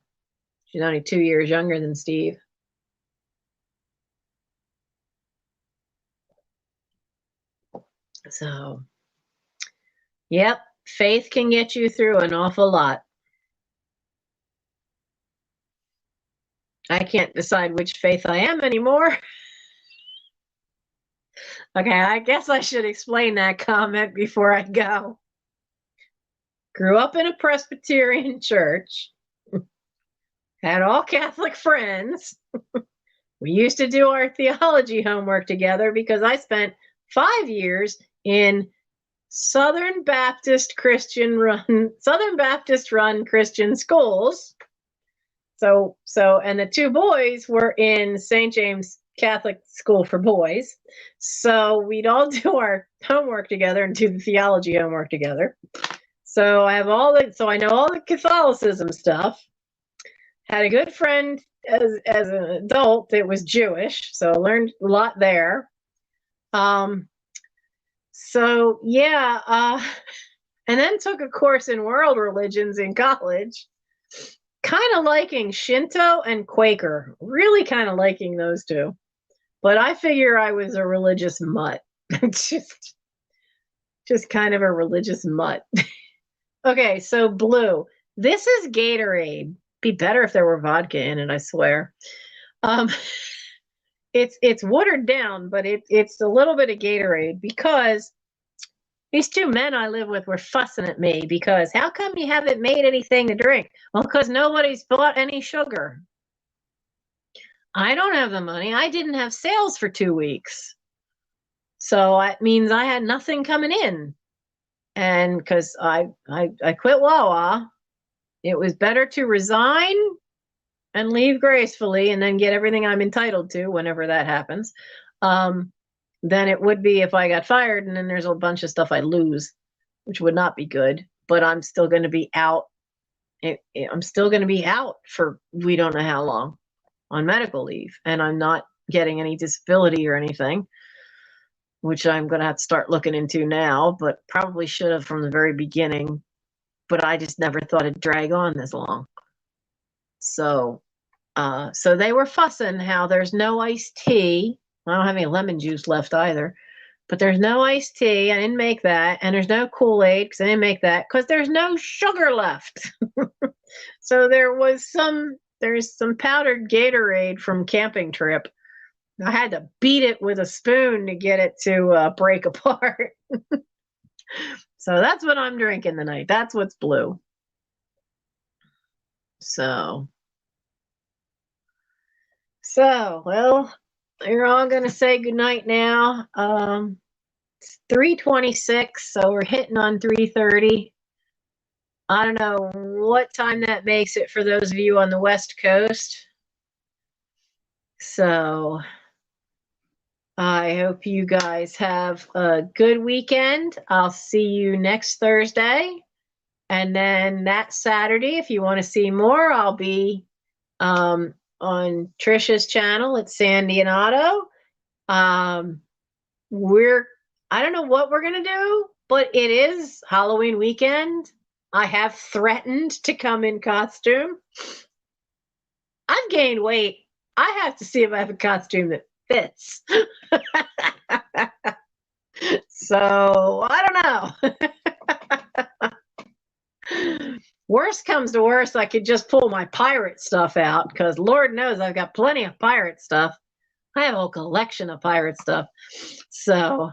She's only 2 years younger than Steve. So, yep, faith can get you through an awful lot. I can't decide which faith I am anymore. Okay, I guess I should explain that comment before I go. Grew up in a Presbyterian church. Had all Catholic friends. We used to do our theology homework together because I spent 5 years in Southern Baptist run Christian schools. So and the two boys were in St. James Catholic School for Boys. So we'd all do our homework together and do the theology homework together. So I know all the Catholicism stuff. Had a good friend as an adult that was Jewish, so I learned a lot there. So yeah, and then took a course in world religions in college. Kind of liking Shinto and Quaker, really kind of liking those two. But I figure I was a religious mutt. just kind of a religious mutt. Okay, so blue. This is Gatorade. Be better if there were vodka in it, I swear. It's watered down, but it's a little bit of Gatorade because these two men I live with were fussing at me because how come you haven't made anything to drink? Well, because nobody's bought any sugar. I don't have the money. I didn't have sales for 2 weeks. So it means I had nothing coming in. And because I quit Wawa, it was better to resign and leave gracefully and then get everything I'm entitled to whenever that happens, than it would be if I got fired and then there's a bunch of stuff I lose, which would not be good. But I'm still going to be out. I'm still going to be out for we don't know how long on medical leave. And I'm not getting any disability or anything, which I'm going to have to start looking into now, but probably should have from the very beginning. But I just never thought it'd drag on this long. So they were fussing how there's no iced tea. I don't have any lemon juice left either, but there's no iced tea. I didn't make that. And there's no Kool-Aid because I didn't make that because there's no sugar left. So there's some powdered Gatorade from camping trip. I had to beat it with a spoon to get it to break apart. So that's what I'm drinking tonight. That's what's blue. So, well, you're all going to say goodnight now. It's 3:26, so we're hitting on 3:30. I don't know what time that makes it for those of you on the West Coast. So I hope you guys have a good weekend. I'll see you next Thursday. And then that Saturday, if you want to see more, I'll be on Trisha's channel at Sandy and Otto. I don't know what we're going to do, but it is Halloween weekend. I have threatened to come in costume. I've gained weight. I have to see if I have a costume that fits. So I don't know. Worst comes to worst, I could just pull my pirate stuff out, because Lord knows I've got plenty of pirate stuff. I have a whole collection of pirate stuff. So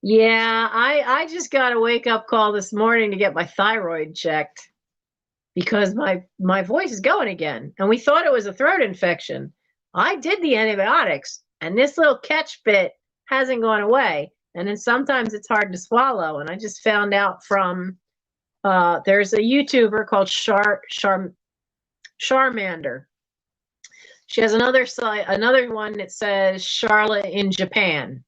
yeah, I just got a wake up call this morning to get my thyroid checked, because my voice is going again, and we thought it was a throat infection. I did the antibiotics, and this little catch bit hasn't gone away, and then sometimes it's hard to swallow. And I just found out from there's a YouTuber called Charmander. She has another one that says Charlotte in Japan,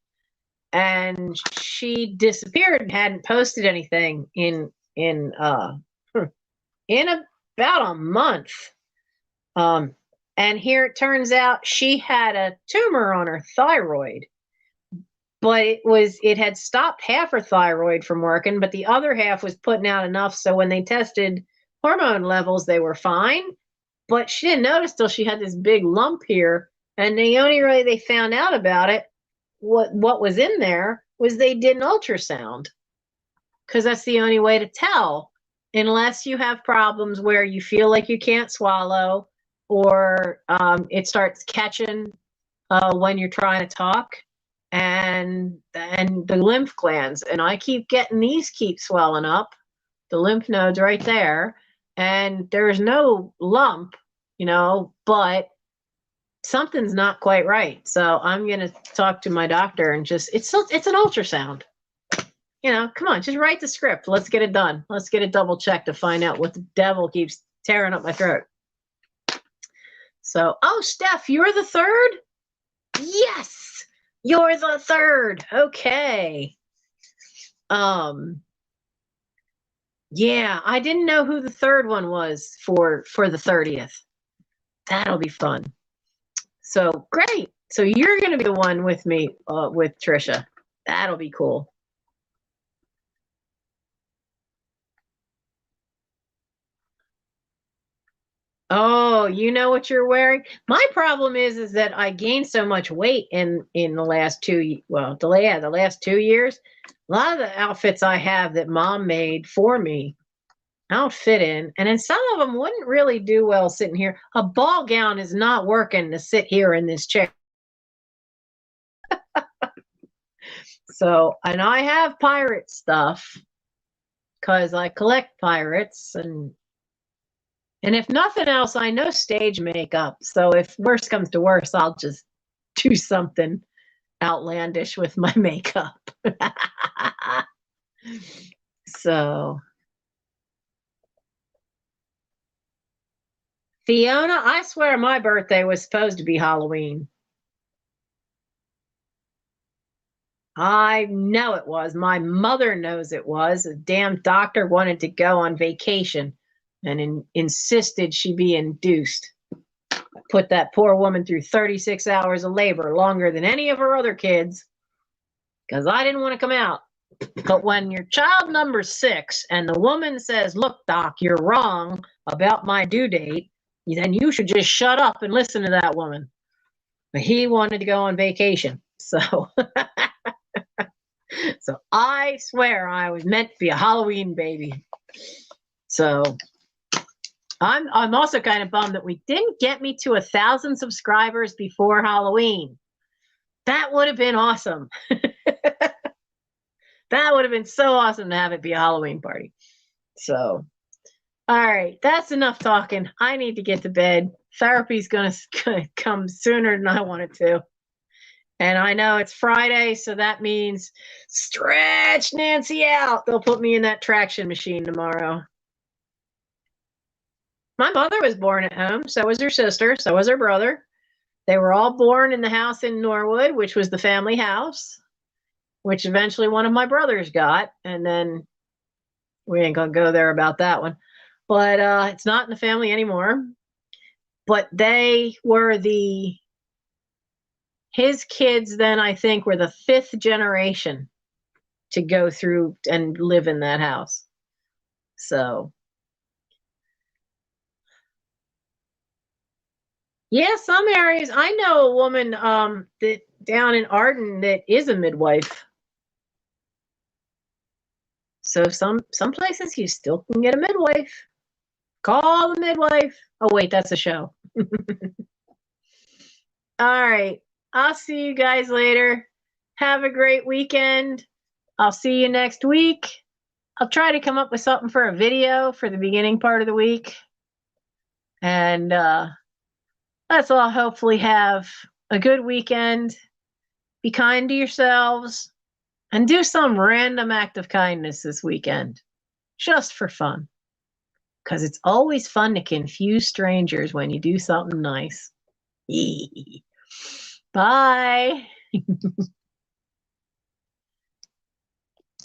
and she disappeared and hadn't posted anything in about a month. And here it turns out she had a tumor on her thyroid, but it had stopped half her thyroid from working, but the other half was putting out enough, so when they tested hormone levels, they were fine. But she didn't notice till she had this big lump here, and the only way they found out about it, what was in there, was they did an ultrasound, because that's the only way to tell, unless you have problems where you feel like you can't swallow, or it starts catching when you're trying to talk, and the lymph glands. And I keep getting these keep swelling up, the lymph nodes right there, and there's no lump, but something's not quite right. So I'm going to talk to my doctor and it's an ultrasound. Come on, just write the script. Let's get it done. Let's get it double checked to find out what the devil keeps tearing up my throat. So, oh, Steph, you're the third? Yes, you're the third. Okay. Yeah, I didn't know who the third one was for the 30th. That'll be fun. So great. So you're going to be the one with me, with Trisha. That'll be cool. Oh, you know what you're wearing? My problem is that I gained so much weight in the last the last 2 years. A lot of the outfits I have that Mom made for me, I don't fit in. And then some of them wouldn't really do well sitting here. A ball gown is not working to sit here in this chair. So, and I have pirate stuff because I collect pirates, and if nothing else, I know stage makeup. So if worse comes to worse, I'll just do something outlandish with my makeup. So, Fiona, I swear my birthday was supposed to be Halloween. I know it was. My mother knows it was. The damn doctor wanted to go on vacation and insisted she be induced. I put that poor woman through 36 hours of labor, longer than any of her other kids, because I didn't want to come out. But when you're child number 6 and the woman says, "Look, doc, you're wrong about my due date," then you should just shut up and listen to that woman. But he wanted to go on vacation. So so I swear I was meant to be a Halloween baby. So I'm also kind of bummed that we didn't get me to 1,000 subscribers before Halloween. That would have been awesome. That would have been so awesome to have it be a Halloween party. So, all right, that's enough talking. I need to get to bed. Therapy's going to come sooner than I want it to. And I know it's Friday, so that means stretch Nancy out. They'll put me in that traction machine tomorrow. My mother was born at home. So was her sister. So was her brother. They were all born in the house in Norwood, which was the family house. which eventually one of my brothers got, and then we ain't gonna go there about that one. But it's not in the family anymore. But they were his kids then, I think, were the 5th generation to go through and live in that house. So yeah, some areas. I know a woman that down in Arden that is a midwife. So some places you still can get a midwife. Call the midwife. Oh wait, that's a show. All right. I'll see you guys later. Have a great weekend. I'll see you next week. I'll try to come up with something for a video for the beginning part of the week. And let's all hopefully have a good weekend. Be kind to yourselves and do some random act of kindness this weekend, just for fun. Because it's always fun to confuse strangers when you do something nice. Bye.